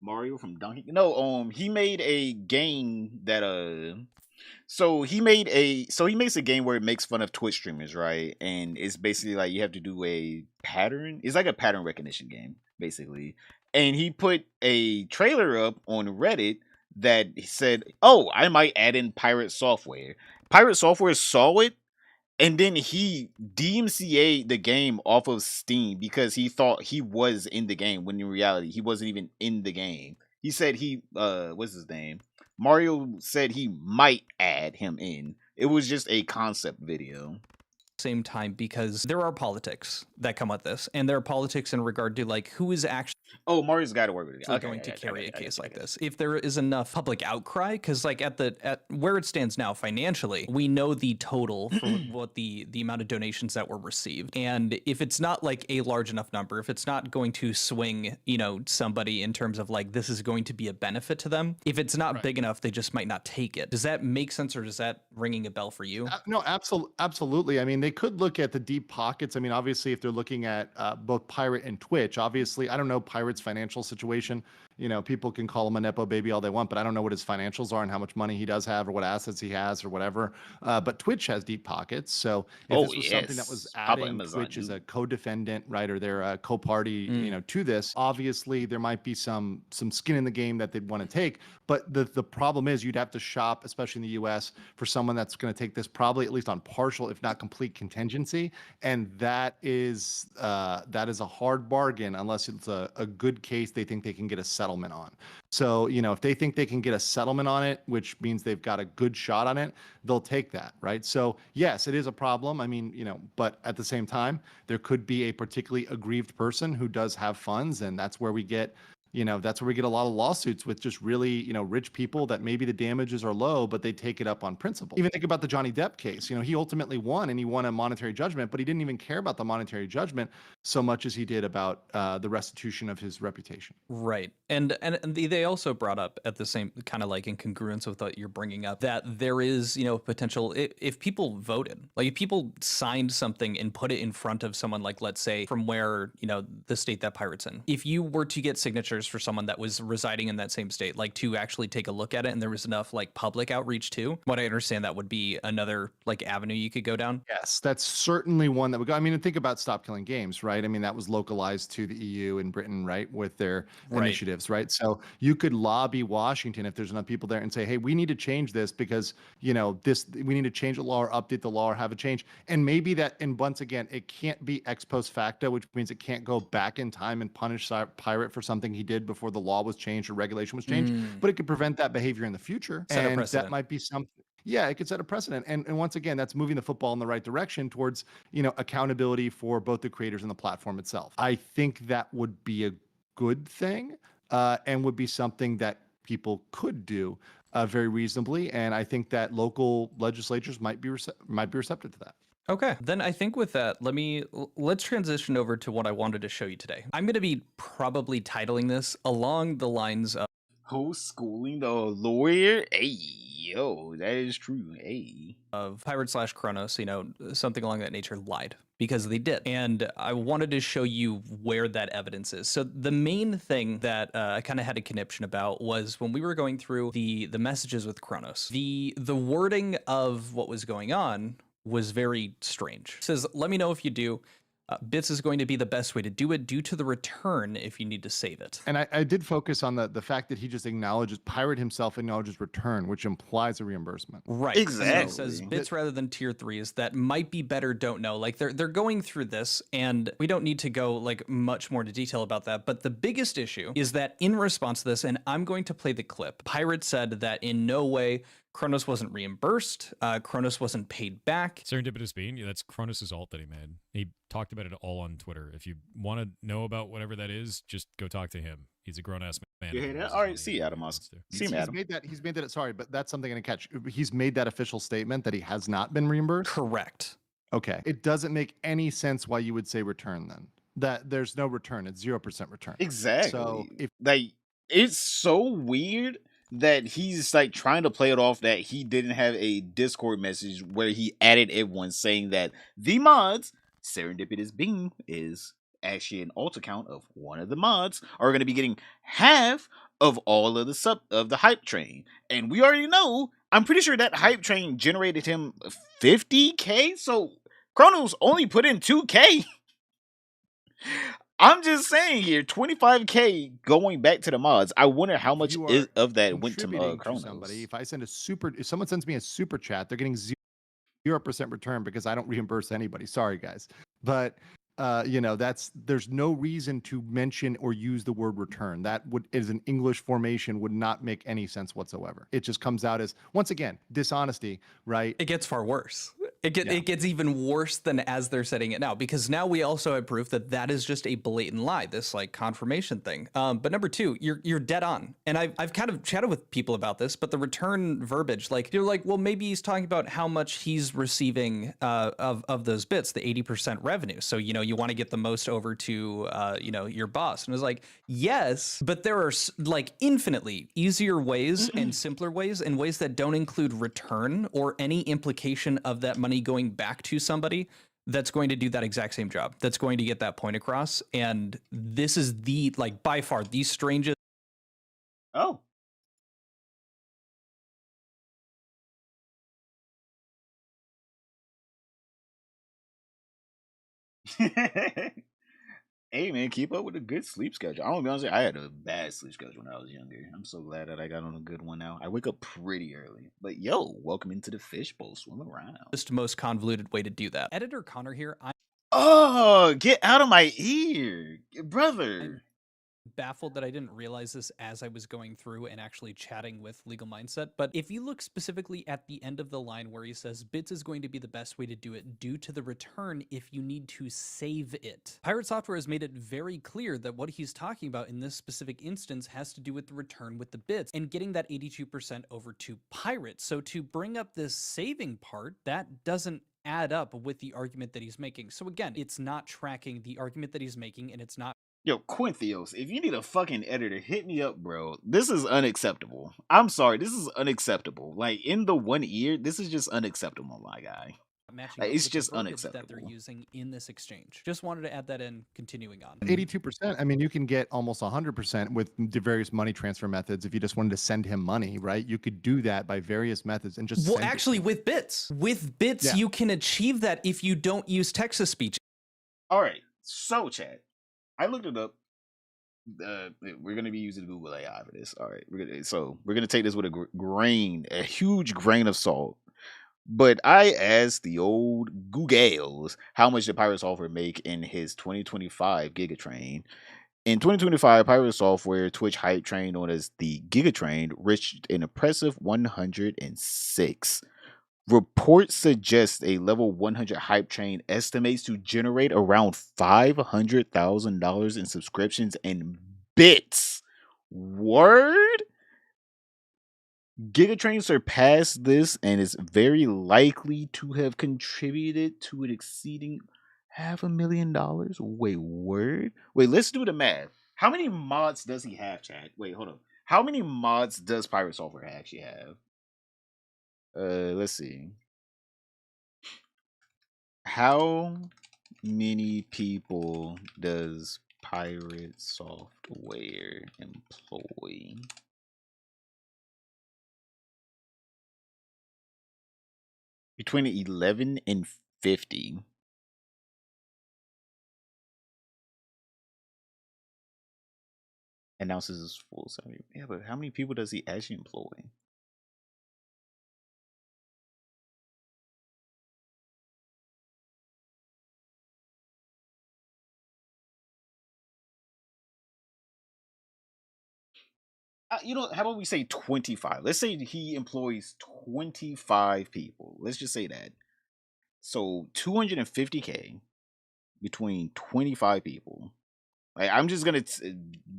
Mario from Donkey. No, he made a game that he makes a game where it makes fun of Twitch streamers, right? And it's basically like you have to do a pattern. It's like a pattern recognition game, basically. And he put a trailer up on Reddit that said, "Oh, I might add in pirate software." Pirate software saw it, and then he DMCA'd the game off of Steam because he thought he was in the game when in reality he wasn't even in the game. He said what's his name? Mario said he might add him in. It was just a concept video. same time, because there are politics that come with this, and there are politics in regard to like who is actually Oh, Mario's got to work with it. going to carry a case like this. If there is enough public outcry, because like at where it stands now financially, we know the total for what the amount of donations that were received, and if it's not like a large enough number, if it's not going to swing, somebody in terms of like this is going to be a benefit to them, if it's not big enough, they just might not take it. Does that make sense, or does that ringing a bell for you? No, absolutely. I mean, they could look at the deep pockets. I mean, obviously, if they're looking at both Pirate and Twitch, obviously, I don't know Pirate's financial situation. People can call him a Nepo baby all they want, but I don't know what his financials are and how much money he does have or what assets he has or whatever. But Twitch has deep pockets. So if this was something that was adding Twitch as a co-defendant, right, or they're a co-party, to this, obviously there might be some skin in the game that they'd want to take. But the problem is you'd have to shop, especially in the US, for someone that's going to take this probably at least on partial, if not complete contingency. And that is a hard bargain unless it's a good case they think they can get a settlement on. So, if they think they can get a settlement on it, which means they've got a good shot on it, they'll take that, right? So, yes, it is a problem. I mean, but at the same time, there could be a particularly aggrieved person who does have funds, and that's where we get a lot of lawsuits with just really, rich people that maybe the damages are low, but they take it up on principle. Even think about the Johnny Depp case. He ultimately won and he won a monetary judgment, but he didn't even care about the monetary judgment so much as he did about the restitution of his reputation. Right. And they also brought up at the same kind of like in congruence with what you're bringing up that there is, potential if people voted, like if people signed something and put it in front of someone, like let's say from where, the state that Pirate's in, if you were to get signatures for someone that was residing in that same state, like to actually take a look at it, and there was enough like public outreach too, what I understand that would be another like avenue you could go down. Yes, that's certainly one that would go. I mean, think about Stop Killing Games, right? I mean, that was localized to the EU and Britain, right, with their initiatives, right? So you could lobby Washington if there's enough people there and say, hey, we need to change this because, we need to change the law or update the law or have a change. And maybe that, and once again, it can't be ex post facto, which means it can't go back in time and punish Pirate for something he did before the law was changed or regulation was changed, but it could prevent that behavior in the future. Set a and precedent. That might be something. Yeah, it could set a precedent. And once again, that's moving the football in the right direction towards, accountability for both the creators and the platform itself. I think that would be a good thing and would be something that people could do very reasonably. And I think that local legislatures might be receptive to that. Okay, then I think with that, let's transition over to what I wanted to show you today. I'm going to be probably titling this along the lines of Who's schooling the lawyer? Hey. Yo, that is true. Hey. Of Pirate / Kronos, you know, something along that nature, lied, because they did. And I wanted to show you where that evidence is. So the main thing that I kind of had a conniption about was when we were going through the messages with Kronos, the wording of what was going on was very strange. It says, let me know if you do. Bits is going to be the best way to do it due to the return if you need to save it. And I did focus on the fact that he just acknowledges, Pirate himself acknowledges return, which implies a reimbursement. Right. Exactly. And it says bits rather than tier 3s that might be better, don't know. Like they're going through this, and we don't need to go like much more into detail about that. But the biggest issue is that in response to this, and I'm going to play the clip, Pirate said that in no way Kronos wasn't reimbursed. Kronos wasn't paid back. Serendipitous Bean, yeah, that's Kronos' alt that he made. He talked about it all on Twitter. If you want to know about whatever that is, just go talk to him. He's a grown-ass man. You hear that? All right, see you, Adam. See him, Adam. He's made that, sorry, but that's something I'm going to catch. He's made that official statement that he has not been reimbursed? Correct. Okay. It doesn't make any sense why you would say return then. That there's no return. It's 0% return. Exactly. So if like, it's so weird that he's like trying to play it off that he didn't have a Discord message where he added everyone saying that the mods, Serendipitous Bean is actually an alt account of one of the mods, are going to be getting half of all of the hype train. And we already know, I'm pretty sure that hype train generated him 50K. So Kronos only put in 2K. I'm just saying here, 25K going back to the mods. I wonder how much of that went to Kronos. Somebody, if someone sends me a super chat, they're getting 0% return because I don't reimburse anybody. Sorry, guys, but you know, there's no reason to mention or use the word return. That is an English formation, would not make any sense whatsoever. It just comes out as, once again, dishonesty, right? It gets far worse. It gets even worse than as they're setting it now, because now we also have proof that that is just a blatant lie, this like confirmation thing. But number two, you're dead on. And I've kind of chatted with people about this, but the return verbiage, like you're like, well, maybe he's talking about how much he's receiving of those bits, the 80% revenue. So, you know, you want to get the most over to, you know, your boss. And I was like, yes, but there are like infinitely easier ways and simpler ways, and ways that don't include return or any implication of that money going back to somebody that's going to do that exact same job, that's going to get that point across. And this is the, like, by far the strangest. Oh. Hey man, keep up with a good sleep schedule. I'm gonna be honest, I had a bad sleep schedule when I was younger. I'm so glad that I got on a good one now. I wake up pretty early. But yo, welcome into the fishbowl. Swim around. Just most convoluted way to do that. Editor Connor here. Oh, get out of my ear, brother. Baffled that I didn't realize this as I was going through and actually chatting with Legal Mindset. But if you look specifically at the end of the line where he says bits is going to be the best way to do it due to the return if you need to save it, Pirate Software has made it very clear that what he's talking about in this specific instance has to do with the return with the bits and getting that 82% over to Pirate. So to bring up this saving part, that doesn't add up with the argument that he's making. So again, it's not tracking the argument that he's making, and it's not. Yo, Quinthios, if you need a fucking editor, hit me up, bro. This is unacceptable. I'm sorry, this is unacceptable. Like, in the one ear, this is just unacceptable, my guy. Matching it's just unacceptable that they're using in this exchange. Just wanted to add that in. Continuing on, 82%. I mean, you can get almost 100% with the various money transfer methods. If you just wanted to send him money, right? You could do that by various methods and just. Well, actually, with bits, yeah, you can achieve that if you don't use text to speech. All right, so Chad, I looked it up. We're gonna be using Google AI for this. All right, we're gonna take this with a huge grain of salt. But I asked the old Googles how much did Pirate Software make in his 2025 Giga Train. In 2025, Pirate Software Twitch hype train, known as the Giga Train, reached an impressive 106. Reports suggest a level 100 hype train estimates to generate around $500,000 in subscriptions and bits. Word? Gigatrain surpassed this and is very likely to have contributed to it exceeding $500,000. Wait, word? Wait, let's do the math. How many mods does he have, Chad? Wait, hold on. How many mods does Pirate Software actually have? Let's see. How many people does Pirate Software employ? Between 11 and 50. Announces his full salary. Yeah, but how many people does he actually employ? You know, how about we say 25? Let's say he employs 25 people. Let's just say that. So 250K between 25 people. Like, I'm just gonna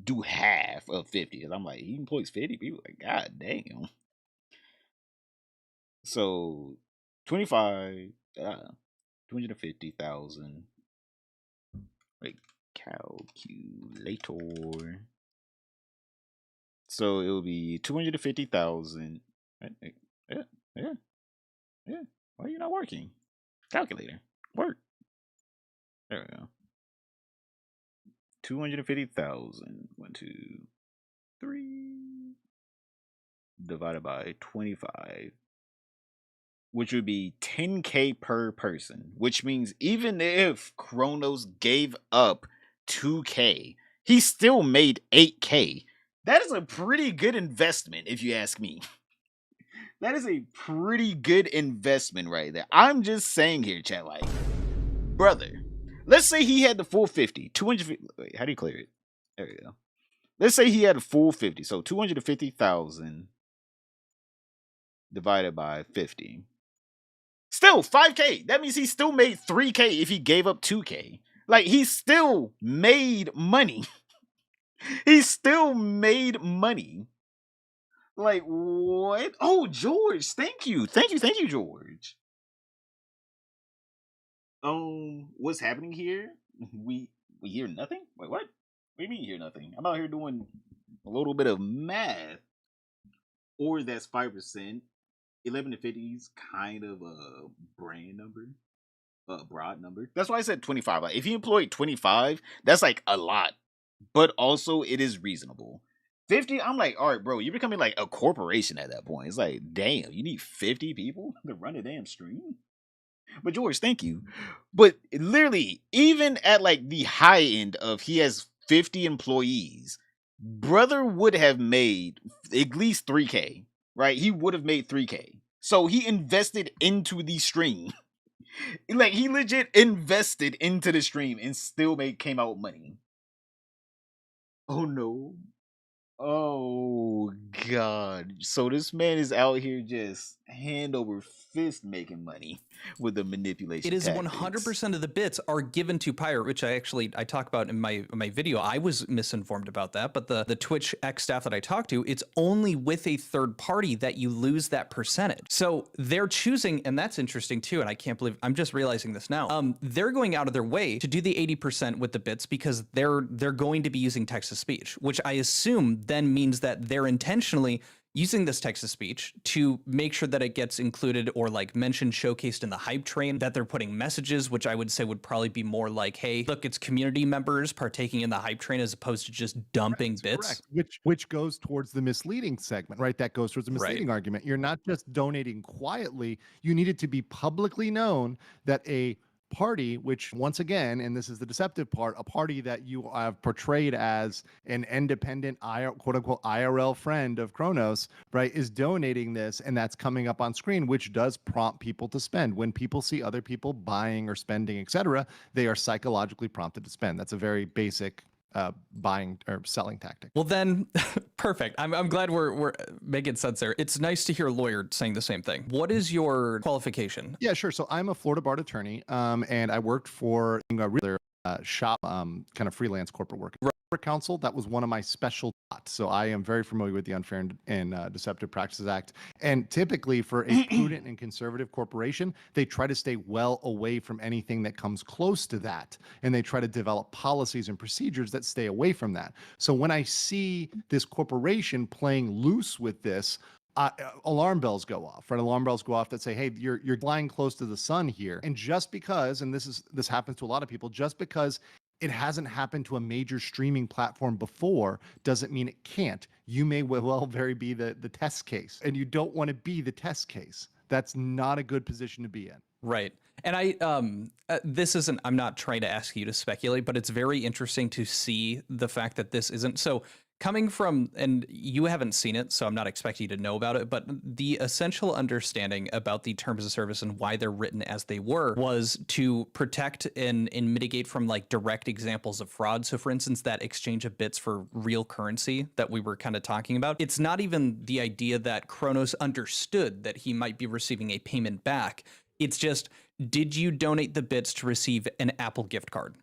do half of 50 because I'm like, he employs 50 people. Like, god damn. So 25, 250,000. Like, calculator. So it will be 250,000. Yeah, yeah, yeah. Why are you not working? Calculator. Work. There we go. 250,000. 1, 2, 3. Divided by 25. Which would be 10K per person. Which means even if Kronos gave up 2K, he still made 8K. That is a pretty good investment, if you ask me. That is a pretty good investment right there. I'm just saying here, chat, like, brother, let's say he had the full 50, 250. Wait, how do you clear it? There we go. Let's say he had a full 50, so 250,000 divided by 50. Still 5K. That means he still made 3K if he gave up 2K. Like, he still made money. He still made money. Like, what? Oh, George, thank you. Thank you, George. What's happening here? We hear nothing? Wait, what? What do you mean hear nothing? I'm out here doing a little bit of math. Or that's 5%. 11 to 50 is kind of a brand number. A broad number. That's why I said 25. Like, if you employed 25, that's like a lot. But also it is reasonable. 50, I'm like, all right, bro, you're becoming like a corporation at that point. It's like, damn, you need 50 people to run a damn stream? But George, thank you. But literally, even at like the high end of he has 50 employees, brother would have made at least 3K, right? He would have made 3K. So he invested into the stream. Like, he legit invested into the stream and still came out money. Oh no. Oh god. So this man is out here just hand over fist making money with the manipulation. It is tactics. 100% of the bits are given to Pirate, which I talk about in my video. I was misinformed about that, but the Twitch X staff that I talked to, it's only with a third party that you lose that percentage. So they're choosing, and that's interesting too, and I can't believe I'm just realizing this now. They're going out of their way to do the 80% with the bits because they're going to be using text to speech, which I assume then means that they're intentionally using this text to speech to make sure that it gets included or like mentioned, showcased in the hype train, that they're putting messages, which I would say would probably be more like, hey, look, it's community members partaking in the hype train as opposed to just dumping bits. Correct. Which goes towards the misleading segment, right? That goes towards the misleading argument. You're not just donating quietly. You need it to be publicly known that a party, which once again, and this is the deceptive part, a party that you have portrayed as an independent, quote unquote, IRL friend of Kronos, right, is donating this, and that's coming up on screen, which does prompt people to spend. When people see other people buying or spending, etc., they are psychologically prompted to spend. That's a very basic buying or selling tactic. Well then, perfect. I'm glad we're making sense there. It's nice to hear a lawyer saying the same thing. What is your qualification? Yeah, sure. So I'm a Florida barred attorney, and I worked for a regular shop, kind of freelance corporate work. Counsel, that was one of my special dots. So I am very familiar with the Unfair and Deceptive Practices Act. And typically for a prudent and conservative corporation, they try to stay well away from anything that comes close to that. And they try to develop policies and procedures that stay away from that. So when I see this corporation playing loose with this, alarm bells go off, right? Alarm bells go off that say, hey, you're flying close to the sun here. And just because, and this happens to a lot of people, just because it hasn't happened to a major streaming platform before doesn't mean it can't. You may well very be the test case, and you don't want to be the test case. That's not a good position to be in. Right. And this isn't, I'm not trying to ask you to speculate, but it's very interesting to see the fact that this isn't. So coming from, and you haven't seen it, so I'm not expecting you to know about it, but the essential understanding about the terms of service and why they're written as they were was to protect and mitigate from like direct examples of fraud. So for instance, that exchange of bits for real currency that we were kind of talking about, it's not even the idea that Kronos understood that he might be receiving a payment back. It's just, did you donate the bits to receive an Apple gift card?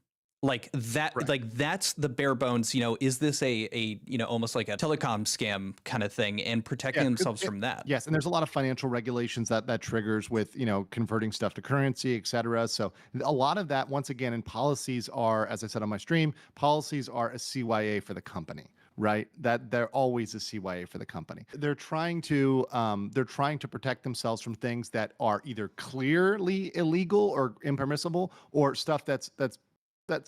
Like that, right. Like that's the bare bones, you know, is this a you know, almost like a telecom scam kind of thing, and protecting themselves from that? Yes. And there's a lot of financial regulations that triggers with, you know, converting stuff to currency, et cetera. So a lot of that, once again, in policies are, as I said on my stream, policies are a CYA for the company. Right, that they're always a CYA for the company. They're trying to protect themselves from things that are either clearly illegal or impermissible, or stuff that's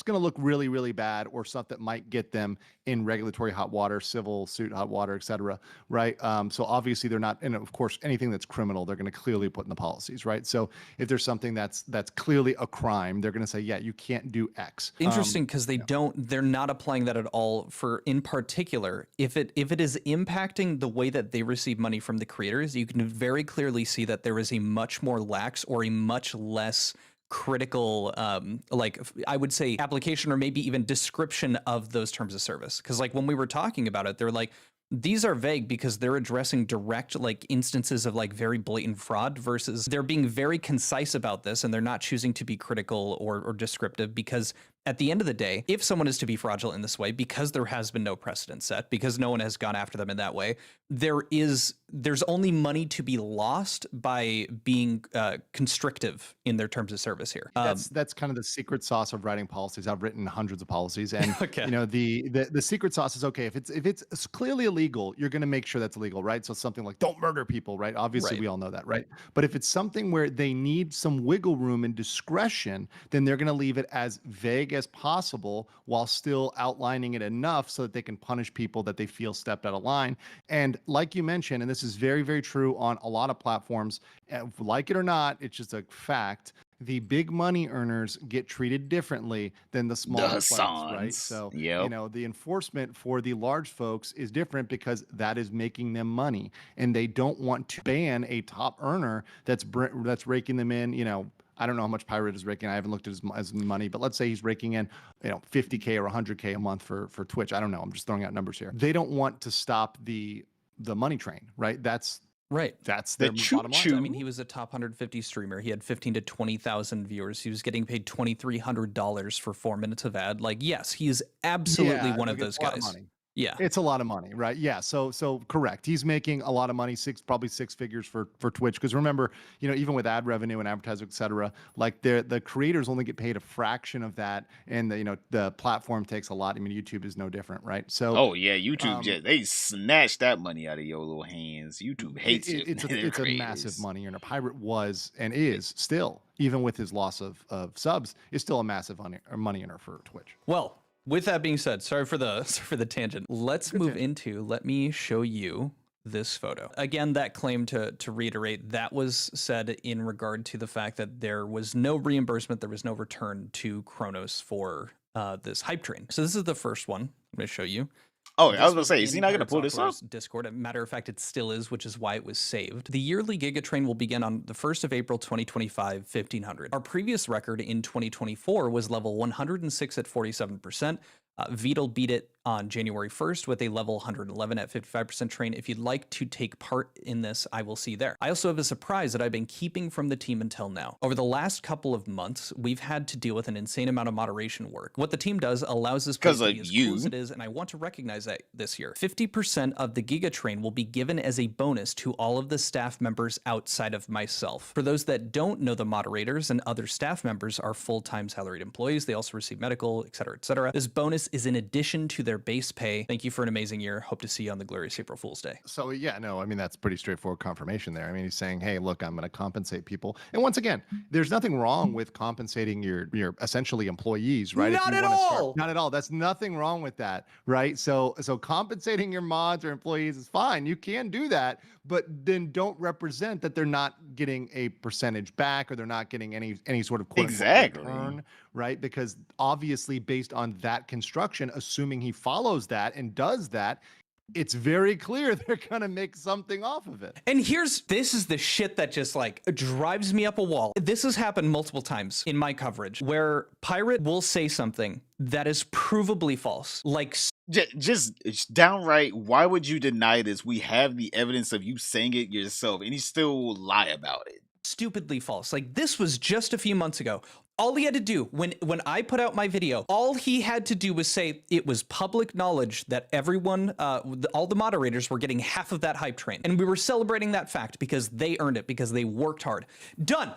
going to look really, really bad, or stuff that might get them in regulatory hot water, civil suit hot water, et cetera, right? So obviously they're not, and of course, anything that's criminal, they're going to clearly put in the policies, right? So if there's something that's clearly a crime, they're going to say, yeah, you can't do X. Interesting, because they're not applying that at all for, in particular, if it is impacting the way that they receive money from the creators, you can very clearly see that there is a much more lax or a much less critical, like I would say application or maybe even description of those terms of service. Because like when we were talking about it, they're like, these are vague because they're addressing direct like instances of like very blatant fraud, versus they're being very concise about this and they're not choosing to be critical or descriptive, because at the end of the day, if someone is to be fraudulent in this way, because there has been no precedent set, because no one has gone after them in that way, there's only money to be lost by being constrictive in their terms of service here. That's kind of the secret sauce of writing policies. I've written hundreds of policies, and you know, the secret sauce is, okay, if it's clearly illegal, you're going to make sure that's illegal, right? So something like don't murder people, right? Obviously, we all know that, right? But if it's something where they need some wiggle room and discretion, then they're going to leave it as vague as possible while still outlining it enough so that they can punish people that they feel stepped out of line. And like you mentioned, and this is very, very true on a lot of platforms, like it or not, it's just a fact, the big money earners get treated differently than the smaller players, right? So, you know, the enforcement for the large folks is different because that is making them money, and they don't want to ban a top earner that's raking them in, you know, I don't know how much Pirate is raking. I haven't looked at his money, but let's say he's raking in, you know, 50K or 100K a month for Twitch. I don't know. I'm just throwing out numbers here. They don't want to stop the money train, right? That's their bottom line. I mean, he was a top 150 streamer. He had 15 to 20,000 viewers. He was getting paid $2,300 for 4 minutes of ad. Like, yes, he is absolutely one of those guys. Yeah, it's a lot of money, right? Yeah, so correct. He's making a lot of money, probably six figures for Twitch. Because remember, you know, even with ad revenue and advertising, et cetera, like the creators only get paid a fraction of that, and the platform takes a lot. I mean, YouTube is no different, right? So YouTube, they snatched that money out of your little hands. YouTube hates it. It's a massive money earner. Pirate was and is still, even with his loss of subs, is still a massive money earner for Twitch. Well, with that being said, sorry for the tangent. Let's move into, let me show you this photo. Again, that claim, to reiterate, that was said in regard to the fact that there was no reimbursement, there was no return to Kronos for this hype train. So this is the first one I'm going to show you. Oh, I was going to say, is he not going to pull this up? Discord. Matter of fact, it still is, which is why it was saved. The yearly Giga Train will begin on the 1st of April, 2025, 1500. Our previous record in 2024 was level 106 at 47%. Vidal beat it on January 1st with a level 111 at 55% train. If you'd like to take part in this, I will see you there. I also have a surprise that I've been keeping from the team until now. Over the last couple of months, we've had to deal with an insane amount of moderation work. What the team does allows this place to be as cool as it is, and I want to recognize that this year. 50% of the Giga Train will be given as a bonus to all of the staff members outside of myself. For those that don't know, the moderators and other staff members are full-time salaried employees. They also receive medical, etc., etc. This bonus is in addition to their their base pay. Thank you for an amazing year. Hope to see you on the glorious April Fool's Day. So yeah, no, I mean that's pretty straightforward confirmation there. I mean he's saying, hey, look, I'm going to compensate people, and once again, there's nothing wrong with compensating your essentially employees, right? Not at all. Not at all. That's nothing wrong with that, right? So compensating your mods or employees is fine. You can do that, but then don't represent that they're not getting a percentage back or they're not getting any sort of quote unquote return, right? Because obviously, based on that construction, assuming he follows that and does that, it's very clear they're gonna make something off of it. And this is the shit that just like drives me up a wall. This has happened multiple times in my coverage where Pirate will say something that is provably false. Like just downright, why would you deny this? We have the evidence of you saying it yourself, and you still lie about it. Stupidly false. Like this was just a few months ago. All he had to do when I put out my video, all he had to do was say it was public knowledge that everyone, all the moderators were getting half of that hype train. And we were celebrating that fact because they earned it, because they worked hard. Done.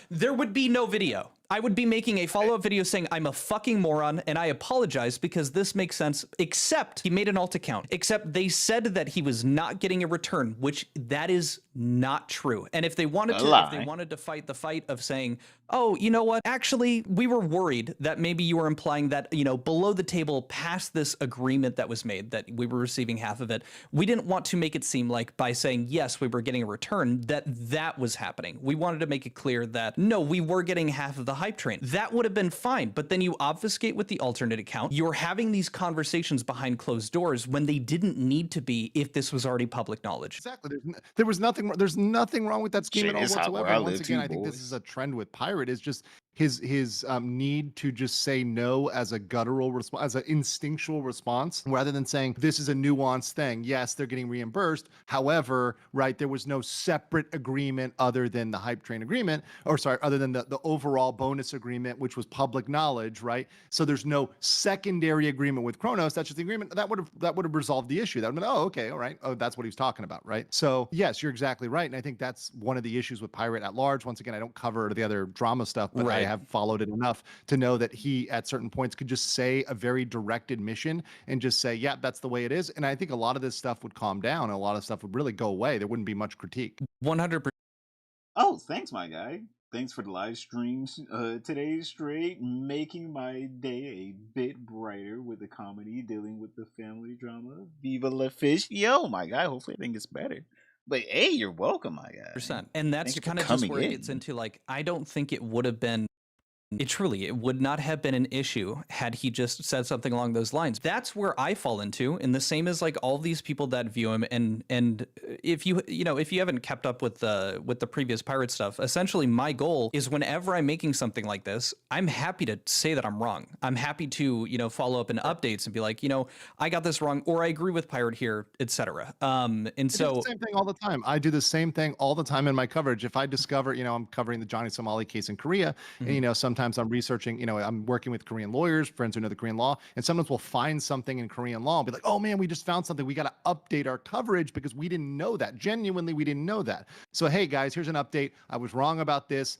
There would be no video. I would be making a follow-up video saying I'm a fucking moron and I apologize because this makes sense, except he made an alt account, except they said that he was not getting a return, which that is not true. And if they wanted to fight the fight of saying, oh, you know what? Actually, we were worried that maybe you were implying that, you know, below the table past this agreement that was made, that we were receiving half of it. We didn't want to make it seem like by saying, yes, we were getting a return, that was happening. We wanted to make it clear that, no, we were getting half of the hype train. That would have been fine. But then you obfuscate with the alternate account. You're having these conversations behind closed doors when they didn't need to be if this was already public knowledge. Exactly. There's nothing wrong with that scheme at all whatsoever. And once again, I think this is a trend with Pirate, is just his need to just say no as a guttural response, as an instinctual response, rather than saying this is a nuanced thing. Yes, they're getting reimbursed. However, right, there was no separate agreement other than the hype train agreement, or sorry, other than the overall bonus agreement, which was public knowledge, right? So there's no secondary agreement with Kronos. That's just the agreement that would have resolved the issue. That would have been, oh, okay, all right. Oh, that's what he was talking about, right? So yes, you're exactly right. And I think that's one of the issues with Pirate at large. Once again, I don't cover the other drama stuff, but I have followed it enough to know that he at certain points could just say a very direct admission and just say, yeah, that's the way it is. And I think a lot of this stuff would calm down and a lot of stuff would really go away. There wouldn't be much critique. 100%. Oh, thanks, my guy. Thanks for the live streams today, straight, making my day a bit brighter with the comedy, dealing with the family drama. Viva la fish. Yo, my guy, hopefully everything gets better. But hey, you're welcome, my guy. And that's kind of just where it gets into, like, I don't think it would have been, it would not have been an issue had he just said something along those lines. That's where I fall into, and the same as like all these people that view him. And if you haven't kept up with the previous Pirate stuff, essentially my goal is whenever I'm making something like this, I'm happy to say that I'm wrong. I'm happy to, follow up in updates and be like, I got this wrong, or I agree with Pirate here, etc. And so the same thing all the time. I do the same thing all the time in my coverage. If I discover, I'm covering the Johnny Somali case in Korea, and sometimes I'm researching, I'm working with Korean lawyers, friends who know the Korean law, and sometimes we'll find something in Korean law and be like, oh man, we just found something. We got to update our coverage because we didn't know that. Genuinely, we didn't know that. So, hey guys, here's an update. I was wrong about this.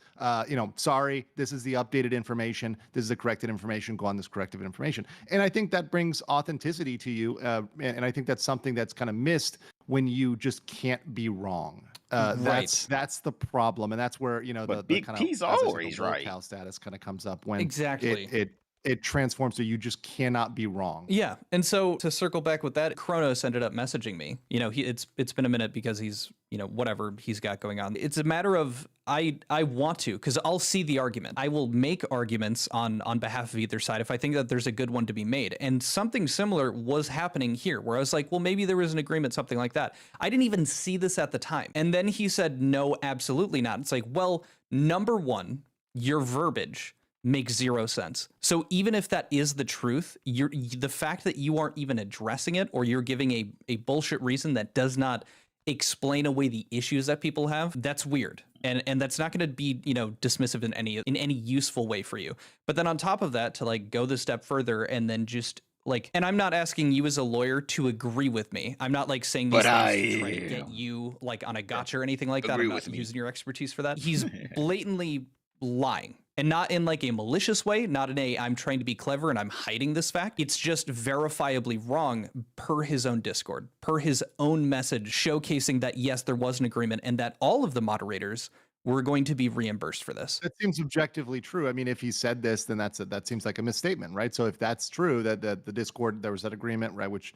Sorry, this is the updated information. This is the corrected information. Go on this corrective information. And I think that brings authenticity to you. And I think that's something that's kind of missed when you just can't be wrong. That's the problem, and that's where the kind of P's always right. Locale status kind of comes up when exactly it transforms so you just cannot be wrong. Yeah, and so to circle back with that, Kronos ended up messaging me. It's been a minute because he's whatever he's got going on. It's a matter of I want to, because I'll see the argument. I will make arguments on behalf of either side if I think that there's a good one to be made. And something similar was happening here, where I was like, well, maybe there was an agreement, something like that. I didn't even see this at the time. And then he said, no, absolutely not. It's like, well, number one, your verbiage makes zero sense. So even if that is the truth, the fact that you aren't even addressing it, or you're giving a bullshit reason that does not explain away the issues that people have, that's weird. And that's not going to be, dismissive in any useful way for you. But then on top of that, to like go the step further and then just like, and I'm not asking you as a lawyer to agree with me. I'm not like saying these things to try to get you like on a gotcha or anything like that. I'm not using your expertise for that. He's blatantly lying. And not in like a malicious way, not in a I'm trying to be clever and I'm hiding this fact. It's just verifiably wrong per his own Discord, per his own message showcasing that yes, there was an agreement and that all of the moderators were going to be reimbursed for this. That seems objectively true. I mean, if he said this, then that seems like a misstatement, right? So if that's true, that the Discord, there was that agreement, right, which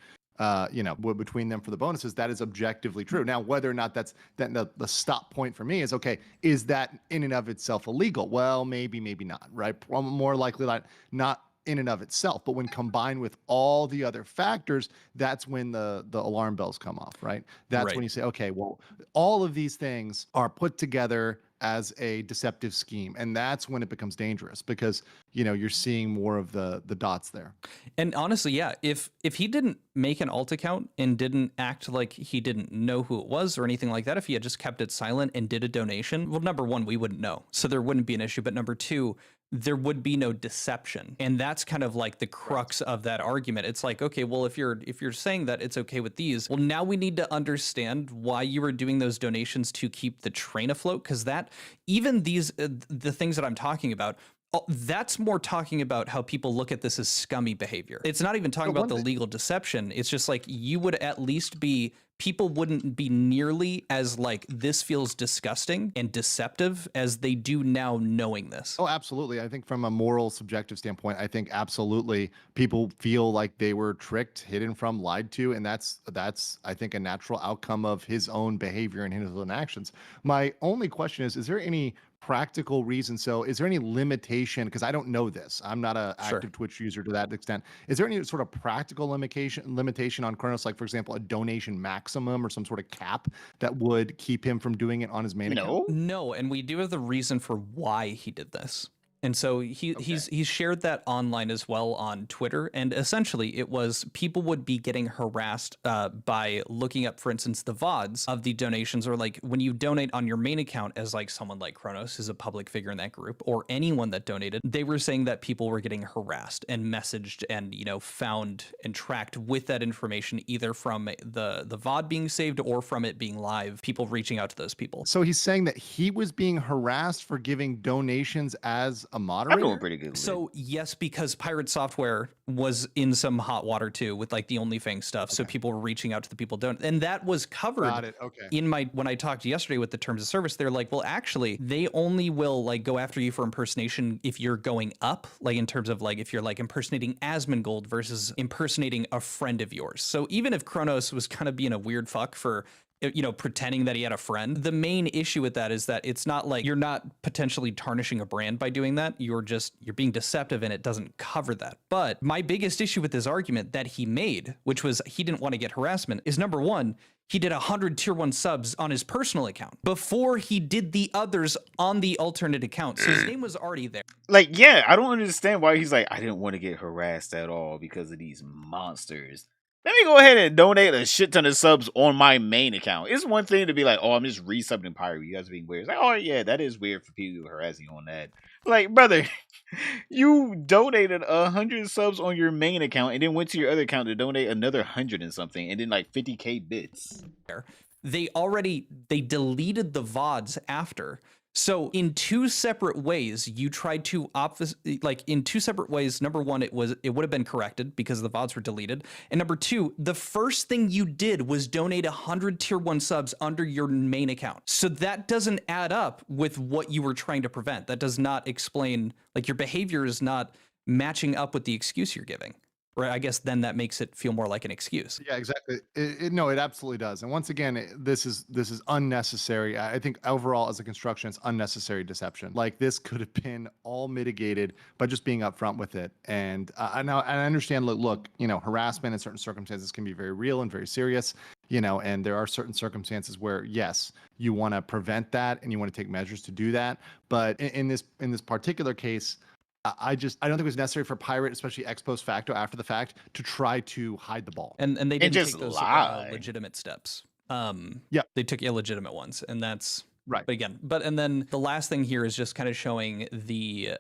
between them for the bonuses, that is objectively true. Now, whether or not that's the stop point for me is, okay, is that in and of itself illegal? Well, maybe not, right? More likely not in and of itself, but when combined with all the other factors, that's when the alarm bells come off, right? That's when you say, okay, well, all of these things are put together as a deceptive scheme, and that's when it becomes dangerous, because you're seeing more of the dots there. And honestly, yeah, if he didn't make an alt account and didn't act like he didn't know who it was or anything like that, if he had just kept it silent and did a donation, well, number one, we wouldn't know, so there wouldn't be an issue. But number two, there would be no deception, and that's kind of like the crux of that argument. It's like, okay, well, if you're saying that it's okay with these, well, now we need to understand why you were doing those donations to keep the train afloat, because that even these the things that I'm talking about, that's more talking about how people look at this as scummy behavior. It's not even talking about the legal deception. It's just like, you would at least be, people wouldn't be nearly as like, this feels disgusting and deceptive as they do now knowing this. Oh, absolutely. I think from a moral subjective standpoint, I think absolutely people feel like they were tricked, hidden from, lied to, and that's I think a natural outcome of his own behavior and his own actions. My only question is there any practical reason? So is there any limitation? Because I don't know this. I'm not an active Twitch user to that extent. Is there any sort of practical limitation on Kronos, like, for example, a donation maximum or some sort of cap that would keep him from doing it on his main account? No, and we do have the reason for why he did this. And so he's shared that online as well on Twitter. And essentially it was people would be getting harassed by looking up, for instance, the VODs of the donations, or like when you donate on your main account as like someone like Kronos, who's a public figure in that group, or anyone that donated, they were saying that people were getting harassed and messaged and, found and tracked with that information, either from the VOD being saved or from it being live, people reaching out to those people. So he's saying that he was being harassed for giving donations as a moderator? I'm doing pretty good. So yes, because Pirate Software was in some hot water too with like the OnlyFans stuff. So people were reaching out to the people and that was covered in when I talked yesterday with the terms of service. They're like, well, actually, they only will like go after you for impersonation if you're going up, like in terms of like if you're like impersonating Asmongold versus impersonating a friend of yours. So even if Kronos was kind of being a weird fuck for pretending that he had a friend, the main issue with that is that it's not like you're not potentially tarnishing a brand by doing that. You're being deceptive, and it doesn't cover that. But my biggest issue with this argument that he made, which was he didn't want to get harassment, is number one, he did 100 tier 1 subs on his personal account before he did the others on the alternate account. So his name was already there. Like, yeah, I don't understand why he's like, I didn't want to get harassed at all because of these monsters. Let me go ahead and donate a shit ton of subs on my main account. It's one thing to be like, oh, I'm just resubbing Pirate. You guys are being weird. It's like, oh, yeah, that is weird for people harassing you on that. Like, brother, you donated 100 subs on your main account and then went to your other account to donate another 100 and something, and then like 50k bits. They deleted the VODs after. So in two separate ways, you tried to in two separate ways. Number one, it would have been corrected because the VODs were deleted. And number two, the first thing you did was donate 100 tier 1 subs under your main account. So that doesn't add up with what you were trying to prevent. That does not explain, like, your behavior is not matching up with the excuse you're giving. Right, I guess then that makes it feel more like an excuse. Yeah, exactly. No, it absolutely does. And once again, this is unnecessary. I think overall, as a construction, it's unnecessary deception. Like, this could have been all mitigated by just being upfront with it. And I understand. Look, harassment in certain circumstances can be very real and very serious. And there are certain circumstances where, yes, you want to prevent that and you want to take measures to do that. But in this particular case, I don't think it was necessary for Pirate, especially ex post facto, after the fact, to try to hide the ball. And they didn't take those legitimate steps. They took illegitimate ones, and that's Right. But again, and then the last thing here is just kind of showing the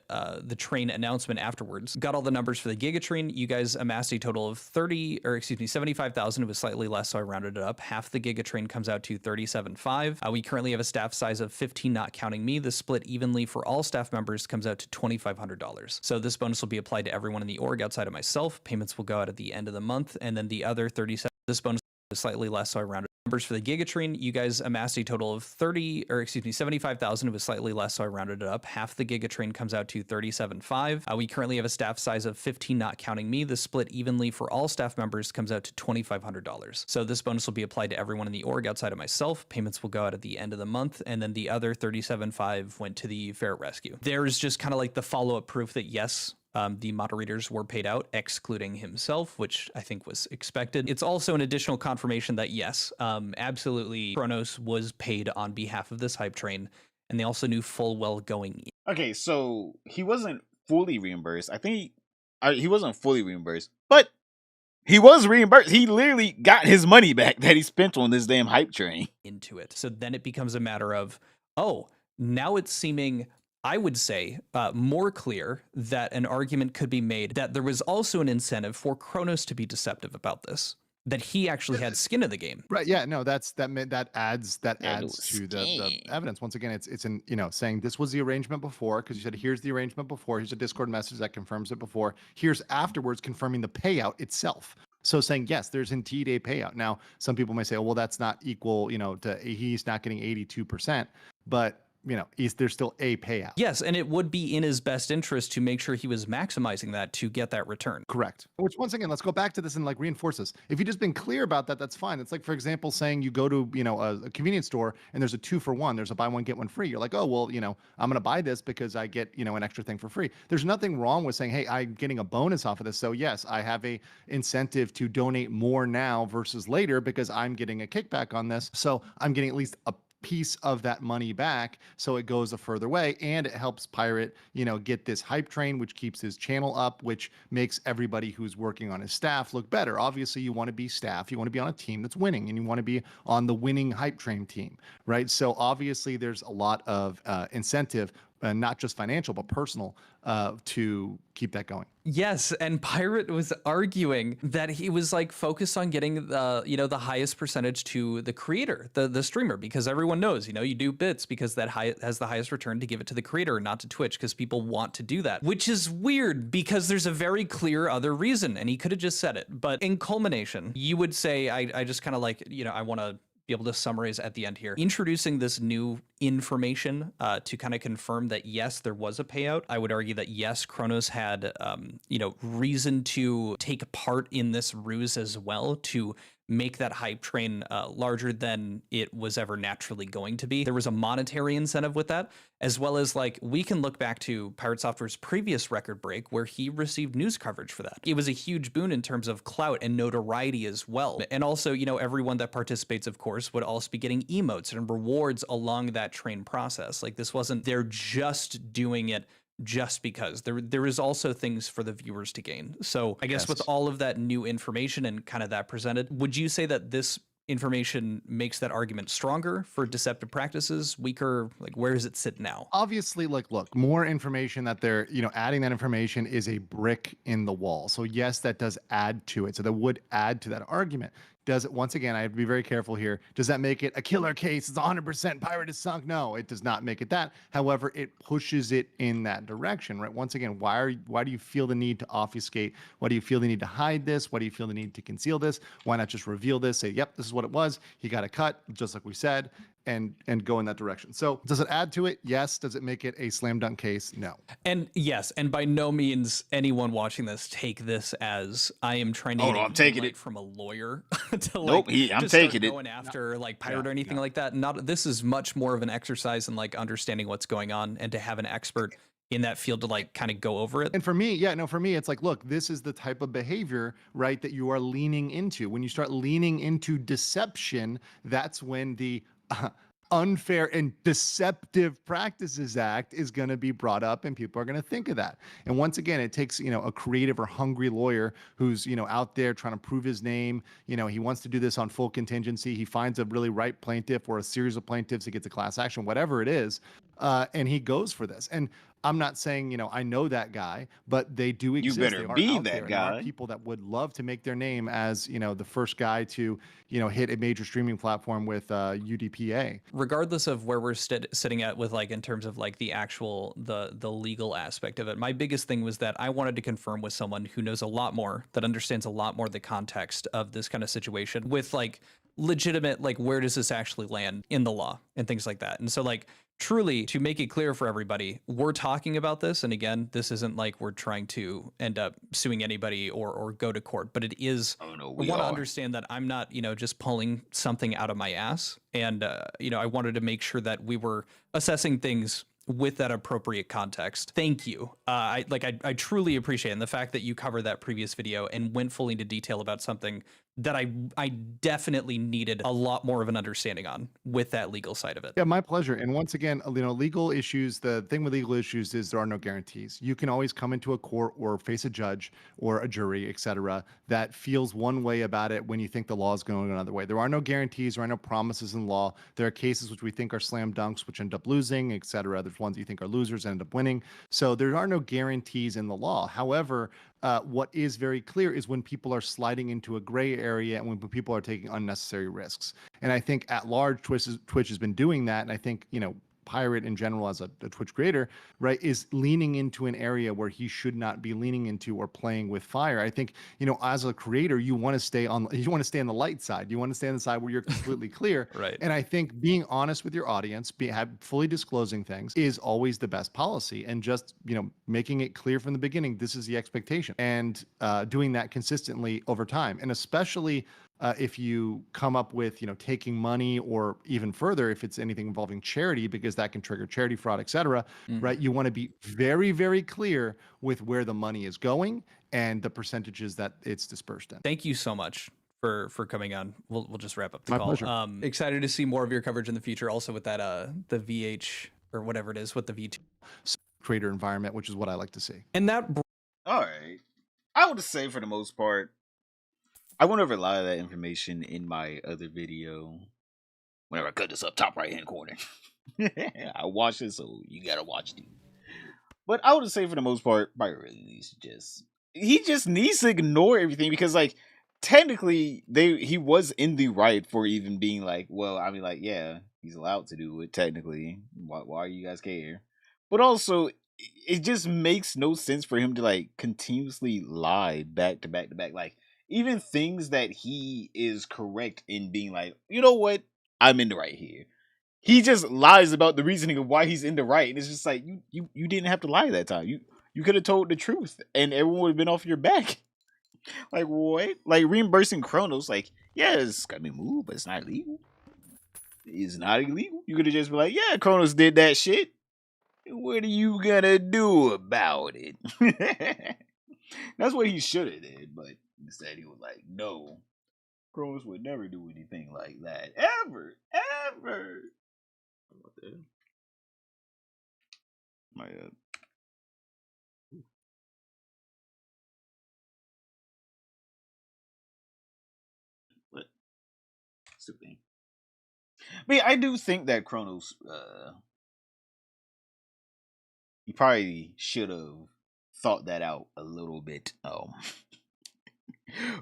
train announcement afterwards. Got all the numbers for the Gigatrain. You guys amassed a total of 75,000. It was slightly less, so I rounded it up. Half the Gigatrain comes out to 37.5. We currently have a staff size of 15, not counting me. The split evenly for all staff members comes out to $2,500. So this bonus will be applied to everyone in the org outside of myself. Payments will go out at the end of the month, and then the other 37. This bonus is slightly less, so I rounded numbers for the Gigatrain. You guys amassed a total of 75,000. It was slightly less, so I rounded it up. Half the Gigatrain comes out to 37.5. We currently have a staff size of 15, not counting me. The split evenly for all staff members comes out to $2,500. So this bonus will be applied to everyone in the org outside of myself. Payments will go out at the end of the month, and then the other 37.5 went to the ferret rescue. There's just kind of like the follow-up proof that yes, the moderators were paid out, excluding himself, which I think was expected. It's also an additional confirmation that yes, absolutely, Kronos was paid on behalf of this hype train, and they also knew full well going in. Okay, so he wasn't fully reimbursed. I think he wasn't fully reimbursed, but he was reimbursed. He literally got his money back that he spent on this damn hype train. Into it. So then it becomes a matter of, oh, now it's seeming, I would say, more clear that an argument could be made that there was also an incentive for Kronos to be deceptive about this, that he actually had skin in the game. Right. Yeah. No. That adds to the evidence. Once again, it's in saying this was the arrangement before, because you said here's the arrangement before. Here's a Discord message that confirms it before. Here's afterwards confirming the payout itself. So saying yes, there's indeed a payout. Now, some people may say, oh, well, that's not equal, to he's not getting 82%, but there's still a payout. Yes, and it would be in his best interest to make sure he was maximizing that to get that return. Correct. Which, once again, let's go back to this and reinforce this. If you've just been clear about that, that's fine. It's like, for example, saying you go to, a convenience store and there's a 2-for-1, there's a buy one, get one free. You're like, oh, well, I'm going to buy this because I get, an extra thing for free. There's nothing wrong with saying, hey, I'm getting a bonus off of this. So yes, I have a incentive to donate more now versus later because I'm getting a kickback on this. So I'm getting at least a piece of that money back, so it goes a further way, and it helps Pirate get this hype train, which keeps his channel up, which makes everybody who's working on his staff look better. Obviously, you want to be staff, you want to be on a team that's winning, and you want to be on the winning hype train team, right? So obviously there's a lot of incentive, not just financial but personal, to keep that going. Yes, and Pirate was arguing that he was focused on getting the highest percentage to the creator, the streamer, because everyone knows, you do bits because that has the highest return to give it to the creator, not to Twitch, because people want to do that, which is weird because there's a very clear other reason, and he could have just said it. But in culmination, you would say, I just kind of I want to be able to summarize at the end here. Introducing this new information to kind of confirm that yes, there was a payout. I would argue that yes, Kronos had reason to take part in this ruse as well, to make that hype train larger than it was ever naturally going to be. There was a monetary incentive with that, as well as we can look back to Pirate Software's previous record break where he received news coverage for that. It was a huge boon in terms of clout and notoriety as well. And also, everyone that participates, of course, would also be getting emotes and rewards along that train process. This wasn't, they're just doing it just because. There is also things for the viewers to gain. So I guess with all of that new information and kind of that presented, would you say that this information makes that argument stronger for deceptive practices, weaker? Where does it sit now? Obviously, look, more information that they're, adding that information is a brick in the wall. So yes, that does add to it. So that would add to that argument. Does it, once again, I have to be very careful here. Does that make it a killer case? It's 100% Pirate is sunk. No, it does not make it that. However, it pushes it in that direction, right? Once again, why do you feel the need to obfuscate? Why do you feel the need to hide this? Why do you feel the need to conceal this? Why not just reveal this? Say, yep, this is what it was. He got a cut, just like we said, and go in that direction. So does it add to it? Yes. Does it make it a slam dunk case? No. And yes, and by no means anyone watching this take this as I am trying to get I'm taking it from a lawyer to nope, I'm taking it going after Pirate or anything like that. This is much more of an exercise in understanding what's going on, and to have an expert in that field to kind of go over it. And for me, it's look, this is the type of behavior, right, that you are leaning into. When you start leaning into deception, that's when the Unfair and Deceptive Practices Act is going to be brought up, and people are going to think of that. And once again, it takes, a creative or hungry lawyer who's, out there trying to prove his name. He wants to do this on full contingency. He finds a really right plaintiff or a series of plaintiffs. He gets a class action, whatever it is, and he goes for this. And I'm not saying, I know that guy, but they do You exist. better They are be out that there. And there are guy. people that would love to make their name as, the first guy to, hit a major streaming platform with UDPA. Regardless of where we're sitting at with like in terms of like the actual the legal aspect of it, my biggest thing was that I wanted to confirm with someone who knows a lot more, that understands a lot more the context of this kind of situation with like legitimate, like where does this actually land in the law and things like that. And so like truly to make it clear for everybody, we're talking about this, and again, this isn't like we're trying to end up suing anybody or go to court, but it is, Oh no, I we want to are. understand that I'm not, just pulling something out of my ass. And, I wanted to make sure that we were assessing things with that appropriate context. Thank you. I truly appreciate it. And the fact that you covered that previous video and went fully into detail about something that I definitely needed a lot more of an understanding on with that legal side of it. Yeah, my pleasure. And once again, legal issues, the thing with legal issues is there are no guarantees. You can always come into a court or face a judge or a jury, etc., that feels one way about it when you think the law is going another way. There are no guarantees, there are no promises in law. There are cases which we think are slam dunks, which end up losing, etc. There's ones you think are losers and end up winning. So there are no guarantees in the law. However, what is very clear is when people are sliding into a gray area and when people are taking unnecessary risks. And I think at large, Twitch has been doing that. And I think, Pirate in general as a Twitch creator, right, is leaning into an area where he should not be leaning into or playing with fire. I think, as a creator, you want to stay on the light side. You want to stay on the side where you're completely clear. Right. And I think being honest with your audience, fully disclosing things is always the best policy. And just, making it clear from the beginning, this is the expectation, and doing that consistently over time. And especially if you come up with, taking money, or even further, if it's anything involving charity, because that can trigger charity fraud, etc. Right? You want to be very, very clear with where the money is going and the percentages that it's dispersed in. Thank you so much for coming on. We'll just wrap up the My call. pleasure. Excited to see more of your coverage in the future, also with that the VH or whatever it is with the V2 creator environment, which is what I like to see. and that. All right. I would say for the most part, I went over a lot of that information in my other video. Whenever I cut this up, top right hand corner. I watched it, so you gotta watch it. But I would say for the most part, Byron really needs to he just needs to ignore everything, because like technically he was in the right for even being like, well, I mean, like, yeah, he's allowed to do it technically. Why you guys care? But also, it just makes no sense for him to like continuously lie back to back to back. Like, even things that he is correct in being like, you know what, I'm in the right here. He just lies about the reasoning of why he's in the right, and it's just like you didn't have to lie that time. You could have told the truth, and everyone would have been off your back. Like, what? Like reimbursing Kronos, like, yeah, it's got me moved, but it's not illegal. It's not illegal. You could have just been like, yeah, Kronos did that shit. What are you gonna do about it? That's what he should have did, but instead he was like, no, Kronos would never do anything like that. Ever. What the hell? My what? Stupid. But yeah, I do think that Kronos he probably should have thought that out a little bit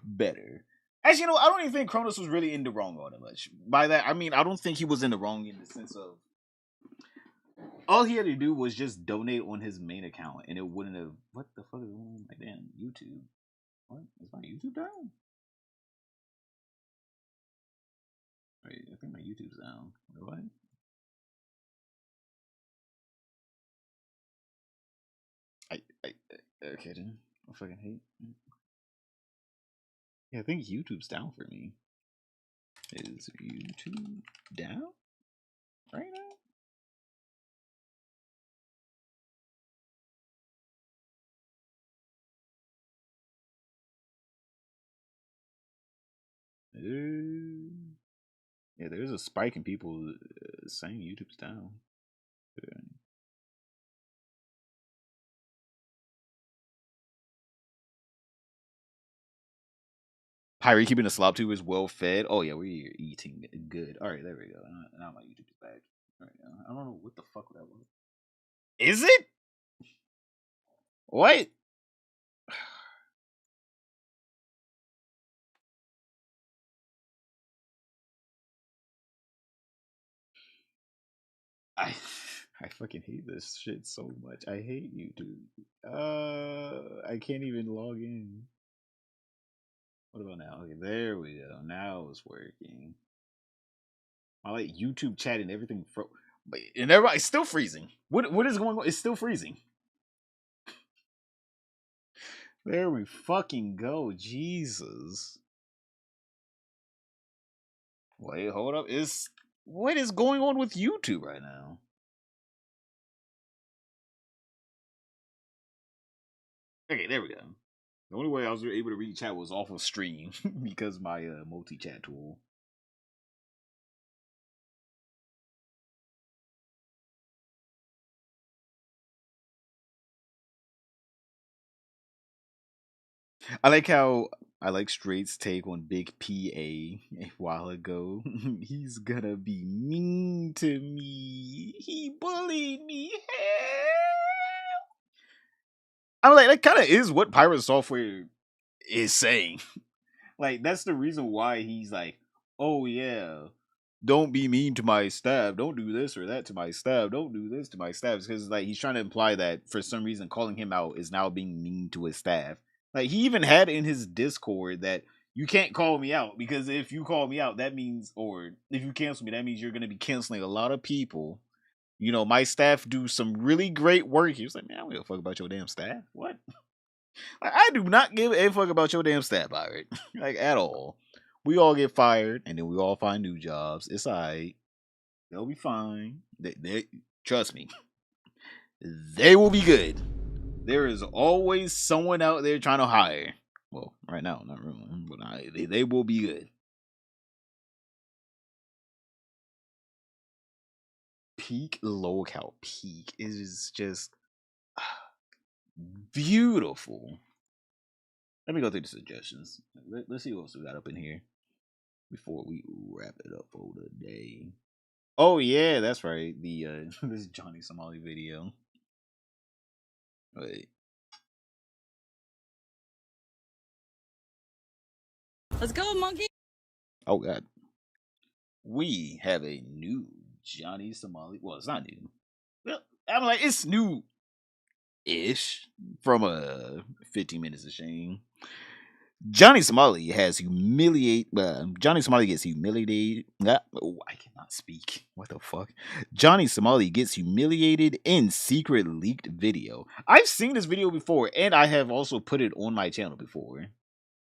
better. As you know, I don't even think Kronos was really in the wrong all that much. By that, I mean, I don't think he was in the wrong in the sense of all he had to do was just donate on his main account, and it wouldn't have. What the fuck is going on? My damn YouTube. What is my YouTube down? Wait, I think my YouTube's down. What? I okay then. I fucking hate. Yeah, I think YouTube's down for me. Is YouTube down right now? Yeah, there's a spike in people saying YouTube's down. Yeah. Pyre keeping the slop tube is well fed. Oh yeah, we're eating good. All right, there we go. Now my YouTube is back. All right, I don't know what the fuck that was. Is it? What? I I fucking hate this shit so much. I hate YouTube. I can't even log in. What about now? Okay, there we go. Now it's working. I like YouTube chat and everything but and everybody's still freezing. What is going on? It's still freezing. There we fucking go. Jesus. Wait, hold up. What is going on with YouTube right now? Okay, there we go. The only way I was able to read chat was off of stream because my multi-chat tool. I like Straight's take on Big PA a while ago. He's gonna be mean to me. He bullied me. I'm like, that kind of is what Pirate Software is saying. Like, that's the reason why he's like, oh yeah, don't be mean to my staff. Don't do this or that to my staff. Don't do this to my staff. Because like he's trying to imply that for some reason calling him out is now being mean to his staff. Like he even had in his Discord that you can't call me out because if you call me out, that means, or if you cancel me, that means you're gonna be canceling a lot of people. You know, my staff do some really great work. He was like, man, I don't give a fuck about your damn staff. What? Like, I do not give a fuck about your damn staff, Pirate. Like, at all. We all get fired, and then we all find new jobs. It's alright. They'll be fine. They trust me. They will be good. There is always someone out there trying to hire. Well, right now, not really, but they will be good. Peak locale peak is just beautiful. Let me go through the suggestions. Let's see what else we got up in here before we wrap it up for the day. Oh yeah, that's right. The this Johnny Somali video. Wait. Let's go, monkey. Oh god. We have a new Johnny Somali. Well, it's not new. Well, I'm like, it's new-ish from 15 Minutes of Shame. Johnny Somali has Johnny Somali gets humiliated. Oh, I cannot speak. What the fuck? Johnny Somali gets humiliated in secret leaked video. I've seen this video before, and I have also put it on my channel before.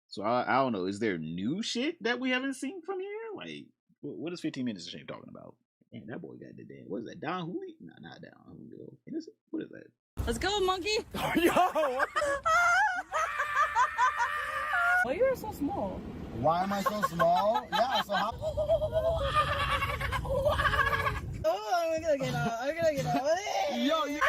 So I don't know. Is there new shit that we haven't seen from here? Like, what is 15 Minutes of Shame talking about? Man, that boy got the damn. What is that? Don Hooley? Nah, not Don Julio. What is that? Let's go, monkey. Yo! Why you are so small? Why am I so small? Yeah, so how? Oh, I'm gonna get out. Yo, you...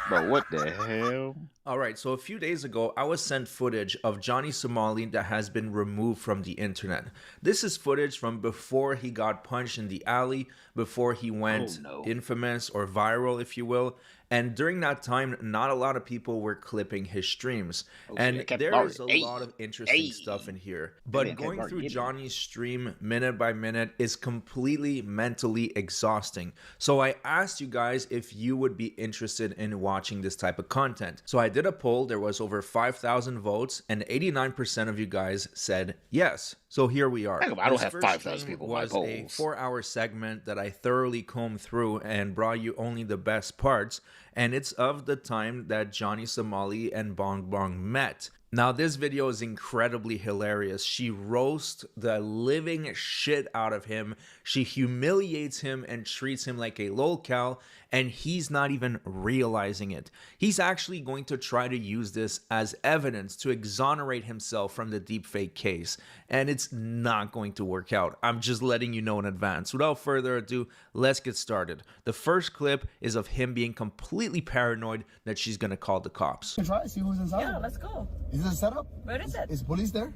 Bro, what the hell? Alright, so a few days ago, I was sent footage of Johnny Somali that has been removed from the internet. This is footage from before he got punched in the alley, before he went infamous or viral, if you will. And during that time, not a lot of people were clipping his streams. And there is a lot of interesting stuff in here. But going through Johnny's stream minute by minute is completely mentally exhausting. So I asked you guys if you would be interested in watching this type of content. So I did a poll. There was over 5,000 votes, and 89% of you guys said yes. So here we are. I don't have 5,000 people in my polls. It was a 4-hour segment that I thoroughly combed through and brought you only the best parts. And it's of the time that Johnny Somali and Bong Bong met. Now, this video is incredibly hilarious. She roasts the living shit out of him. She humiliates him and treats him like a lolcow, and he's not even realizing it. He's actually going to try to use this as evidence to exonerate himself from the deepfake case, and it's not going to work out. I'm just letting you know in advance. Without further ado, let's get started. The first clip is of him being completely paranoid that she's going to call the cops. Try to see who's inside. Yeah, let's go. Is it a setup? Where is it? Is police there?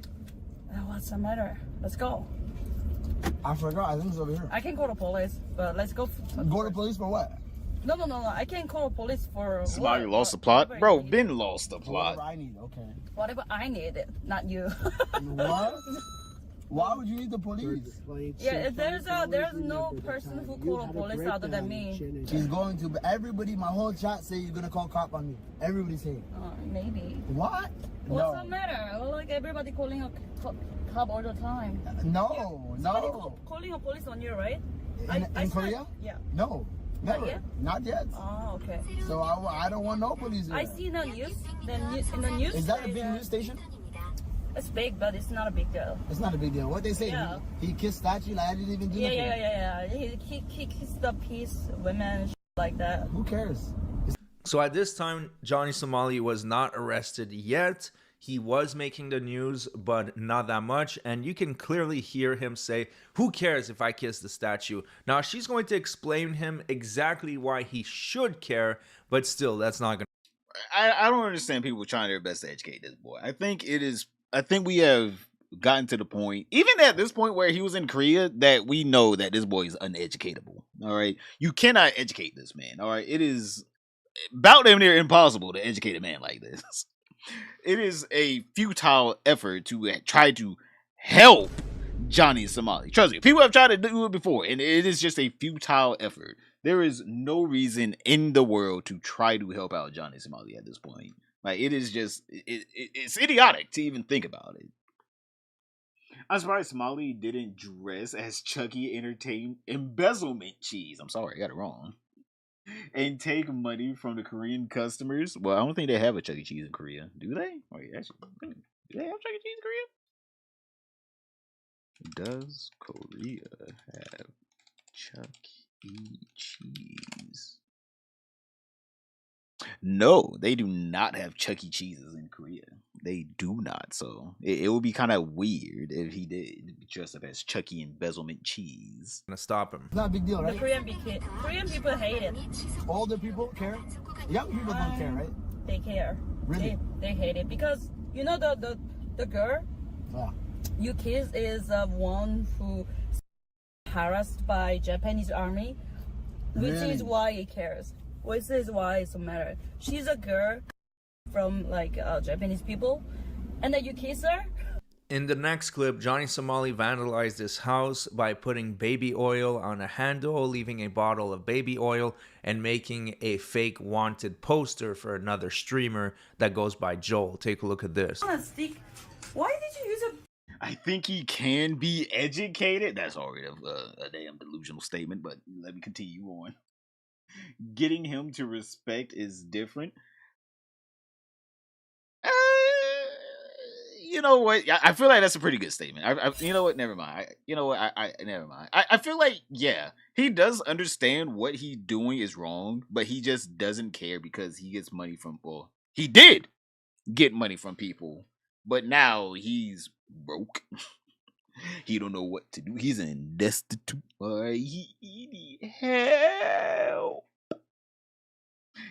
What's the matter? Let's go. I forgot. I think it's over here. I can call the police, but let's go. Go to police for what? No. I can't call the police for Somebody what? lost the plot. Whatever Bro, you need. Ben lost the plot. Whatever I need. Okay. Whatever I need, not you. What? Why would you need the police? Yeah, there's no person who call the police other than me. She's going to. But everybody, my whole chat say you're gonna call cop on me. Everybody's saying. Maybe. What? What's the matter? Like everybody calling a cop all the time. No. Calling a police on you, right? In Korea? Yeah. No. Never. Not yet? Not yet. Oh, okay. So I don't want no police. I see in the news. In the news. Is that a big news station? It's big, but it's not a big deal. It's not a big deal. What they say? Yeah. He kissed statue. Like I didn't even do nothing. Yeah. He kissed the peace women like that. Who cares? So at this time, Johnny Somali was not arrested yet. He was making the news, but not that much. And you can clearly hear him say, who cares if I kiss the statue? Now, she's going to explain him exactly why he should care, but still, that's not going to... I don't understand people trying their best to educate this boy. I think we have gotten to the point, even at this point where he was in Korea, that we know that this boy is uneducatable. All right. You cannot educate this man. All right. It is about damn near impossible to educate a man like this. It is a futile effort to try to help Johnny Somali. Trust me, people have tried to do it before, and it is just a futile effort. There is no reason in the world to try to help out Johnny Somali at this point. Like, it is just, it's idiotic to even think about it. I'm surprised Somali didn't dress as Chucky embezzlement cheese. I'm sorry, I got it wrong. And take money from the Korean customers. Well, I don't think they have a Chuck E. Cheese in Korea. Do they? Wait, actually, do they have Chuck E. Cheese in Korea? Does Korea have Chuck E. Cheese? No, they do not have Chuck E. Cheeses in Korea. They do not. So it would be kind of weird if he did dress up as Chucky embezzlement cheese. Gonna stop him. It's not a big deal, right? The Korean people hate it. Older people care. Young people don't care, right? They care. Really? They hate it because you know the girl. Yeah. Yuki's is one who harassed by Japanese army, which Really? is why he cares. Which is why it's a matter. She's a girl from like Japanese people, and then you kiss her. In the next clip, Johnny Somali vandalized his house by putting baby oil on a handle, leaving a bottle of baby oil, and making a fake wanted poster for another streamer that goes by Joel. Take a look at this. Why did you use a? I think he can be educated. That's already a damn delusional statement, but let me continue on. Getting him to respect is different. You know what? I feel like that's a pretty good statement. You know what? Never mind. Never mind. I feel like, yeah, he does understand what he's doing is wrong, but he just doesn't care because he gets money from, well, he did get money from people, but now he's broke. He don't know what to do. He's in destitute. He need help.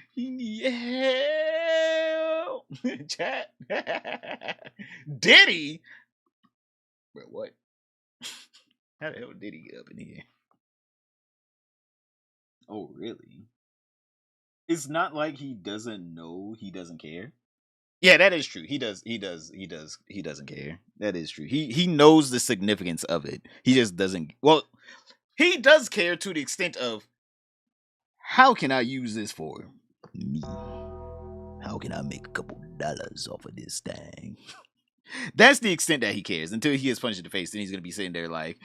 He need help. Chat. Diddy? Bro, what? How the hell did he get up in here? Oh, really? It's not like he doesn't know he doesn't care. Yeah, that is true. He doesn't care. That is true. He knows the significance of it. He just doesn't. Well, he does care to the extent of, how can I use this for me? How can I make a couple dollars off of this thing? That's the extent that he cares. Until he gets punched in the face, then he's gonna be sitting there like,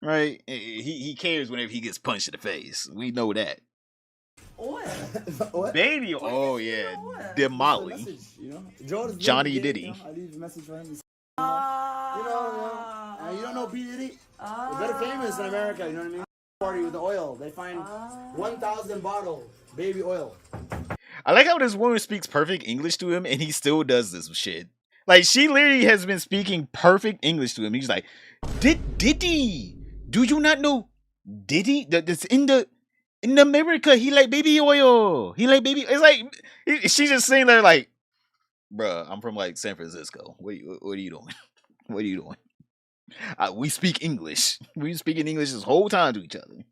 right? He cares whenever he gets punched in the face. We know that. Oil. What? Baby, oh yeah, Demolly. You Joe Johnny Diddy. I leave a message for him. You don't know P. Diddy? They're famous in America, you know what I mean? Party with the oil. They find 1,000 bottles, baby oil. I like how this woman speaks perfect English to him and he still does this shit. Like, she literally has been speaking perfect English to him. He's like, Diddy, do you not know Diddy? That's in America, he like baby oil. He like baby. It's like, she's just sitting there like, bruh, I'm from like San Francisco. What are you doing? What are you doing? We speak English. We speaking English this whole time to each other.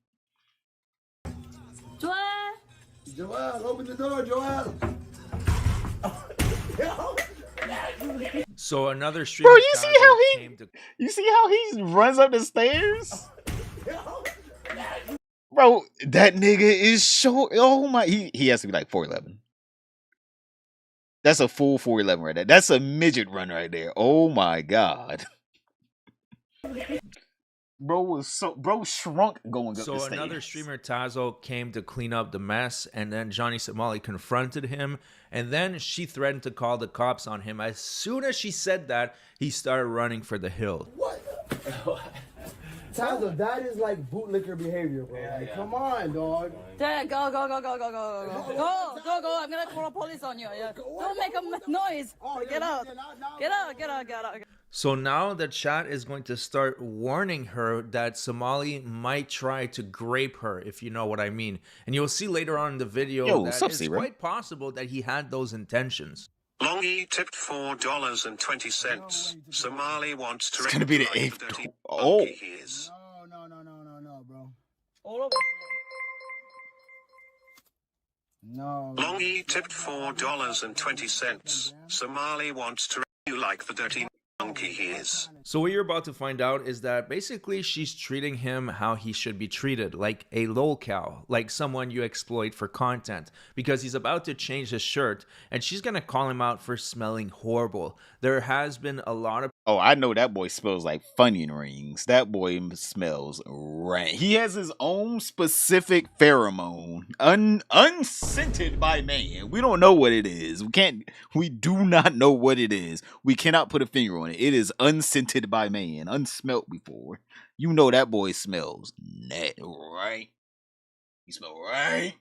Joel, open the door, Joel. So another streamer. Bro, you see how he runs up the stairs? Bro, that nigga is short. Oh my, he has to be like 4'11". That's a full 4'11" right there. That's a midget run right there. Oh my god. Bro shrunk going up the stairs. So another streamer, Tazo, came to clean up the mess, and then Johnny Somali confronted him, and then she threatened to call the cops on him. As soon as she said that, he started running for the hill. What? Tazo, that is like bootlicker behavior, bro. Like, come on, dog. Dad, go. I'm gonna call the police on you. Yeah. Don't make a noise. Get out. So now the chat is going to start warning her that Somali might try to grape her, if you know what I mean. And you'll see later on in the video that it's quite possible that he had those intentions. Longy tipped $4.20. Somali wants to. It's gonna be the 8th. Oh. No, bro. All of it. No. Longy tipped $4.20. Somali wants to. You like the dirty monkey he is. So what you're about to find out is that basically she's treating him how he should be treated, like a lolcow, like someone you exploit for content, because he's about to change his shirt and she's gonna call him out for smelling horrible. There has been a lot of... Oh, I know that boy smells like Funyun rings. That boy smells rank. He has his own specific pheromone, unscented by man. We don't know what it is. We do not know what it is. We cannot put a finger on it. It is unscented by man, unsmelt before. You know that boy smells net, right? You smell right?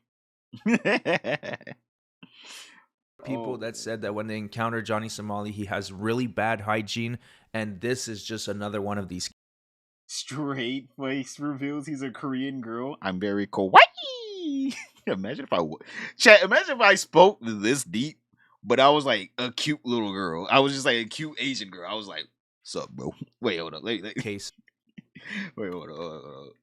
people that said that when they encounter Johnny Somali, he has really bad hygiene, and this is just another one of these straight face reveals he's a Korean girl. I'm very kawaii. Imagine if I spoke this deep, but I was like a cute little girl. I was just like a cute Asian girl. I was like, "Sup, bro? Wait, hold up. Case. Wait, hold up.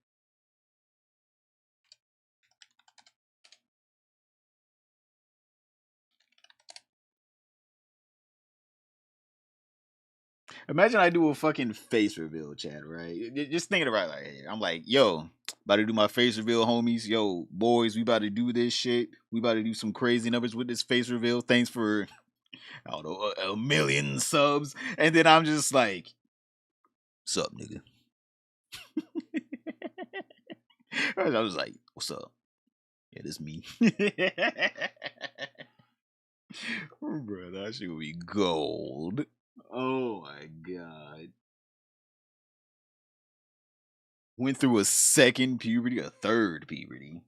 Imagine I do a fucking face reveal, chat, right? Just thinking about it like, I'm like, yo, about to do my face reveal, homies. Yo, boys, we about to do this shit. We about to do some crazy numbers with this face reveal. Thanks for, I don't know, a million subs. And then I'm just like, sup, nigga? I was like, what's up? Yeah, this me. Bro, that shit would be gold. Oh my god. Went through a second puberty, a third puberty.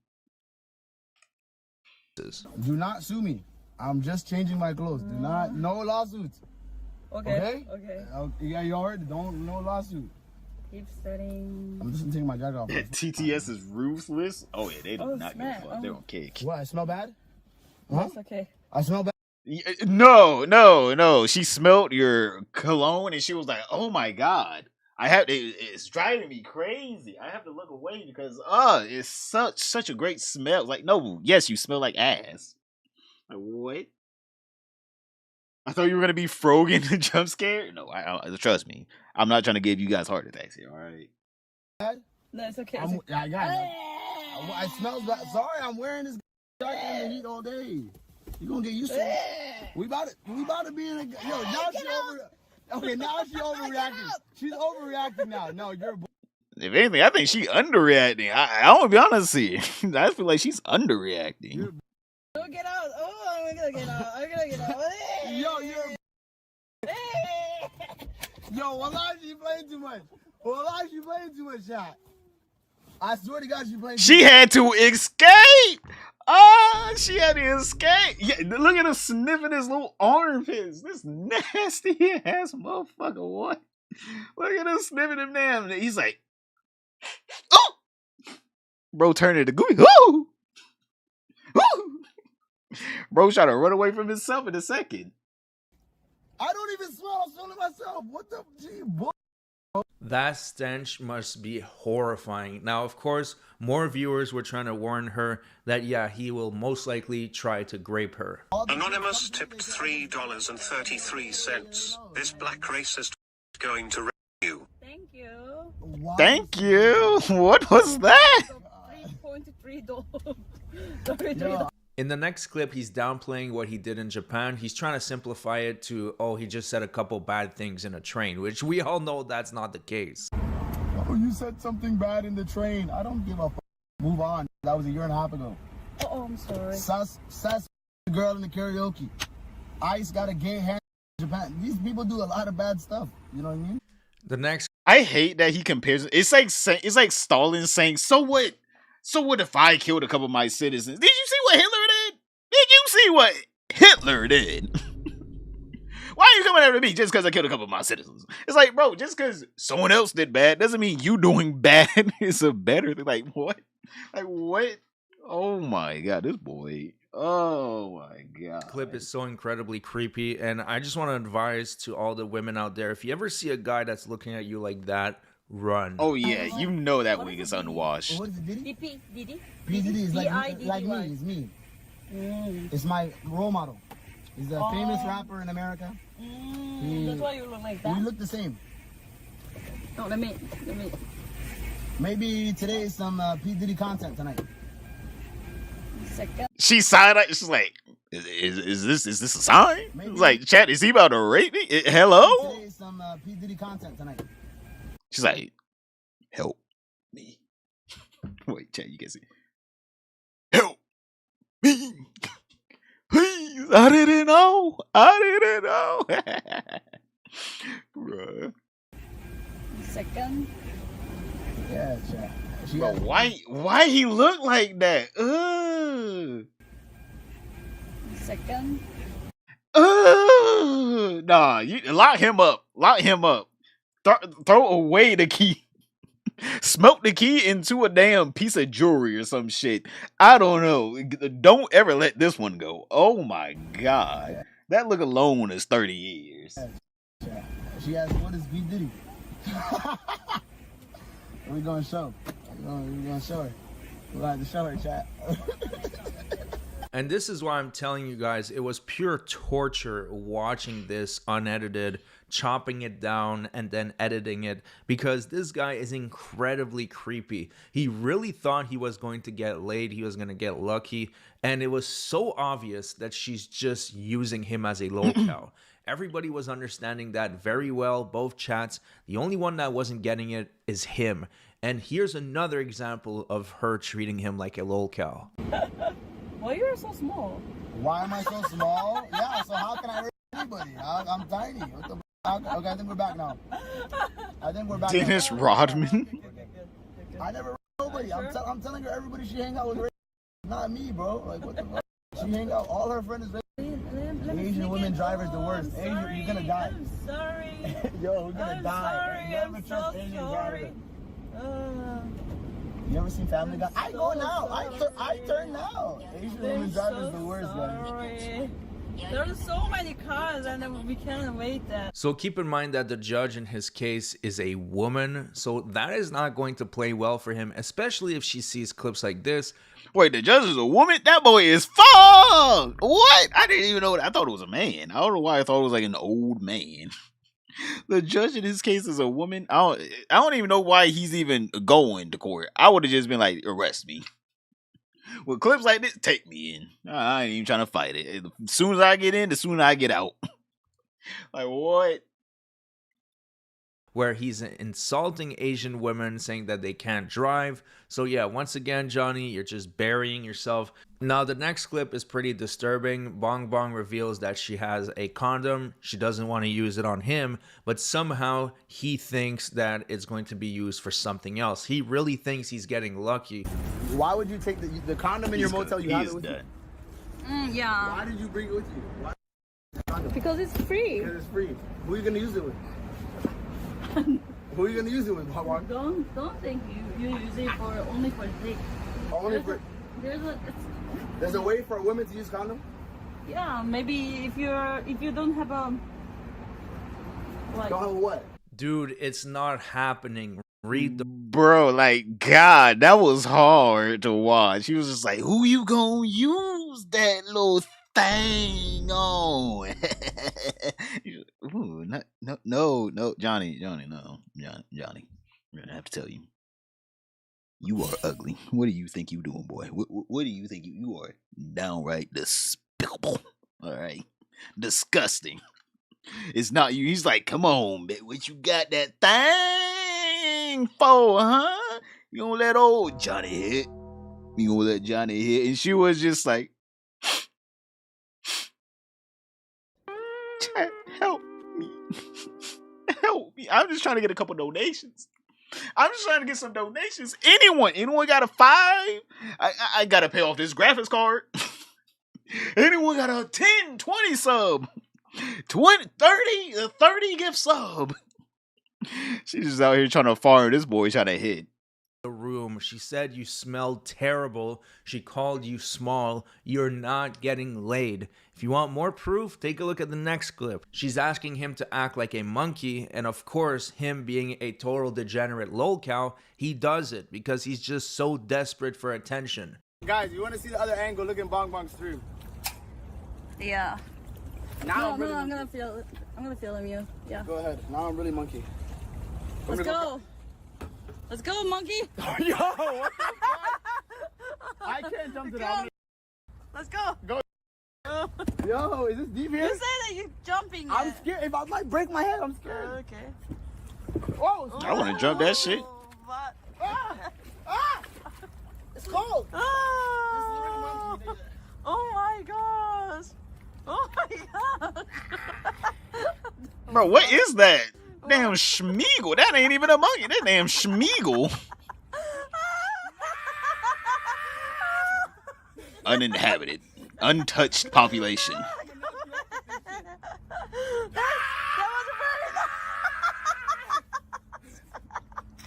Do not sue me. I'm just changing my clothes. Do not, no lawsuits. Okay. Yeah, you heard? No lawsuit. Keep studying. I'm just taking my jacket off. TTS is ruthless. Oh yeah, they do not give a fuck. Oh. They don't kick. What? I smell bad? That's okay. I smell bad. No. She smelled your cologne and she was like, "Oh my god, it's driving me crazy. I have to look away because it's such a great smell." Like, no, yes, you smell like ass. Like, what? I thought you were gonna be Frogan the jump scare. No, I trust me. I'm not trying to give you guys heart attacks here. All right. No, it's okay. I got it. I smell bad. Sorry, I'm wearing this jacket in the heat all day. You gonna get used to it. We about to be in a now she overreacting. She's overreacting now. No, you're. If anything, I think she's underreacting. I want to be honest here. I feel like she's underreacting. Get out! Oh, I'm gonna get out! Yo, wallah, she playing too much. Wallah, she playing too much shot. I swear to God, she playing too She much. had to escape. Oh, she had to escape. Yeah, look at her sniffing his little armpits. This nasty ass motherfucker. What? Look at her sniffing him down. He's like, oh, bro, turned into Gooey. Ooh, ooh. Bro, trying to run away from himself in a second. I don't even smell. I'm smelling myself. What the? Gee, boy. That stench must be horrifying. Now, of course, more viewers were trying to warn her that, yeah, he will most likely try to grape her. Anonymous tipped $3.33. This black racist going to rape you. Thank you. Thank you. What was that? $3.3. In the next clip, he's downplaying what he did in Japan. He's trying to simplify it to, oh, he just said a couple bad things in a train, which we all know that's not the case. Oh, you said something bad in the train. I don't give a fuck. Move on. That was a year and a half ago. Oh, I'm sorry. Sus the girl in the karaoke. Ice got a gay hand in Japan. These people do a lot of bad stuff. You know what I mean? The next, I hate that he compares. It's like Stalin saying, "So what? So what if I killed a couple of my citizens? Did you see what Hitler did? Did you see what Hitler did? Why are you coming after me just because I killed a couple of my citizens?" It's like, bro, just because someone else did bad doesn't mean you doing bad is a better thing. Like what? Like what? Oh my god, this boy. Oh my god. clip is so incredibly creepy, and I just want to advise to all the women out there, if you ever see a guy that's looking at you like that, run. Oh yeah, you know that wig is unwashed. What is it, Diddy? Diddy? Diddy is like D-I-D-D-Y. me. It's me. It's my role model. He's a famous rapper in America. That's why you look like We that. look the same. No, let me. Maybe today is some P. Diddy content tonight. Second. She side-eye. She's like, is this a sign? Maybe. It's like, chat, is he about to rape me? Hello? Today is some P. Diddy content tonight. She's like, help me. Wait, chat, you can see. Help me. Please. I didn't know. Bruh. Second. Yeah, chat. Bro, why he look like that? Ugh. Second. Nah, you lock him up. Throw away the key. Smelt the key into a damn piece of jewelry or some shit. I don't know. Don't ever let this one go. Oh my god. That look alone is 30 years. She asked, what is P. Diddy? We're going to show. We're going to show her. We're going to show her, chat. And this is why I'm telling you guys, it was pure torture watching this unedited, chopping it down and then editing it, because this guy is incredibly creepy. He really thought he was going to get laid, he was going to get lucky, and it was so obvious that she's just using him as a lolcow. Everybody was understanding that very well, both chats. The only one that wasn't getting it is him. And here's another example of her treating him like a lolcow. Why you're so small? Why am I so small? Yeah, so how can I rape anybody? I'm tiny. What the okay, I think we're back now. Dennis Rodman? I never raped nobody. I'm telling her everybody she hang out with rape. Not me, bro. Like, what the fuck? She hang out, all her friends rape. Asian women drivers the worst. Asian, you're gonna die. I'm sorry. Yo, we're gonna die. Sorry, Never I'm trust so Asian sorry. drivers. You ever seen Family Guy? I go now. I turn now. Asian women drivers the worst, guys. Sorry. There are so many cars and we can't wait that. So keep in mind that the judge in his case is a woman, so that is not going to play well for him, especially if she sees clips like this. Wait, the judge is a woman? That boy is fucked! What? I didn't even know that. I thought it was a man. I don't know why I thought it was like an old man. The judge in his case is a woman. I don't even know why he's even going to court. I would have just been like, arrest me. With clips like this, take me in. I ain't even trying to fight it. As soon as I get in, the sooner I get out. Like, what? where he's insulting Asian women, saying that they can't drive. So yeah, once again, Johnny, you're just burying yourself. Now, the next clip is pretty disturbing. Bong Bong reveals that she has a condom. She doesn't want to use it on him, but somehow he thinks that it's going to be used for something else. He really thinks he's getting lucky. Why would you take the condom in your motel? You have it with you? Yeah. Why did you bring it with you? Why? Because it's free. Because it's free. Who are you gonna use it with? Who are you gonna use it with? Don't think you use it only for dick. Only for. There's a way for women to use condom. Yeah, maybe if you don't have a like. Don't have a what? Dude, it's not happening. Read the bro, like, God, that was hard to watch. He was just like, who you gonna use that little thing on? Ooh, no, Johnny, no, Johnny, I'm gonna have to tell you, you are ugly. What do you think you doing, boy? What do you think you are? Downright despicable. All right, disgusting. It's not you. He's like, come on, man, what you got that thing for, huh? You gonna let old Johnny hit? You gonna let Johnny hit? And she was just like, chat, help me. Help me. I'm just trying to get a couple donations. I'm just trying to get some donations. Anyone got a 5? I gotta pay off this graphics card. Anyone got a 10, 20 sub? 20, 30, a 30 gift sub. She's just out here trying to fire this boy trying to hit. The room. She said you smelled terrible. She called you small. You're not getting laid. If you want more proof, take a look at the next clip. She's asking him to act like a monkey, and of course, him being a total degenerate lolcow, he does it because he's just so desperate for attention. Guys, you want to see the other angle? Look in Bong Bong's through. Yeah. Now I'm gonna film you. Yeah. Go ahead. Now I'm really monkey. Let's go. Let's go, monkey. Yo, what the fuck? I can't jump to that. Let's go. Go. Yo, is this deep here? You say that you're jumping. I'm scared. If I might break my head, I'm scared. Okay. Oh, I want to jump that shit. But... It's cold. Oh, oh my gosh. Oh my gosh. Bro, what is that? Damn Schmeagle. That ain't even a monkey. That damn Schmeagle. Uninhabited. Untouched population.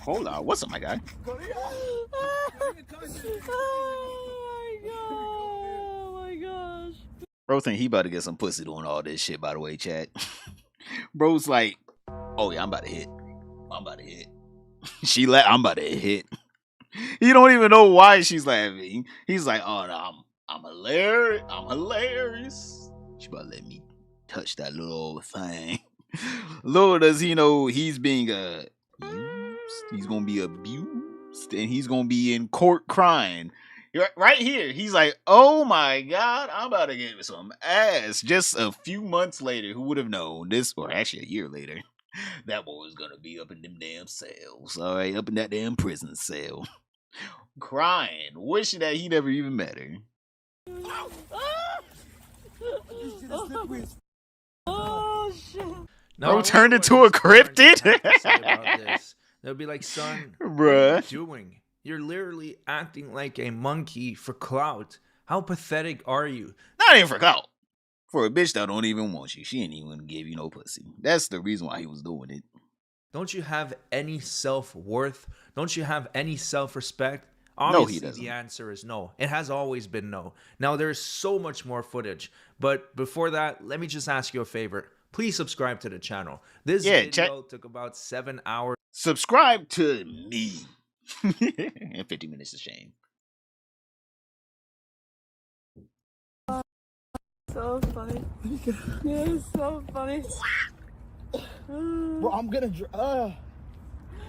Hold on. What's up, my guy? Oh my gosh. Bro think he about to get some pussy doing all this shit, by the way, chat. Bro's like, oh yeah, I'm about to hit. I'm about to hit. I'm about to hit. You don't even know why she's laughing. He's like, oh no, I'm hilarious. I'm hilarious. She about to let me touch that little old thing. Little does he know he's being used. He's gonna be abused, and he's gonna be in court crying. Right here, he's like, oh my God, I'm about to get some ass. Just a few months later, who would have known this, or actually a year later, that boy was gonna be up in them damn cells, all right, up in that damn prison cell, crying, wishing that he never even met her. Oh shit. Bro turned into a cryptid. They'll be like, son, bruh, what are you doing? You're literally acting like a monkey for clout. How pathetic are you? Not even for clout. For a bitch that don't even want you. She ain't even gonna give you no pussy. That's the reason why he was doing it. Don't you have any self-worth? Don't you have any self-respect? No, he Obviously, doesn't. the answer is no. It has always been no. Now, there's so much more footage. But before that, let me just ask you a favor. Please subscribe to the channel. This video took about 7 hours. Subscribe to me. And 50 minutes of shame. So funny. Yeah, it's so funny. Bro, I'm gonna.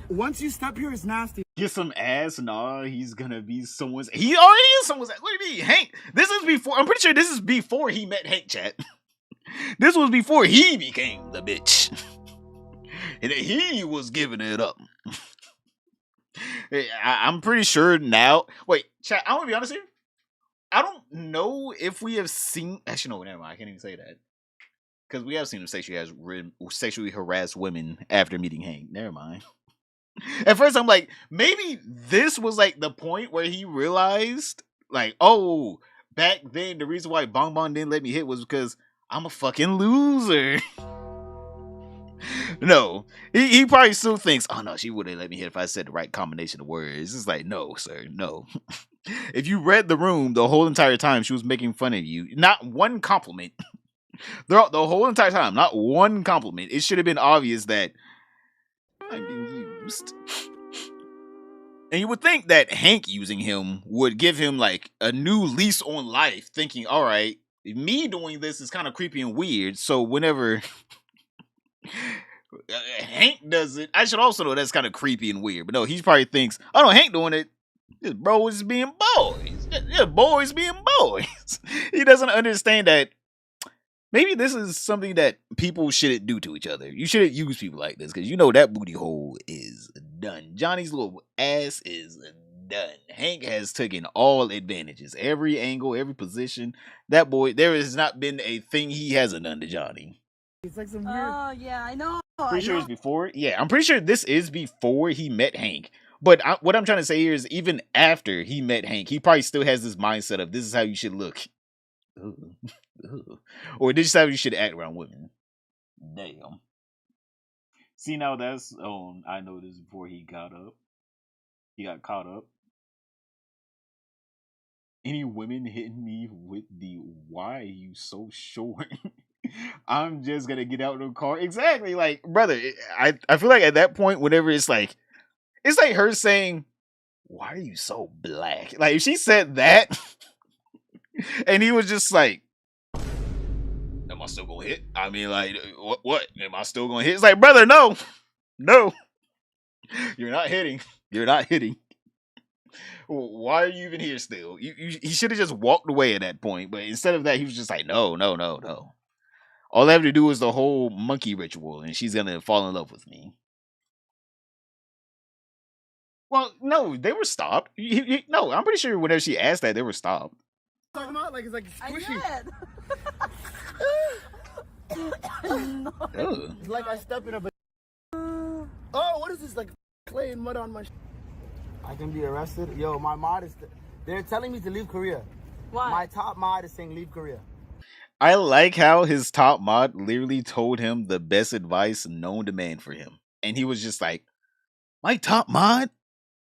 Once you step here, it's nasty. Get some ass. Nah, he's gonna be someone's. He already is someone's. What do you mean, Hank? This is before. I'm pretty sure this is before he met Hank, chat. This was before he became the bitch. and he was giving it up. I'm pretty sure now. Wait, chat. I'm gonna be honest here. I don't know if we have seen. Actually, no, never mind. I can't even say that because we have seen him sexually harass women after meeting Hank. Never mind. At first, I'm like, maybe this was like the point where he realized, like, oh, back then the reason why Bong Bong didn't let me hit was because I'm a fucking loser. No, he probably still thinks, oh no, she wouldn't let me hit if I said the right combination of words. It's like, no, sir, no. If you read the room the whole entire time, she was making fun of you. Not one compliment. The whole entire time, not one compliment. It should have been obvious that I'm being used. And you would think that Hank using him would give him like a new lease on life, thinking, all right, me doing this is kind of creepy and weird. So whenever Hank does it, I should also know that's kind of creepy and weird. But no, he probably thinks, oh no, Hank doing it. This bro is being boys. Just boys being boys. He doesn't understand that maybe this is something that people shouldn't do to each other. You shouldn't use people like this because you know that booty hole is done. Johnny's little ass is done. Hank has taken all advantages, every angle, every position. That boy, there has not been a thing he hasn't done to Johnny. It's like some weird. Oh, yeah, I know. Pretty sure it's before. Yeah, I'm pretty sure this is before he met Hank. But what I'm trying to say here is even after he met Hank, he probably still has this mindset of this is how you should look. Or this is how you should act around women. Damn. See, now that's I know this before he got caught up. Any women hitting me with the why are you so short? I'm just gonna get out of the car. Exactly, like brother. I feel like at that point, whenever it's like her saying, "Why are you so black?" Like if she said that, and he was just like, am I still gonna hit? I mean, like, what? Am I still gonna hit? It's like, brother, no. You're not hitting. You're not hitting. Why are you even here still? He should have just walked away at that point, but instead of that, he was just like, no. All I have to do is the whole monkey ritual, and she's gonna fall in love with me. Well, no, they were stopped. No, I'm pretty sure whenever she asked that, they were stopped. Talking about like it's like squishy. It's like I step in a. Oh, what is this? Like clay and mud on my. I can be arrested. Yo, my mod is. They're telling me to leave Korea. Why? My top mod is saying leave Korea. I like how his top mod literally told him the best advice known to man for him. And he was just like, my top mod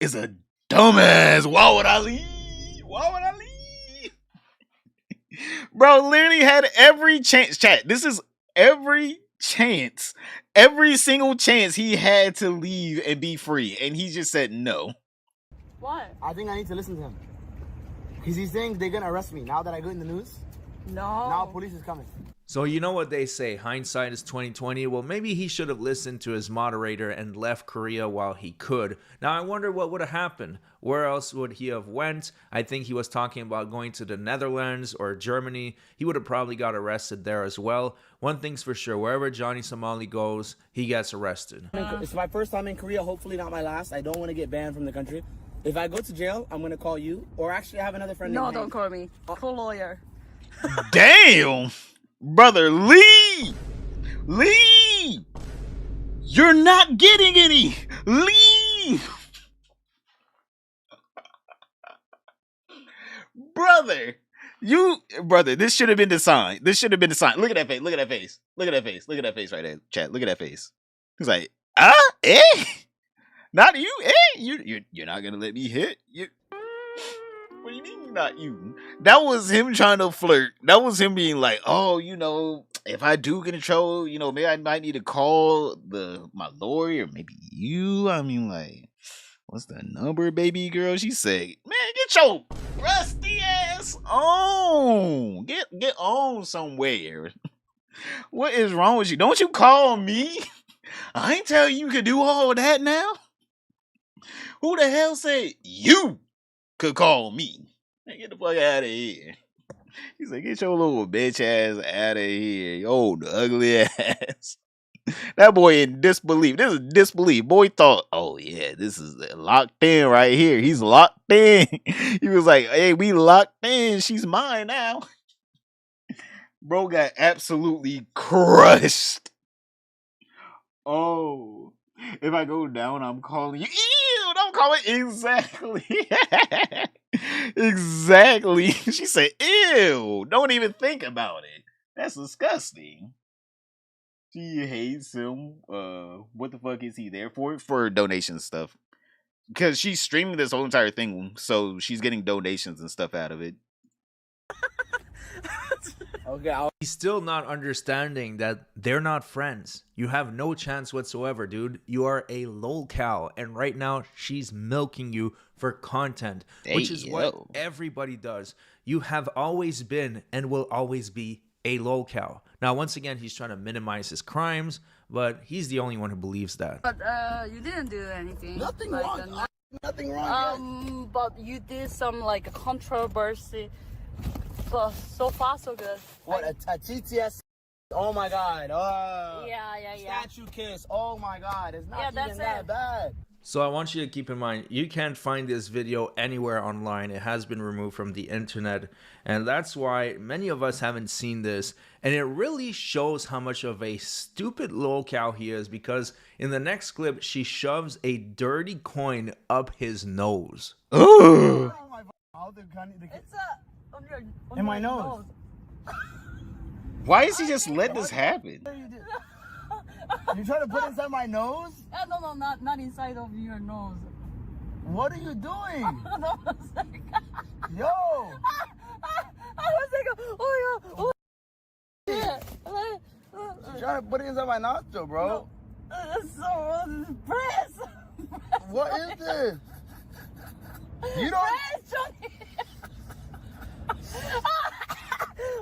is a dumbass. Why would I leave? Bro, literally had every chance. Chat, this is every chance. Every single chance he had to leave and be free. And he just said no. What? I think I need to listen to him. Because he's saying they're going to arrest me now that I go in the news. No. Now police is coming. So you know what they say, hindsight is 20/20. Well, maybe he should have listened to his moderator and left Korea while he could. Now I wonder what would have happened. Where else would he have went? I think he was talking about going to the Netherlands or Germany. He would have probably got arrested there as well. One thing's for sure, wherever Johnny Somali goes, he gets arrested. It's my first time in Korea, hopefully not my last. I don't want to get banned from the country. If I go to jail, I'm going to call you. Or actually, I have another friend. No, don't call me. Call lawyer. Damn! Brother, leave! Leave! You're not getting any! Leave! Brother, this should have been the sign. Look at that face. Look at that face. Look at that face right there. Chat, look at that face. He's like, not you, you're not gonna let me hit. What do you mean not you? That was him trying to flirt. That was him being like, oh, if I do get in trouble, maybe I might need to call my lawyer, or maybe you. I mean, like, what's the number, baby girl? She said, man, get your rusty ass on. Get on somewhere. What is wrong with you? Don't you call me? I ain't tell you could do all that now. Who the hell said you could call me? Man, get the fuck out of here. He said, get your little bitch ass out of here. You old ugly ass. That boy in disbelief. This is disbelief. Boy thought, oh yeah, this is locked in right here. He's locked in. He was like, hey, we locked in. She's mine now. Bro got absolutely crushed. Oh, if I go down, I'm calling you. Ew, don't call it exactly. Exactly. She said, ew, don't even think about it. That's disgusting. She hates him. What the fuck is he there for? For donation stuff. Because she's streaming this whole entire thing, so she's getting donations and stuff out of it. Okay, he's still not understanding that they're not friends. You have no chance whatsoever, dude. You are a lolcow, and right now she's milking you for content, which is what everybody does. You have always been and will always be a lolcow. Now, once again, he's trying to minimize his crimes, but he's the only one who believes that. But you didn't do anything. Nothing like, wrong. Nothing wrong. But you did some like controversy. But so far so good. What a TTS? Oh my God. Yeah. Statue kiss. Oh my God. It's not that's even that bad. So I want you to keep in mind, you can't find this video anywhere online. It has been removed from the internet. And that's why many of us haven't seen this. And it really shows how much of a stupid lolcow he is, because in the next clip, she shoves a dirty coin up his nose. Ooh. It's in my nose. Why is he just let this happen? You trying to put it inside my nose? No, not inside of your nose. What are you doing? Yo! I was like, oh yeah, oh yeah. You trying to put it inside my nostril, bro? So press. What is this? You don't.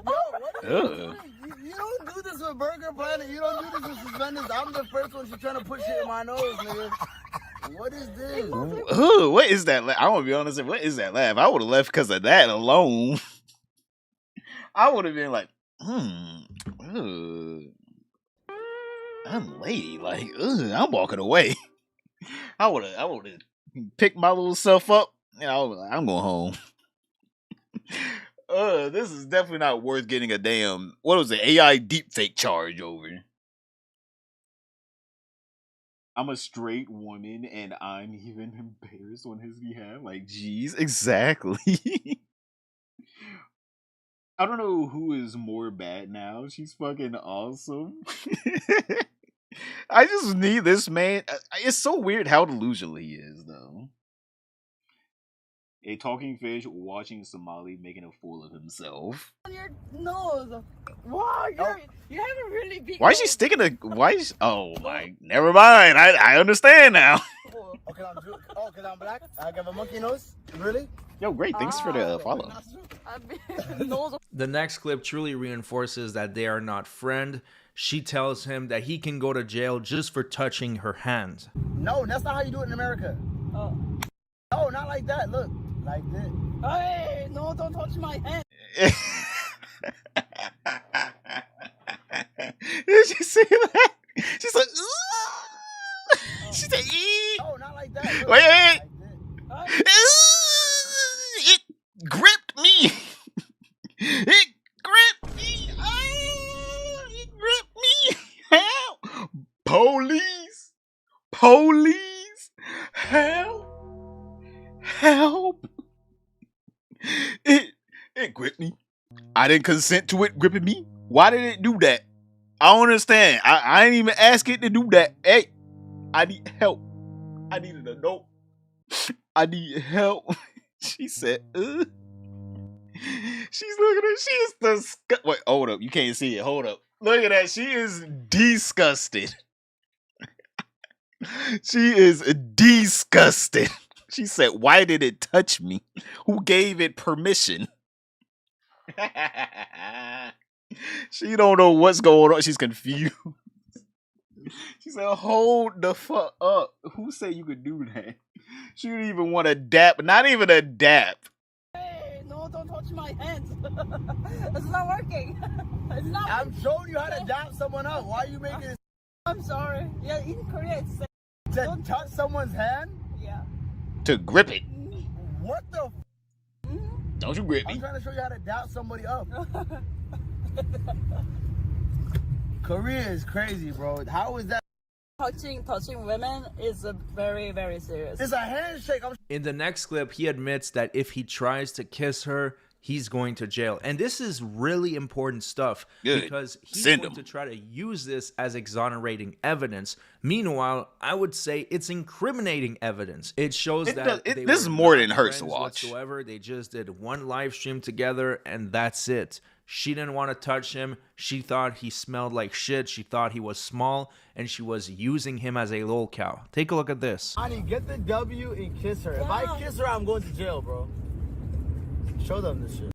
Yo, what are you doing? You don't do this with Burger Planet. You don't do this with Suspenders. I'm the first one she's trying to put shit in my nose, nigga. What is this? Ooh, what is that? I want to be honest. What is that laugh? I would have left because of that alone. I would have been like, I'm lady. Like, I'm walking away. I would have picked my little self up. And I was like, I'm going home. This is definitely not worth getting a damn, what was it, AI deepfake charge over. I'm a straight woman and I'm even embarrassed on his behalf. Like, geez, exactly. I don't know who is more bad now. She's fucking awesome. I just need this man. It's so weird how delusional he is, though. A talking fish watching Somali making a fool of himself. On your nose. Wow, you have a really big. Why is she sticking a? Why is? Oh my! Never mind. I understand now. Okay, because I'm black. I got a monkey nose. Really? Yo, great. Thanks for the follow. The next clip truly reinforces that they are not friends. She tells him that he can go to jail just for touching her hand. No, that's not how you do it in America. Oh. No, not like that. Look. Like this. Hey, no, don't touch my hand. Did you see that? She's like, ooh. She said, ee. No, not like that. Look, wait. Like It gripped me. It gripped me. Oh, it gripped me. Help. Police. Police. Help. Help. It gripped me. I didn't consent to it gripping me. Why did it do that? I don't understand. I didn't even ask it to do that. Hey, I need help. I need an adult. I need help. She said, She's looking at her. She is disgusted. Wait, hold up. You can't see it. Hold up. Look at that. She is disgusted. She is disgusted. She said, why did it touch me? Who gave it permission? She don't know what's going on. She's confused. She said, hold the fuck up. Who said you could do that? She didn't even want a dap. Not even a dap. Hey, no, don't touch my hands. It's not working. It's not. I'm showing you how to dap someone up. Why are you making it? I'm sorry. Yeah, in Korea it's like, To touch someone's hand? yeah. To grip it. What the? Don't you grip I'm me. trying to show you how to doubt somebody up. Korea is crazy, bro. How is that? Touching women is a very, very serious. It's a handshake. In the next clip, he admits that if he tries to kiss her, he's going to jail. And this is really important stuff because he's going to try to use this as exonerating evidence. Meanwhile, I would say it's incriminating evidence. It shows that this is more than hurts to watch. Whatsoever. They just did one live stream together and that's it. She didn't want to touch him. She thought he smelled like shit. She thought he was small and she was using him as a lol cow. Take a look at this. Honey, get the W and kiss her. If I kiss her, I'm going to jail, bro. Show them this shit.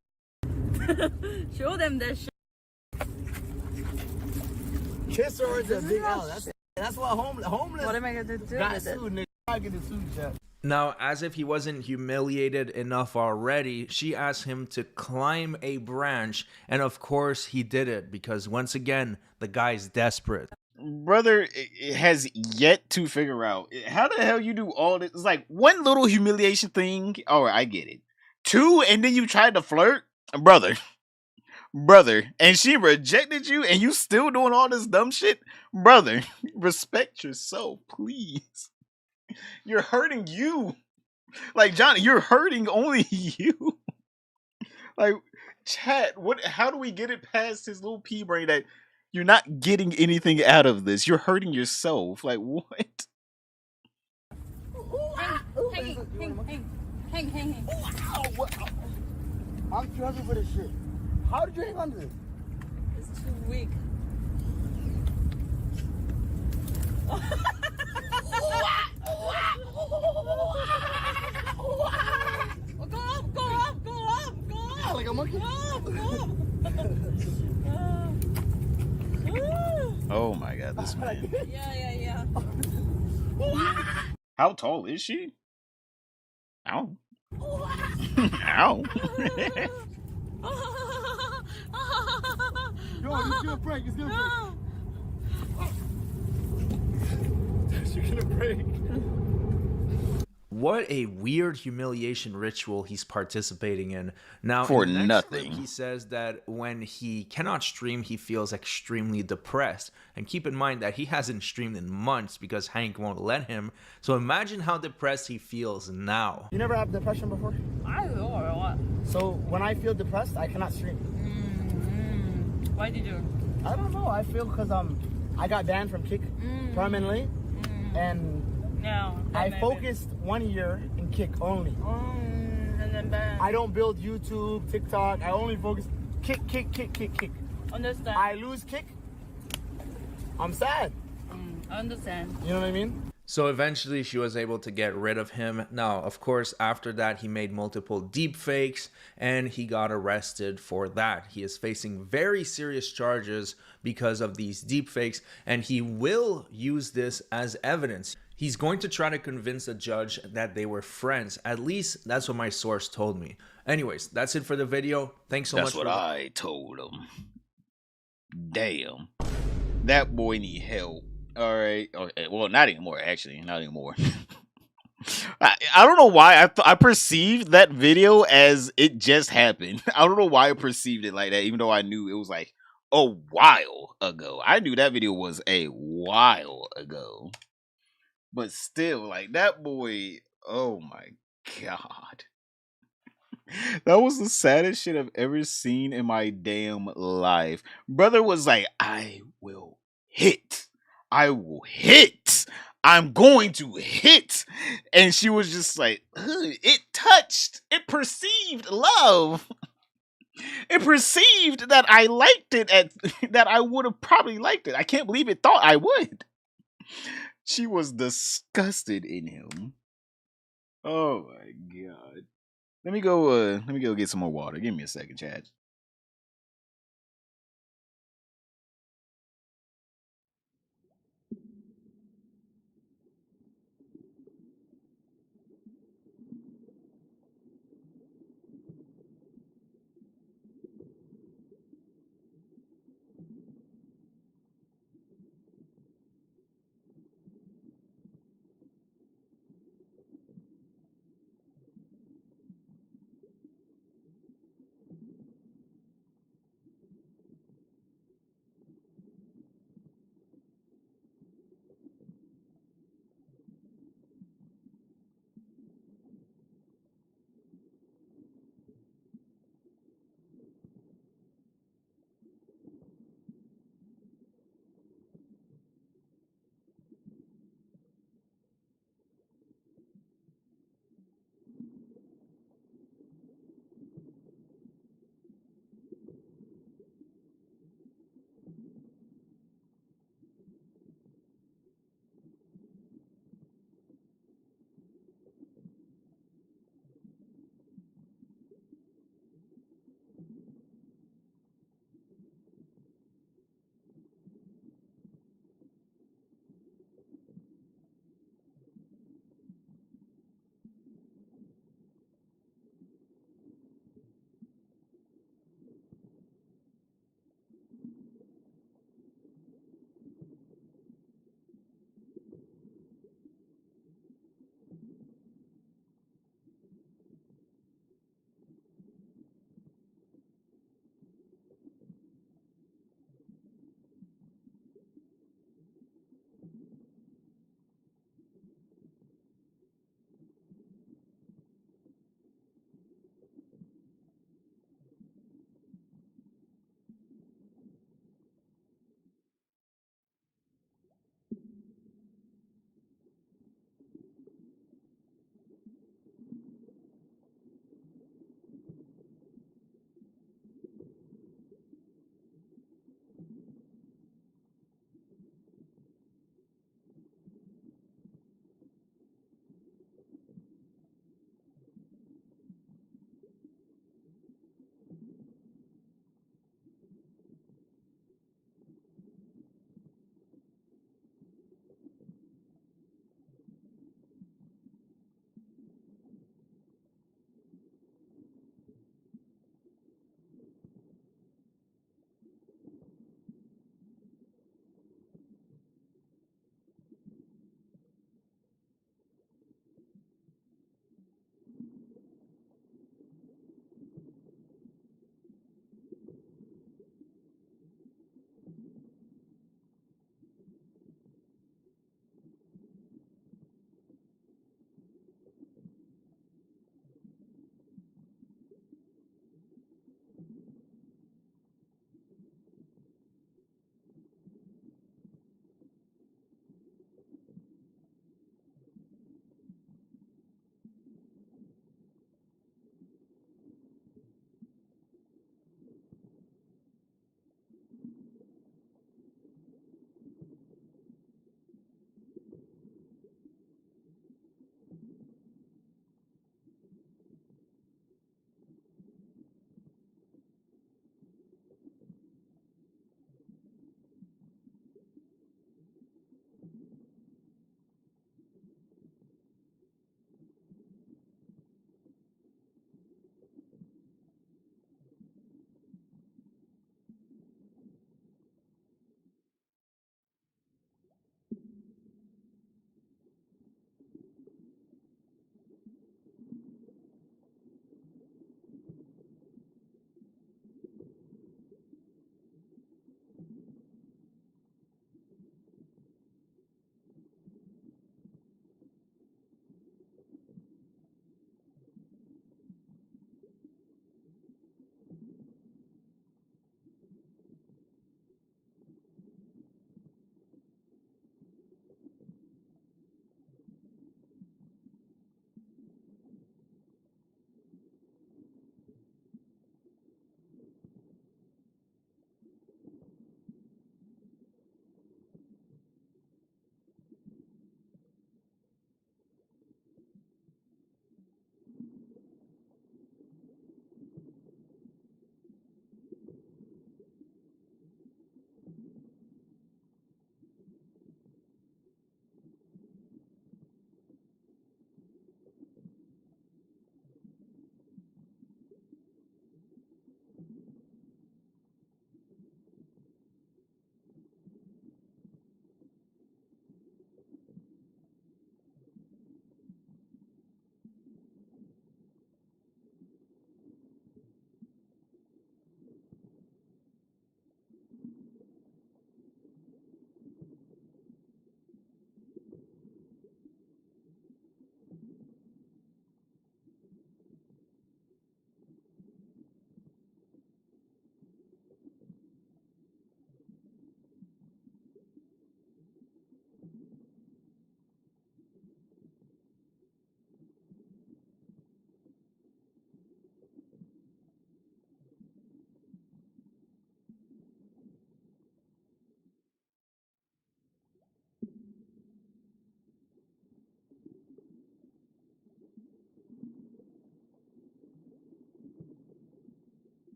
Show them that shit. Kiss her is a big L. That's what homeless. What am I gonna do got with it? sued, nigga. I get the suit, chat. Now, as if he wasn't humiliated enough already, she asked him to climb a branch, and of course he did it because once again, the guy's desperate. Brother has yet to figure out how the hell you do all this. It's like one little humiliation thing. All right, I get it. Two, and then you tried to flirt, brother, and she rejected you, and you still doing all this dumb shit, brother. Respect yourself, please. You're hurting you. Like, Johnny, you're hurting only you. Like, chat, how do we get it past his little pea brain that you're not getting anything out of this? You're hurting yourself. Like, what? Hang. I'm struggling for this shit. How did you hang on to this? It's too weak. Go up. Like a monkey? Oh my god, this man. Yeah. How tall is she? Ow. Ow. Yo, it's gonna break. It's gonna break. You're gonna break. What a weird humiliation ritual he's participating in. Now, for in the next clip, nothing. he says that when he cannot stream, he feels extremely depressed. And keep in mind that he hasn't streamed in months because Hank won't let him. So imagine how depressed he feels now. You never had depression before? I will or what? So when I feel depressed, I cannot stream. Why did you? I don't know. I feel because I got banned from Kick permanently, and No. I focused 1 year in Kick only. And then bad. I don't build YouTube, TikTok. I only focus Kick. Understand. I lose Kick, I'm sad. Understand. You know what I mean? So eventually she was able to get rid of him. Now, of course, after that, he made multiple deep fakes and he got arrested for that. He is facing very serious charges because of these deep fakes, and he will use this as evidence. He's going to try to convince the judge that they were friends. At least that's what my source told me. Anyways, that's it for the video. Thanks so much. That's what I told him. Damn. That boy need help. All right. Okay. Well, not anymore, actually. Not anymore. I don't know why I perceived that video as it just happened. I don't know why I perceived it like that, even though I knew it was like a while ago. I knew that video was a while ago. But still, like, that boy, oh my god. That was the saddest shit I've ever seen in my damn life. Brother was like, I will hit. I'm going to hit. And she was just like, it touched. It perceived love. It perceived that I liked it, that I would have probably liked it. I can't believe it thought I would. She was disgusted in him. Oh my god. Let me go get some more water. Give me a second, Chad.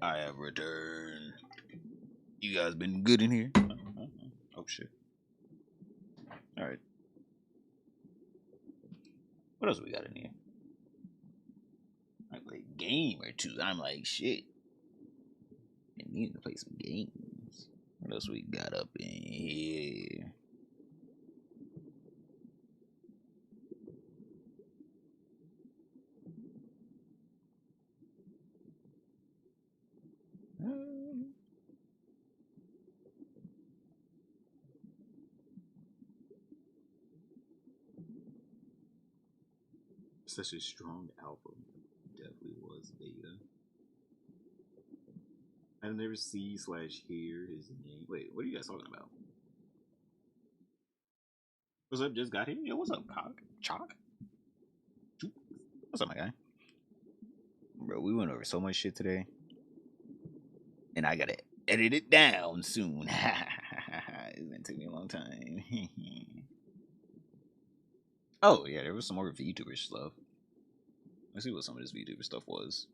I have returned. You guys been good in here? Oh shit. Alright. What else we got in here? I play a game or two. I'm like, shit. I need to play some games. What else we got up in here? Such a strong album. Definitely was beta. I never see/hear his name. Wait, what are you guys talking about? What's up? Just got here? Yo, what's up, Chalk? What's up, my guy? Bro, we went over so much shit today. And I gotta edit it down soon. It's gonna take me a long time. Oh, yeah, there was some more VTuber stuff. Let's see what some of this VTuber stuff was.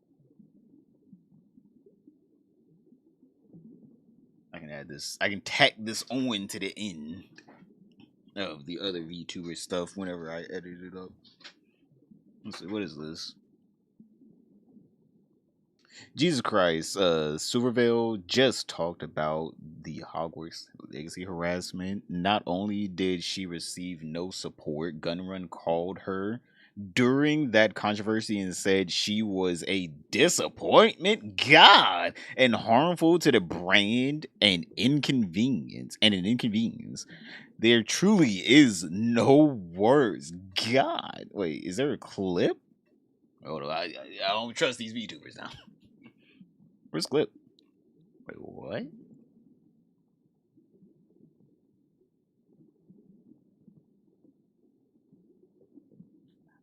I can add this. I can tack this on to the end of the other VTuber stuff whenever I edit it up. Let's see, what is this? Jesus Christ, Silvervale just talked about the Hogwarts Legacy harassment. Not only did she receive no support, Gunrun called her during that controversy and said she was a disappointment, God, and harmful to the brand and inconvenience. There truly is no words. God, wait, is there a clip? Hold on, I don't trust these VTubers now. Where's the clip? Wait, what?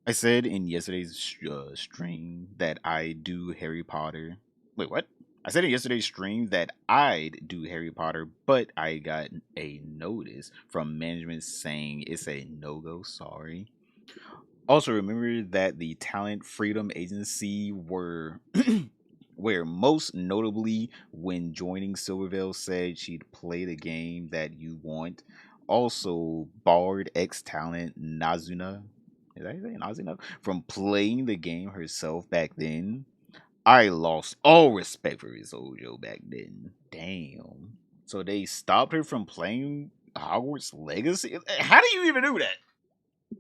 I said in yesterday's stream that I do Harry Potter. Wait, what? I said in yesterday's stream that I'd do Harry Potter, but I got a notice from management saying it's a no-go, sorry. Also, remember that the Talent Freedom Agency were... where most notably when joining Silvervale said she'd play the game that you want. Also barred ex-talent Nazuna, is that Nazuna, from playing the game herself back then. I lost all respect for his Ojo back then. Damn. So they stopped her from playing Hogwarts Legacy? How do you even do that?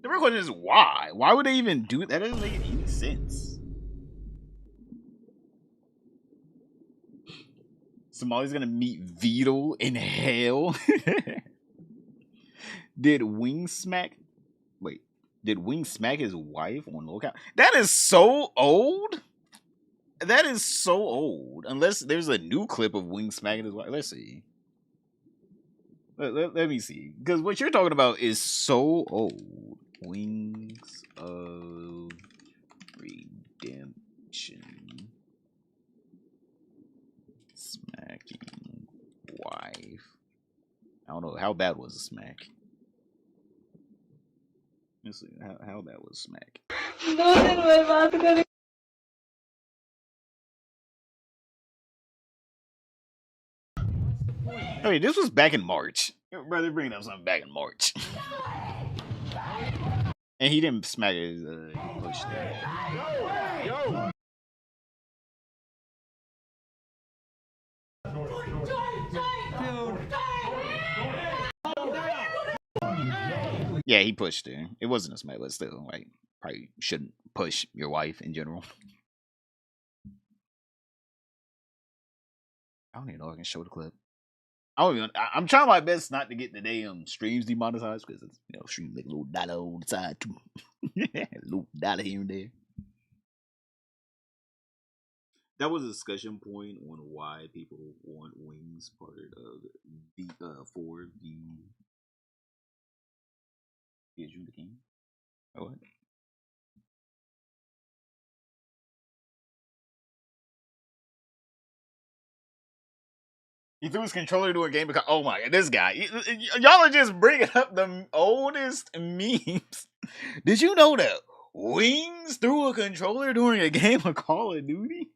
The real question is why? Why would they even do that? That doesn't make any sense. Somali's gonna meet Beetle in hell. Did Wing smack his wife on lookout? That is so old. That is so old. Unless there's a new clip of Wing smacking his wife. Let's see. Let me see. Because what you're talking about is so old. Wings of Redemption. Smacking wife. I don't know. How bad was the smack? Let's see. How bad was smack? I mean, this was back in March. Brother, bringing up something back in March. And he didn't smack his push there. Yeah, he pushed her. It wasn't a smack, but still, like, probably shouldn't push your wife in general. I don't even know if I can show the clip. I'm trying my best not to get the damn streams demonetized because it's, you know, stream make a little dollar on the side too. A little dollar here and there. That was a discussion point on why people want Wings part of the for the Is You the King? Oh, what? He threw his controller to a game because, oh my god, this guy. Y'all are just bringing up the oldest memes. Did you know that Wings threw a controller during a game of Call of Duty?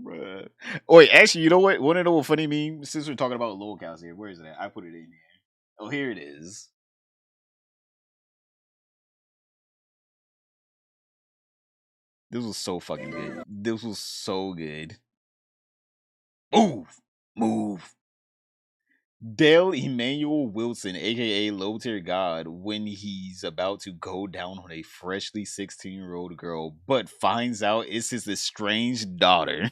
Bruh. Wait, actually, you know what? Want to know what funny meme? Since we're talking about locals here, where is it at? I put it in here. Oh, here it is. This was so fucking good. This was so good. Move! Move! Dale Emmanuel Wilson, aka Low Tier God, when he's about to go down on a freshly 16-year-old girl, but finds out it's his estranged daughter.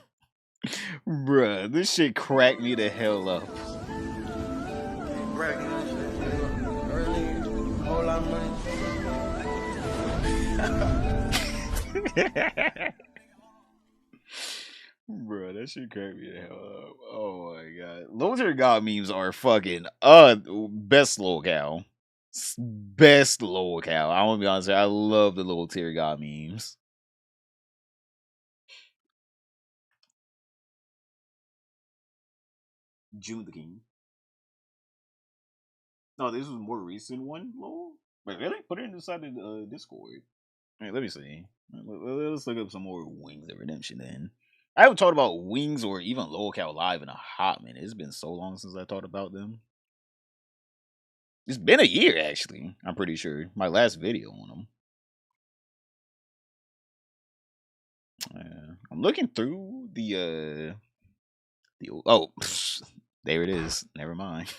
Bruh, this shit cracked me the hell up. Whole lot of money. Bro, that shit cracked me the hell up. Oh my god. Low Tier God memes are fucking best locale. Best locale. I want to be honest, I love the Low Tier God memes. June the King. No, this was a more recent one, lol. Wait, really? Put it inside the Discord. Hey, let me see. Let's look up some more Wings of Redemption then. I haven't talked about Wings or even Locale Live in a hot minute. It's been so long since I talked about them. It's been a year, actually. I'm pretty sure. My last video on them. I'm looking through the oh, there it is. Never mind.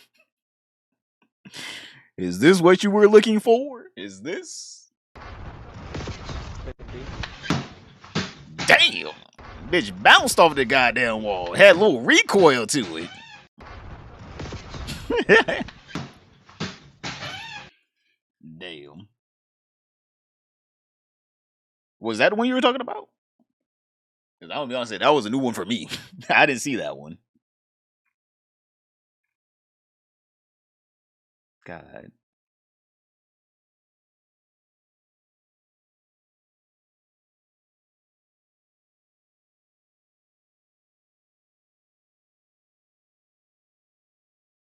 Is this what you were looking for? Is this? Damn! Bitch bounced off the goddamn wall. Had a little recoil to it. Damn. Was that the one you were talking about? Because I'm gonna be honest, that was a new one for me. I didn't see that one. God.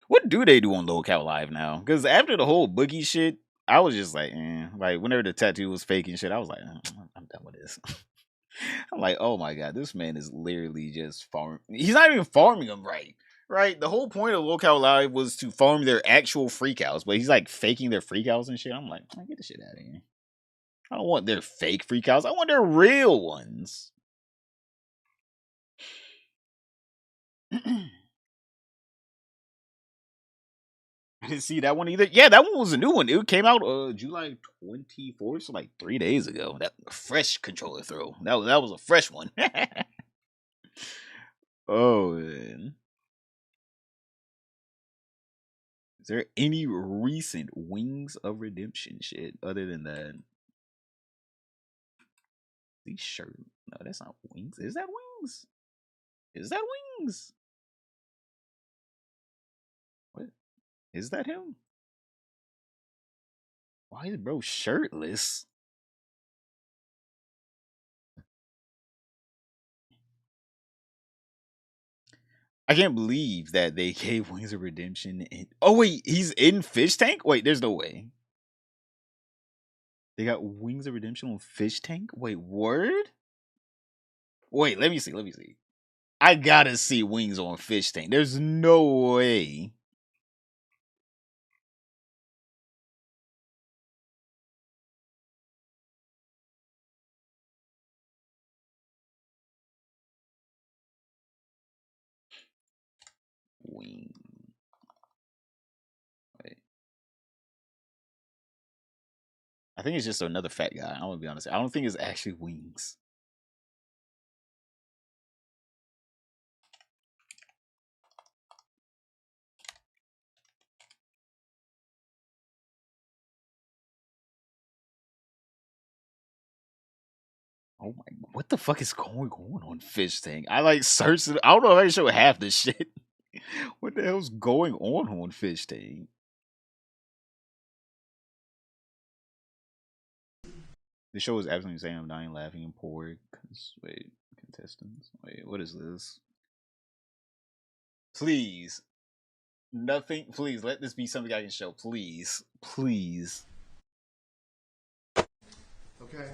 What do they do on Locale Live now? Because after the whole boogie shit, I was just like, like whenever the tattoo was fake and shit, I was like, I'm done with this. I'm like, oh my god, this man is literally just farming. He's not even farming them right. Right? The whole point of Locale Live was to farm their actual freakouts, but he's like faking their freakouts and shit. I'm like, get the shit out of here. I don't want their fake freakouts. I want their real ones. I didn't see that one either. Yeah, that one was a new one. It came out July 24th, so like 3 days ago. That fresh controller throw. That was a fresh one. Oh man. Is there any recent Wings of Redemption shit other than that? These shirts. No, that's not Wings. Is that Wings? Is that Wings? What? Is that him? Why is bro shirtless? I can't believe that they gave Wings of Redemption. Oh wait, he's in Fish Tank. Wait, there's no way. They got Wings of Redemption on Fish Tank. Wait, word? Wait, let me see. Let me see. I gotta see Wings on Fish Tank. There's no way. Wing. Wait. I think it's just another fat guy. I'm gonna be honest. I don't think it's actually Wings. Oh my! What the fuck is going on Fish Tank? I like searched it. I don't know if I can show half this shit. What the hell's going on Fish Tank? The show is absolutely insane. I'm dying laughing and poor. Wait, contestants. Wait, what is this? Please, nothing. Please let this be something I can show. Please, please. Okay.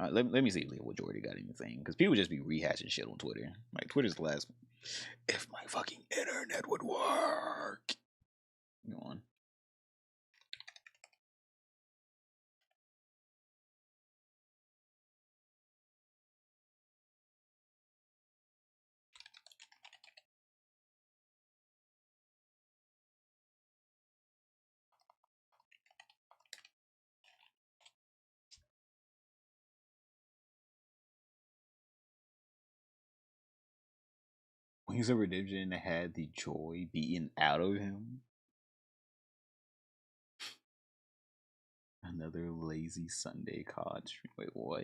Let me see what Jordy got anything, because people just be rehashing shit on Twitter. Like, Twitter's the last. If my fucking internet would work. Go on. Wings of Redemption had the joy beaten out of him. Another lazy Sunday COD stream. Wait, what?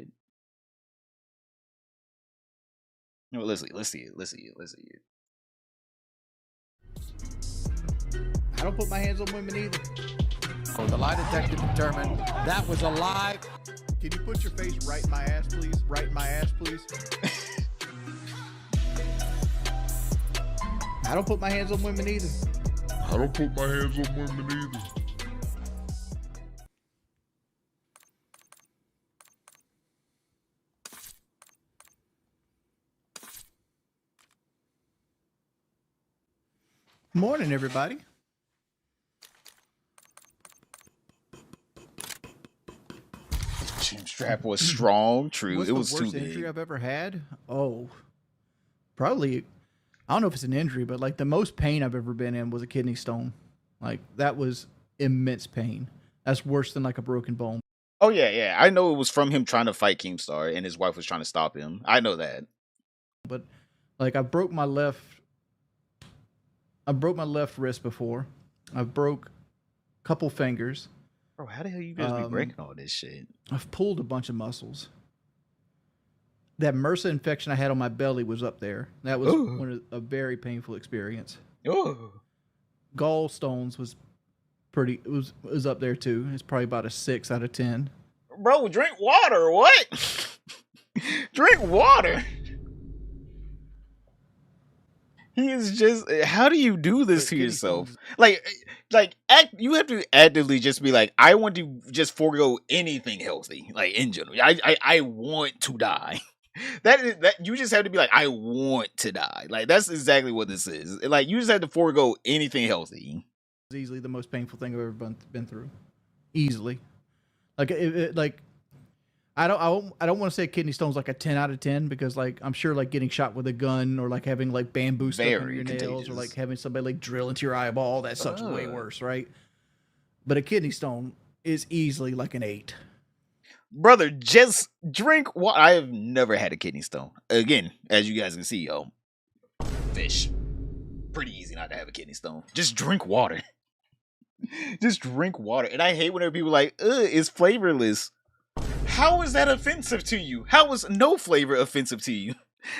No, let's see it. I don't put my hands on women either. Oh, the lie detector determined that was a lie. Can you put your face right in my ass, please? Right in my ass, please. I don't put my hands on women either. I don't put my hands on women either. Morning, everybody. Chin strap was strong. True, What's it was the too worst big. injury I've ever had? Oh, probably. I don't know if it's an injury, but like the most pain I've ever been in was a kidney stone. Like that was immense pain. That's worse than like a broken bone. Oh yeah. I know it was from him trying to fight Keemstar, and his wife was trying to stop him. I know that. But like I broke my left wrist before. I broke a couple fingers. Bro, how the hell you guys be breaking all this shit? I've pulled a bunch of muscles. That MRSA infection I had on my belly was up there. That was a very painful experience. Oh, Gallstones was was up there too. It's probably about a 6 out of 10. bro, drink water. What? Drink water. He is just. How do you do this to yourself? You have to actively just be like, I want to just forego anything healthy, like in general. I want to die. That you just have to be like, I want to die. Like that's exactly what this is. Like you just have to forego anything healthy. It's easily the most painful thing I've ever been through. Easily, like I don't want to say kidney stone's like a 10 out of 10 because like I'm sure like getting shot with a gun or like having like bamboo stuck in your nails or like having somebody like drill into your eyeball, that sucks way worse, right? But a kidney stone is easily like an 8. Brother, just drink water. I have never had a kidney stone. Again, as you guys can see, fish. Pretty easy not to have a kidney stone. Just drink water. Just drink water. And I hate whenever people are like, it's flavorless. How is that offensive to you? How is no flavor offensive to you?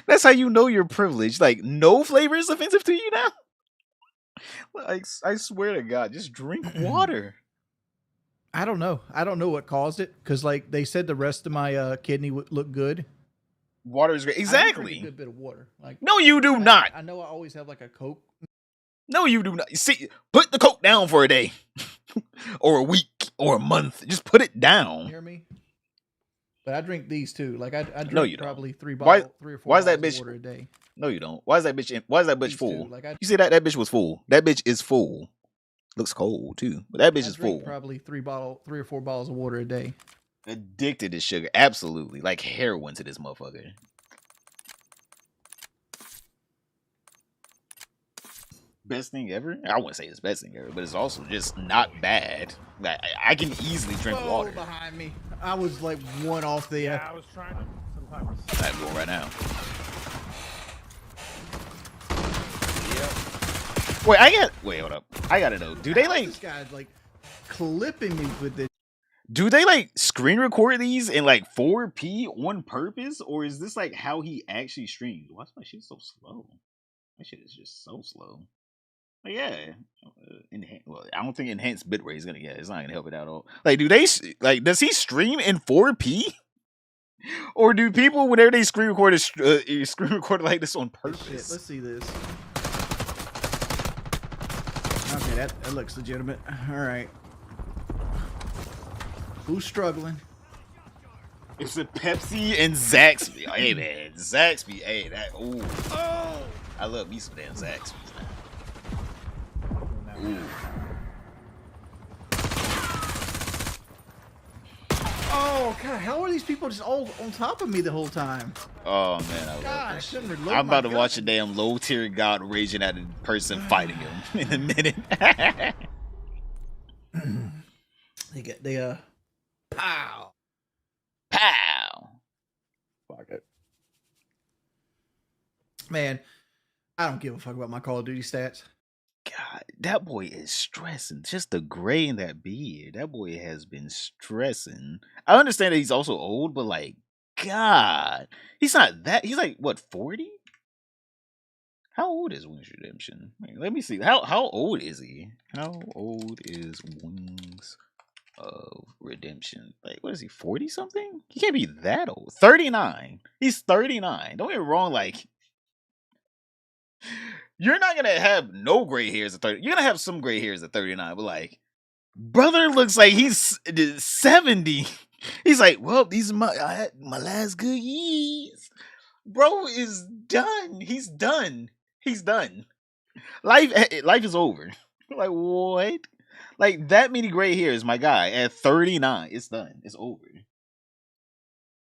That's how you know you're privileged. Like, no flavor is offensive to you now? Like, I swear to God, just drink water. I don't know. I don't know what caused it because like they said the rest of my kidney would look good. Water is great. Exactly. I drink a good bit of water. Like no, you do not. I know I always have like a Coke. No, you do not. See, put the Coke down for a day, or a week, or a month. Just put it down. You hear me? But I drink these too. Like I drink no, you probably don't. 3 or 4 why bottles is that bitch, of water a day. No, you don't. Why is that bitch These full? Like you see that bitch was full. That bitch is full. Looks cold too, but that bitch is full. Probably 3 or 4 bottles of water a day. Addicted to sugar, absolutely, like heroin to this motherfucker. Best thing ever? I wouldn't say it's best thing ever, but it's also just not bad. Like I can easily drink water. Behind me, I was like one off the. Yeah, I was trying to. Sometimes. I'm going right now. Wait, hold up. I gotta know. Do they like this guy's like clipping me with this? Do they like screen record these in like 4P on purpose, or is this like how he actually streams? Why's my shit so slow? My shit is just so slow. Like, yeah, well, I don't think enhanced bitrate is gonna. Yeah, it's not gonna help it at all. Like, does he stream in 4P? Or do people, whenever they screen record like this on purpose? Shit, let's see this. Okay, that looks legitimate. All right. Who's struggling? It's a Pepsi and Zaxby. Hey man, Zaxby. Hey, that. Ooh. Oh. I love me some damn Zaxby's now. Ooh. Oh God! How are these people just all on top of me the whole time? Oh man, I love God, this I couldn't shit. reload I'm my about to gun. watch a damn low tier god raging at a person fighting him in a minute. they pow. Pow. Fuck it. Man, I don't give a fuck about my Call of Duty stats. God, that boy is stressing. Just the gray in that beard. That boy has been stressing. I understand that he's also old, but like, God, he's not that. He's like what, 40? How old is Wings Redemption? Let me see. How old is he? How old is Wings of Redemption? Like, what is he? 40 something? He can't be that old. 39. He's 39. Don't get me wrong. Like, you're not gonna have no gray hairs at 30. You're gonna have some gray hairs at 39, but like, brother looks like he's 70. He's like, well, these are I had my last good years. Bro is done. He's done. He's done. Life is over. Like, what? Like, that many gray hairs, my guy, at 39, it's done. It's over.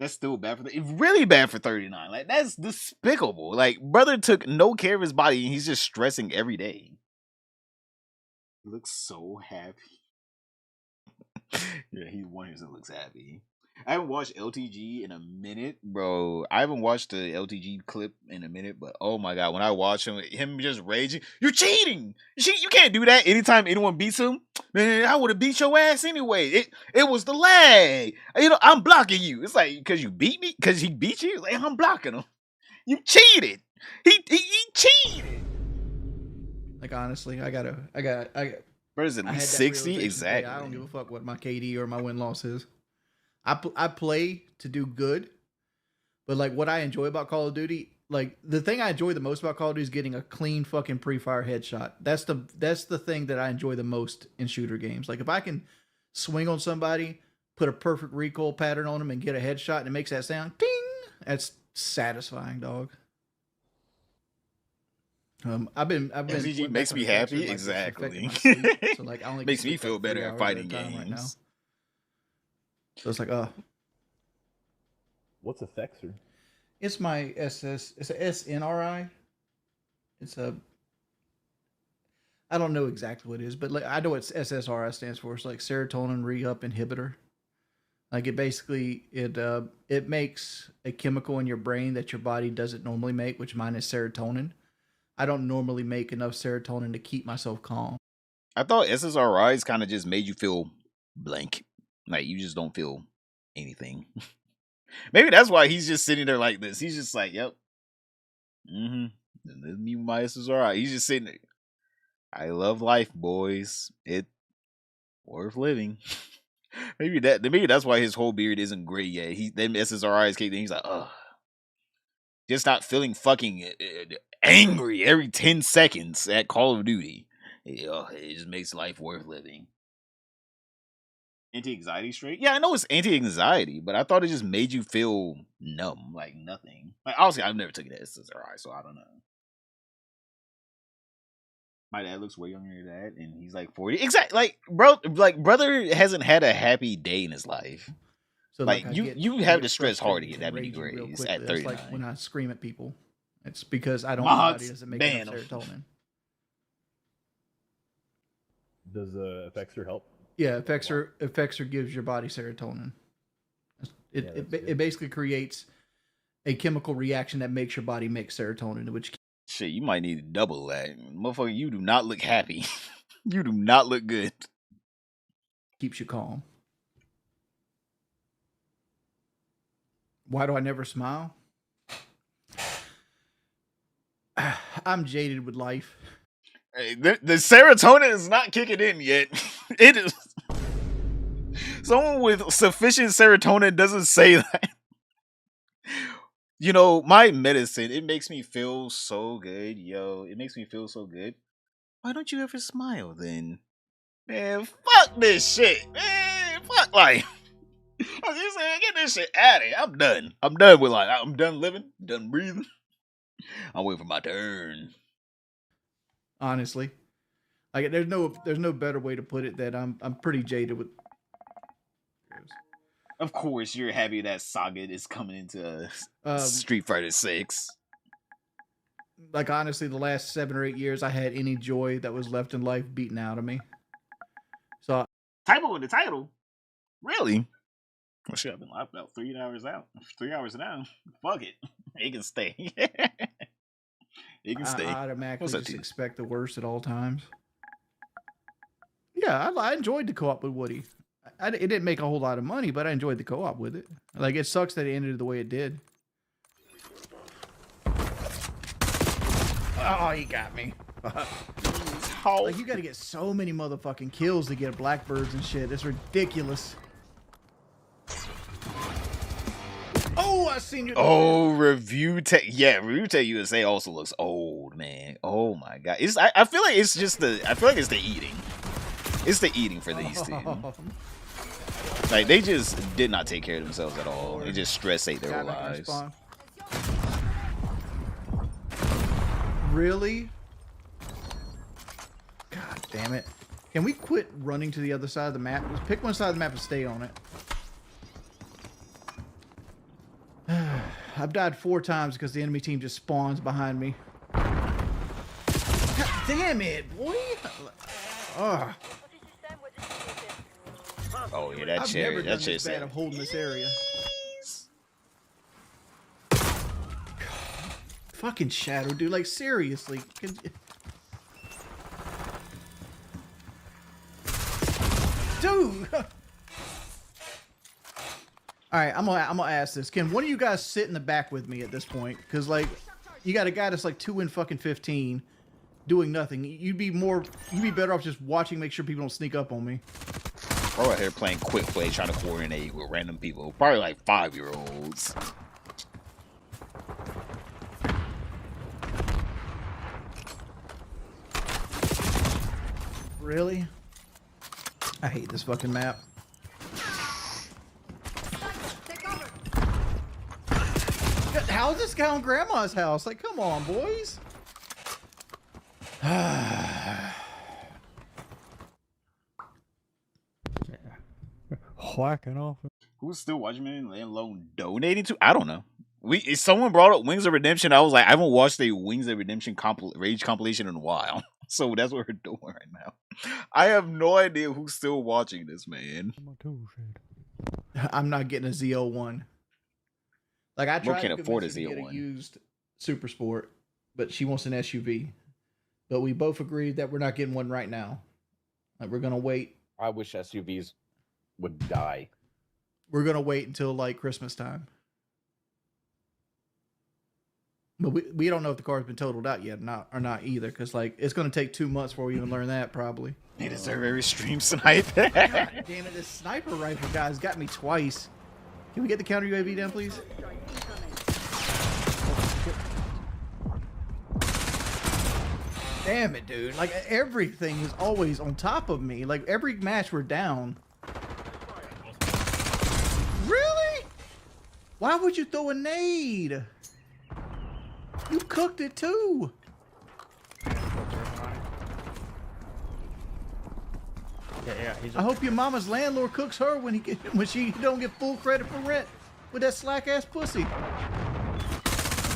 That's still bad for really bad for 39. Like, that's despicable. Like, brother took no care of his body and he's just stressing every day. He looks so happy. Yeah, he's one who looks happy. I haven't watched LTG in a minute, bro. I haven't watched the LTG clip in a minute, but oh my god, when I watch him just raging, you're cheating. You can't do that anytime anyone beats him. Man, I would have beat your ass anyway. It was the lag. You know, I'm blocking you. It's like, because you beat me, because he beat you. Like, I'm blocking him. You cheated. He cheated. Like, honestly, I got. What is it? 60 exactly. I don't give a fuck what my KD or my win loss is. I play to do good, but like what I enjoy about Call of Duty, like the thing I enjoy the most about Call of Duty is getting a clean fucking pre-fire headshot. That's the thing that I enjoy the most in shooter games. Like if I can swing on somebody, put a perfect recoil pattern on them, and get a headshot, and it makes that sound, ding. That's satisfying, dog. I've been MCG makes me happy, like, exactly. So like I only makes me feel better at fighting games. Right now. So it's like, what's a Fexer? It's my SS. It's a SNRI. It's a. I don't know exactly what it is, but like I know what SSRI stands for. It's like serotonin re-up inhibitor. Like it basically it makes a chemical in your brain that your body doesn't normally make, which mine is serotonin. I don't normally make enough serotonin to keep myself calm. I thought SSRIs kind of just made you feel blank. Like, you just don't feel anything. Maybe that's why he's just sitting there like this. He's just like, yep. This me with my SSRI. He's just sitting there. I love life, boys. It worth living. Maybe that's why his whole beard isn't gray yet. Them SSRIs kicked in. He's like, ugh. Just not feeling fucking angry every 10 seconds at Call of Duty. It just makes life worth living. Anti-anxiety straight? Yeah, I know it's anti-anxiety, but I thought it just made you feel numb, like nothing. Like, obviously, I've never taken SSRI, so I don't know. My dad looks way younger than that, and he's like 40. Exactly, brother hasn't had a happy day in his life. So like you have to stress hard to get that many grades at 39. Like when I scream at people, it's because I don't. My body doesn't make enough serotonin. Does Fexer help? Yeah, Fexer gives your body serotonin. It basically creates a chemical reaction that makes your body make serotonin, which shit, you might need to double that. Motherfucker, you do not look happy. You do not look good. Keeps you calm. Why do I never smile? I'm jaded with life. Hey, the serotonin is not kicking in yet. It is. Someone with sufficient serotonin doesn't say that. You know, my medicine, it makes me feel so good, yo. It makes me feel so good. Why don't you ever smile then? Man, fuck this shit. Man, fuck life. I was just saying, get this shit out of here. I'm done. I'm done with life. I'm done living, done breathing. I'm waiting for my turn. Honestly, like there's no better way to put it that I'm pretty jaded with. Of course, you're happy that Saga is coming into Street Fighter 6. Like honestly, the last 7 or 8 years, I had any joy that was left in life beaten out of me. So Typo in the title, really? Well, shit, I've been locked about 3 hours out. 3 hours now. Fuck it, it can stay. It can stay. I automatically just expect the worst at all times. Yeah, I enjoyed the co-op with Woody. It didn't make a whole lot of money, but I enjoyed the co-op with it. Like, it sucks that it ended the way it did. Oh, he got me. Like, you gotta get so many motherfucking kills to get blackbirds and shit. It's ridiculous. Oh, I seen you. Oh, Review Tech. Yeah, Review Tech USA also looks old, man. Oh my god. I feel like it's just I feel like it's the eating. It's the eating for these two. Like, they just did not take care of themselves at all. They just stress ate their whole lives. Really? God damn it. Can we quit running to the other side of the map? Let's pick one side of the map and stay on it. I've died 4 times because the enemy team just spawns behind me. God damn it, boy! Ugh. Oh yeah, that chair. That chair. Bad of holding this area. Fucking Shadow, dude. Like, seriously. Dude! Alright, I'm gonna ask this. Can one of you guys sit in the back with me at this point? Because, like, you got a guy that's like 2 in fucking 15 doing nothing. You'd be better off just watching, make sure people don't sneak up on me. We're out here playing quick play, trying to coordinate with random people. Probably like 5-year-olds. Really? I hate this fucking map. How is this guy on Grandma's house? Like, come on, boys. Whacking off. Who's still watching me, let alone donating to? I don't know. If someone brought up Wings of Redemption, I was like, I haven't watched a Wings of Redemption Rage compilation in a while. So that's what we're doing right now. I have no idea who's still watching this, man. I'm not getting a Z01. Like, I tried can't to afford a get Z01. a used Super Sport, but she wants an SUV. But we both agreed that we're not getting one right now. Like, we're gonna wait. I wish SUVs would die. We're gonna wait until like Christmas time. But we don't know if the car's been totaled out yet or not either, because like it's gonna take 2 months before we even learn that probably. They deserve every stream snipe. God damn it, this sniper rifle guy's got me twice. Can we get the counter UAV down, please? Damn it, dude. Like, everything is always on top of me. Like, every match we're down. Really? Why would you throw a nade? You cooked it too. I hope your mama's landlord cooks her when she don't get full credit for rent with that slack ass pussy.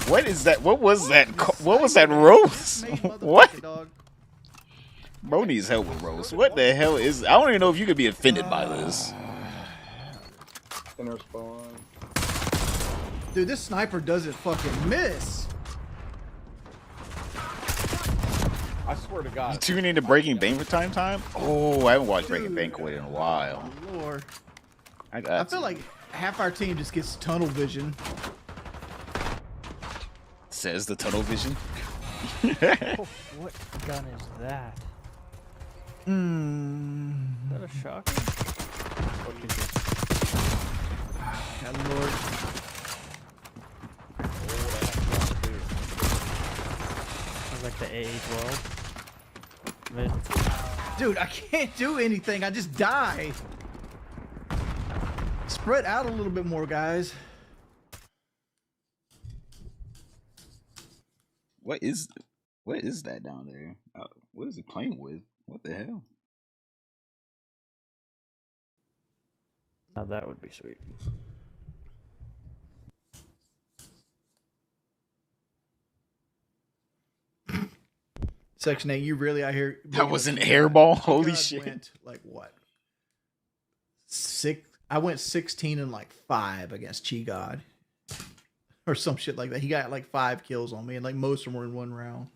What is that? What was that? What was that roast? What? Bro needs help with roast. What the hell is? I don't even know if you could be offended by this. Center spawn. Dude, this sniper doesn't fucking miss. I swear to God. You tune into Breaking Banquet time? Oh, I haven't watched Breaking Banquet in a while. Oh, Lord. I feel like half our team just gets tunnel vision. Says the tunnel vision. Oh, what gun is that? Is that a shotgun? What is this? God, Lord. Sounds like the AA-12. Dude, I can't do anything. I just die. Spread out a little bit more, guys. What is that down there? What is he playing with? What the hell? Now that would be sweet. Section 8, you really out here. That was an airball. Holy God shit! Went like what? I went 16 and like 5 against Chi God, or some shit like that. He got like 5 kills on me, and like most of them were in one round,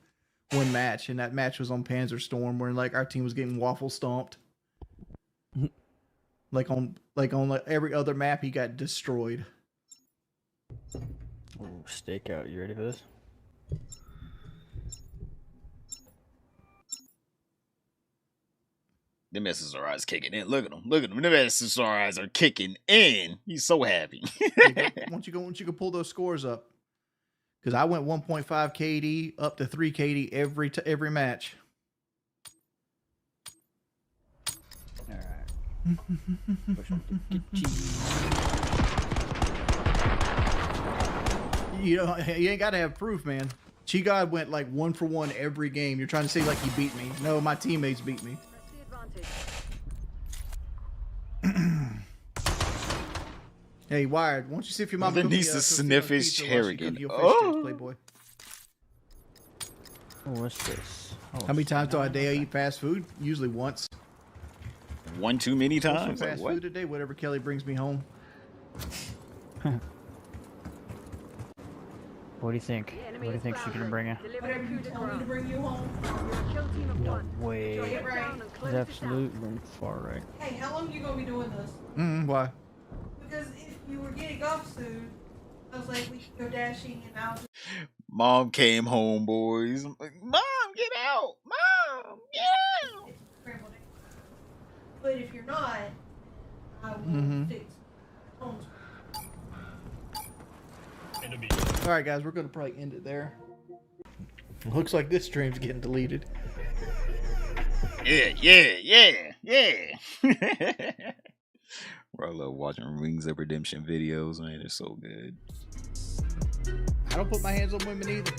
one match, and that match was on Panzer Storm, where like our team was getting waffle stomped. like on every other map, he got destroyed. Ooh, stakeout. You ready for this? Them SSRIs kicking in. Look at them. Look at them. Them SSRIs are kicking in. He's so happy. Once you go pull those scores up, because I went 1.5 KD up to 3 KD every match. All right. Push on to get you ain't got to have proof, man. Chi God went like 1 for 1 every game. You're trying to say like he beat me. No, my teammates beat me. Hey, Wired, why don't you see if your mom needs to sniff his chair again. Oh, Playboy. What's this? Oh, how many times do I eat fast food? Usually once. One too many times. Fast food a day, whatever Kelly brings me home. What do you think? What do you think she's gonna bring you? Whatever you tell me to bring you home. No way. He's absolutely far right. Hey, how long you gonna be doing this? Why? Because if you were getting off soon, I was like, we could go dashing and I'll just... Mom came home, boys. I'm like, Mom, get out! Mom, get out! But if you're not, I will fix homes. All right, guys, we're gonna probably end it there. Looks like this stream's getting deleted. Yeah. Bro, I love watching Rings of Redemption videos, man. They're so good. I don't put my hands on women either.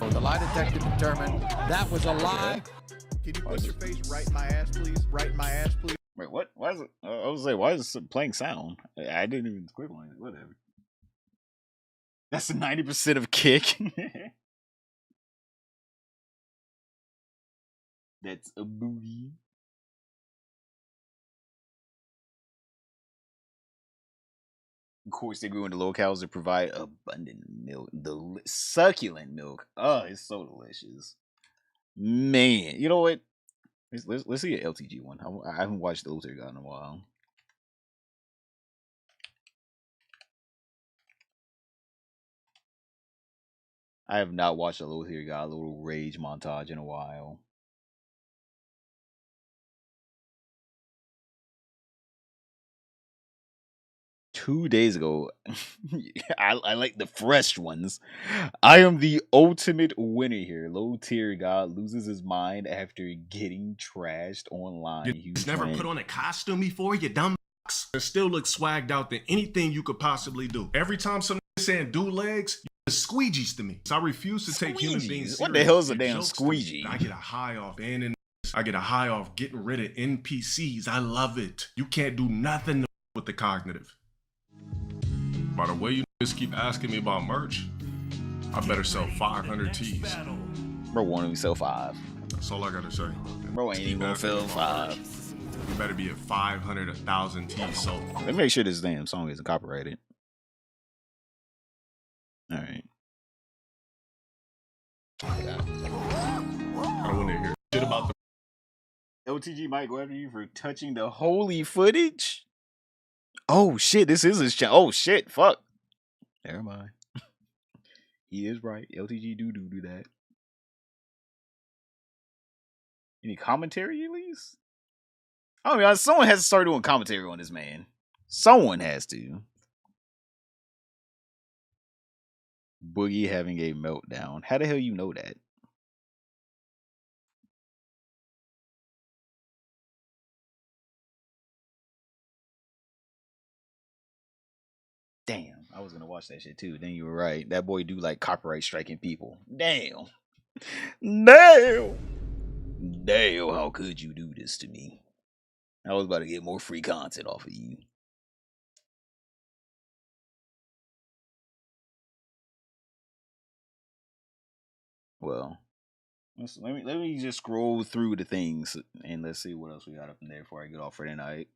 Oh, the lie detector determined that was a lie. Can you put your face right in my ass, please? Right in my ass, please. Wait, what? Why is it? I was like, why is it playing sound? I didn't even click on it. Whatever. That's 90% of kick. That's a booty. Of course, they grew in the locales to provide abundant milk, succulent milk. Oh, it's so delicious, man. You know what? Let's see an LTG one. I haven't watched the Luther God in a while. I have not watched a Luther God little rage montage in a while. Two days ago, I like the fresh ones. I am the ultimate winner here. Low tier God loses his mind after getting trashed online. He's never put on a costume before, you dumb and still look swagged out than anything you could possibly do. Every time some saying do legs, you're squeegees to me. So I refuse to take human beings serious. What the hell is a damn squeegee? I get a high off banning. I get a high off getting rid of NPCs. I love it. You can't do nothing with the cognitive. By the way, you just keep asking me about merch, I better sell 500 tees. Bro, wanted me sell 5. That's all I gotta say. Bro, ain't even gonna sell 5. You better be at 500, 1,000 tees sold. Let me make sure this damn song isn't copyrighted. All right. I don't want to hear shit about the LTG might go after you for touching the holy footage. Oh shit, this is his channel. Oh shit, fuck. Never mind. He is right. LTG do that. Any commentary at least? I mean, someone has to start doing commentary on this man. Someone has to. Boogie having a meltdown. How the hell you know that? I was gonna watch that shit too. Then you were right. That boy do like copyright striking people. Damn. Damn. Damn, how could you do this to me? I was about to get more free content off of you. Well, let me just scroll through the things and let's see what else we got up in there before I get off for tonight.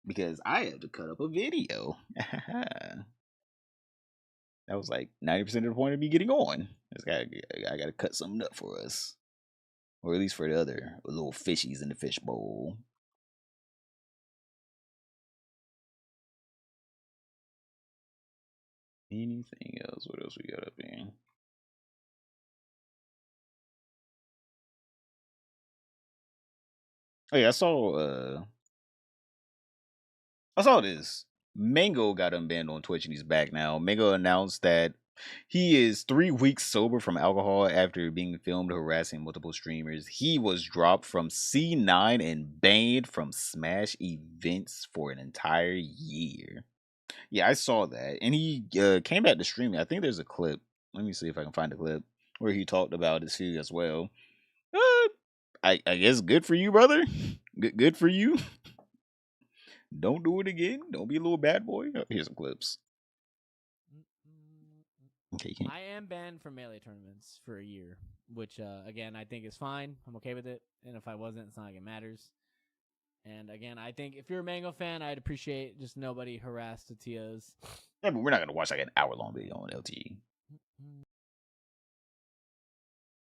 Because I have to cut up a video. That was like 90% of the point of me getting on. I gotta cut something up for us. Or at least for the other little fishies in the fish bowl. Anything else? What else we got up in? Oh yeah, I saw this. Mango got unbanned on Twitch and he's back now. Mango announced that he is 3 weeks sober from alcohol after being filmed harassing multiple streamers. He was dropped from C9 and banned from Smash events for an entire year. Yeah, I saw that. And he came back to streaming. I think there's a clip. Let me see if I can find a clip where he talked about his feud as well. I guess good for you, brother. Good for you. Don't do it again. Don't be a little bad boy. Oh, here's some clips. Okay, I am banned from Melee tournaments for a year, which, again, I think is fine. I'm okay with it. And if I wasn't, it's not like it matters. And again, I think if you're a Mango fan, I'd appreciate just nobody harass the TOs. Yeah, but we're not going to watch like an hour-long video on LTE.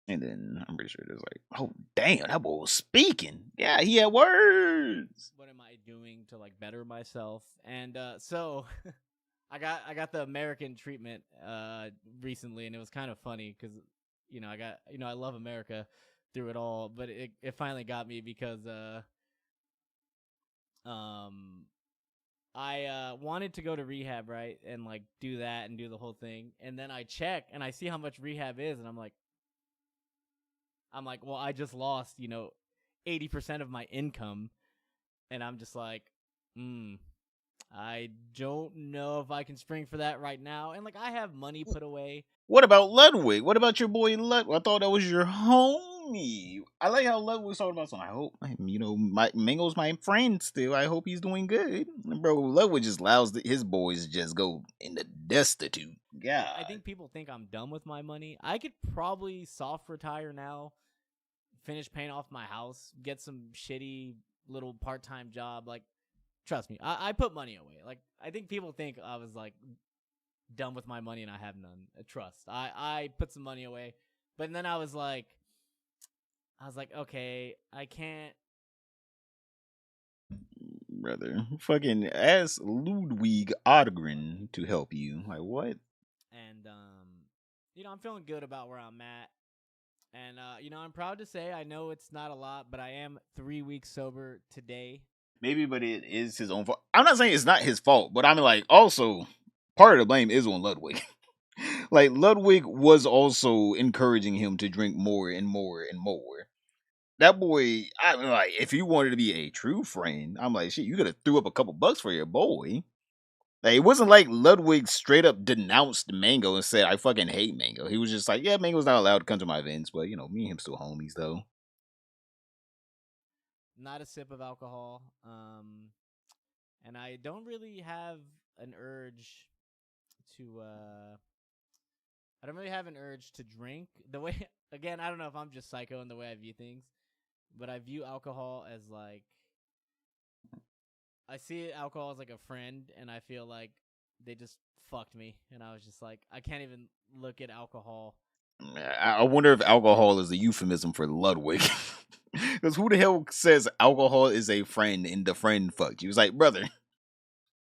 And then I'm pretty sure there's like, oh, damn, that boy was speaking. Yeah, he had words. What am I doing to like better myself? And so I got the American treatment recently, and it was kind of funny because I love America through it all, but it finally got me because I wanted to go to rehab, right, and like do that and do the whole thing, and then I check and I see how much rehab is, and I'm like, well, I just lost, 80% of my income, and I'm just like, I don't know if I can spring for that right now, and like I have money put away. What about Ludwig? What about your boy Ludwig? I thought that was your homie. I like how Ludwig was talking about something. I hope, my Mango's my friend still. I hope he's doing good. Bro, Ludwig just allows his boys to just go into destitute. God. I think people think I'm done with my money. I could probably soft retire now, finish paying off my house, get some shitty little part-time job. Like, trust me, I put money away. Like, I think people think I was like done with my money and I have none. Trust. I put some money away, but then I was like, okay, I can't. Brother, fucking ask Ludwig Ottgren to help you. Like, what? And I'm feeling good about where I'm at. And, I'm proud to say, I know it's not a lot, but I am 3 weeks sober today. Maybe, but it is his own fault. I'm not saying it's not his fault, but I'm like, also, part of the blame is on Ludwig. Like, Ludwig was also encouraging him to drink more and more and more. That boy, I'm like, if you wanted to be a true friend, I'm like, shit, you could have threw up a couple bucks for your boy. Like, it wasn't like Ludwig straight up denounced Mango and said, I fucking hate Mango. He was just like, yeah, Mango's not allowed to come to my events, but, me and him still homies, though. Not a sip of alcohol. And I don't really have an urge to, I don't really have an urge to drink. The way, again, I don't know if I'm just psycho in the way I view things, but I view alcohol as like, I see alcohol as like a friend, and I feel like they just fucked me, and I was just like, I can't even look at alcohol. I wonder if alcohol is a euphemism for Ludwig. Because who the hell says alcohol is a friend and the friend fucked you? He was like, brother,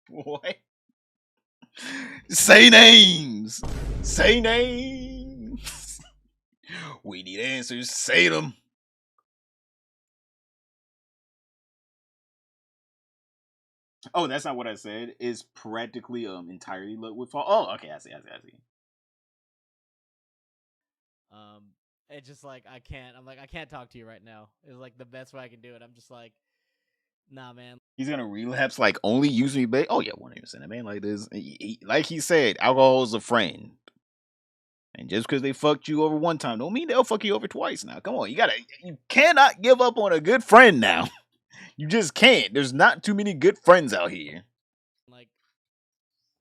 what? Say names! Say names! We need answers. Say them. Oh, that's not what I said. It's practically entirely Ludwig's fault. Oh, okay, I see. It's just like I can't talk to you right now. It's like the best way I can do it. I'm just like, Nah, man. He's gonna relapse like only use me, but oh yeah, 100%. A man like this, like he said, alcohol is a friend. And just because they fucked you over one time, don't mean they'll fuck you over twice. Now, come on, you cannot give up on a good friend now. You just can't. There's not too many good friends out here. Like,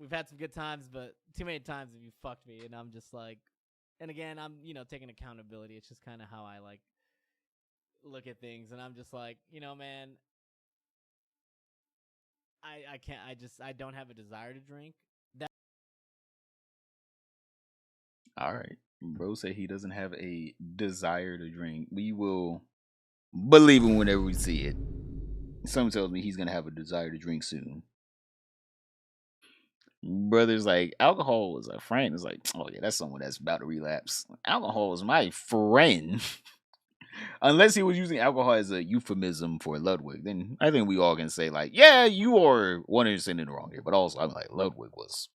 we've had some good times, but too many times have you fucked me, and I'm just like, and again, I'm taking accountability. It's just kind of how I like look at things, and I'm just like, man, I can't. I don't have a desire to drink. That All right, bro said he doesn't have a desire to drink. We will believe him whenever we see it. Someone tells me he's gonna have a desire to drink soon. Brother's like, alcohol is a friend. It's like, oh yeah, that's someone that's about to relapse. Alcohol is my friend. Unless he was using alcohol as a euphemism for Ludwig, then I think we all can say, like, yeah, you are 100% in the wrong here. But also, I'm like, Ludwig was,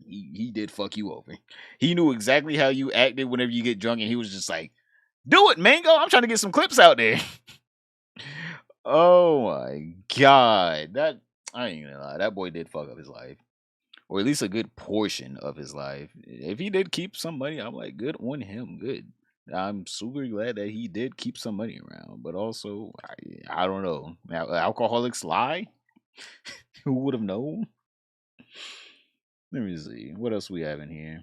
he did fuck you over. He knew exactly how you acted whenever you get drunk, and he was just like, do it, Mango. I'm trying to get some clips out there. Oh my god. I ain't gonna lie, that boy did fuck up his life. Or at least a good portion of his life. If he did keep some money, I'm like, good on him. Good. I'm super glad that he did keep some money around. But also, I don't know. Alcoholics lie? Who would have known? Let me see. What else we have in here?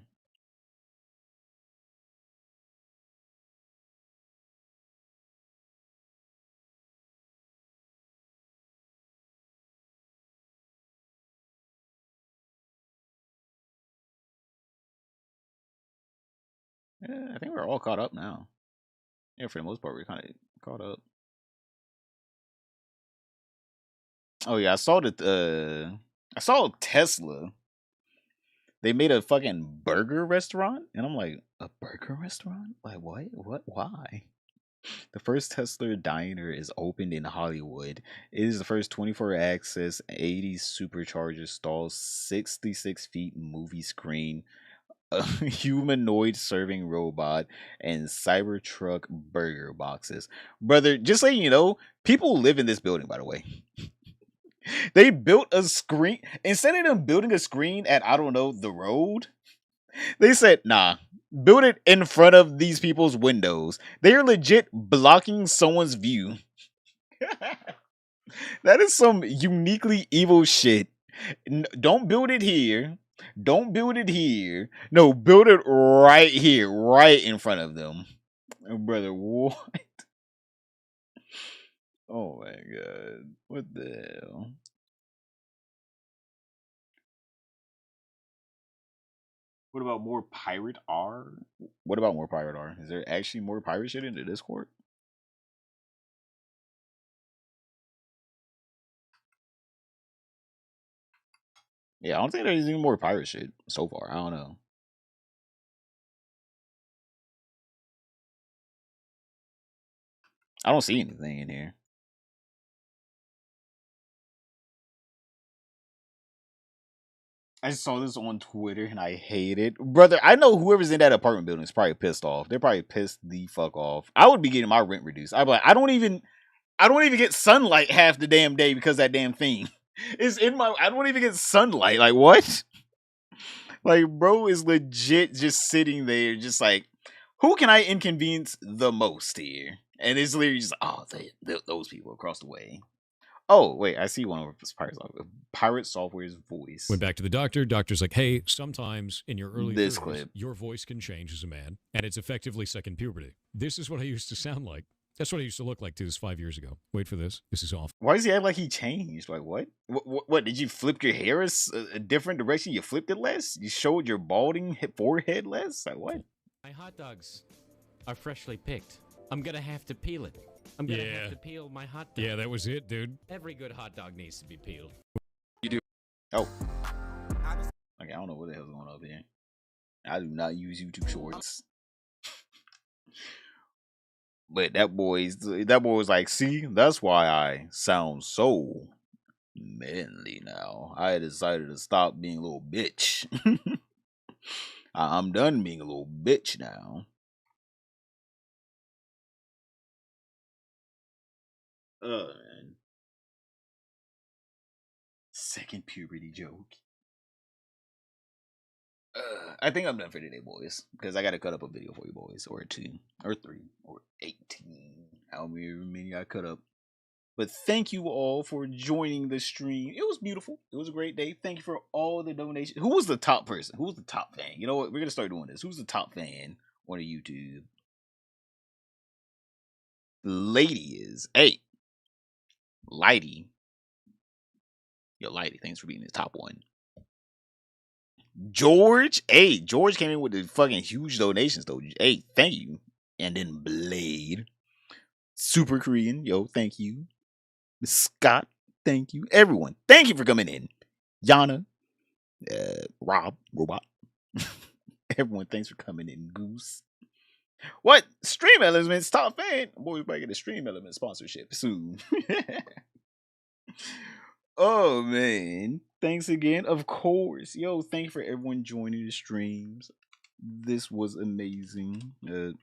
Yeah, I think we're all caught up now. Yeah, for the most part, we're kind of caught up. Oh yeah, I saw Tesla. They made a fucking burger restaurant, and I'm like, a burger restaurant? Like what? What? Why? The first Tesla diner is opened in Hollywood. It is the first 24 access 80 supercharger stalls, 66 feet movie screen, a humanoid serving robot, and Cybertruck burger boxes. Brother, just so you know, people live in this building, by the way. They built a screen. Instead of them building a screen at, I don't know, the road, they said, nah, build it in front of these people's windows. They are legit blocking someone's view. That is some uniquely evil shit. Don't build it here. Don't build it here. No, build it right here, right in front of them. Brother, what? Oh my god. What the hell? What about more pirate R? What about more pirate R? Is there actually more pirate shit in the Discord? Yeah, I don't think there's any more pirate shit so far. I don't know. I don't see anything in here. I saw this on Twitter and I hate it. Brother, I know whoever's in that apartment building is probably pissed off. They're probably pissed the fuck off. I would be getting my rent reduced. I'd be like, I don't even get sunlight half the damn day because that damn thing. It's in my I don't even get sunlight. Like what? Like, bro is legit just sitting there, just like, who can I inconvenience the most here? And it's literally just, oh, those people across the way. Oh, wait, I see one of Pirate Software's voice. Went back to the doctor. Doctor's like, hey, sometimes in your early This 30s, clip. your voice can change as a man, and it's effectively second puberty. This is what I used to sound like. That's what I used to look like to this 5 years ago. Wait for this. This is awful. Why does he act like he changed? Like, what? What did you flip your hair a different direction? You flipped it less? You showed your balding forehead less? Like, what? My hot dogs are freshly picked. I'm gonna have to peel it. I'm gonna have to peel my hot dog. Yeah, that was it, dude. Every good hot dog needs to be peeled. You do. Oh. Okay, I don't know what the hell's going on here. I do not use YouTube Shorts. But that boy was like, see, that's why I sound so manly now. I decided to stop being a little bitch. I'm done being a little bitch now. Man. second puberty joke. I think I'm done for today, boys, because I got to cut up a video for you, boys, or 2, or 3, or 18. How many I cut up. But thank you all for joining the stream. It was beautiful. It was a great day. Thank you for all the donations. Who was the top person? Who was the top fan? You know what? We're going to start doing this. Who's the top fan on YouTube? The lady is, hey, Lighty. Yo, Lighty, thanks for being the top one. George, hey, George came in with the fucking huge donations, though. Hey, thank you. And then Blade. Super Korean, yo, thank you. Scott, thank you. Everyone, thank you for coming in. Yana, Rob, Robot. Everyone, thanks for coming in. Goose. What? Stream Elements, top fan. Boy, we might get a Stream Element sponsorship soon. Oh, man. Thanks again. Of course. Yo, thank you for everyone joining the streams. This was amazing. I'm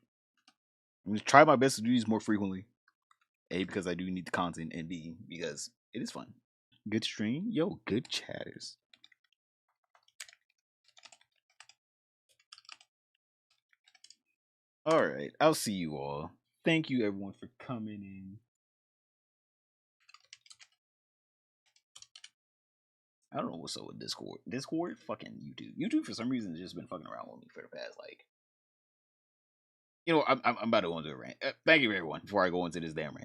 going to try my best to do these more frequently. A, because I do need the content, and B, because it is fun. Good stream. Yo, good chatters. All right. I'll see you all. Thank you, everyone, for coming in. I don't know what's up with Discord. Discord? Fucking YouTube. YouTube, for some reason, has just been fucking around with me for the past, like... You know, I'm about to go into a rant. Thank you, everyone, before I go into this damn rant.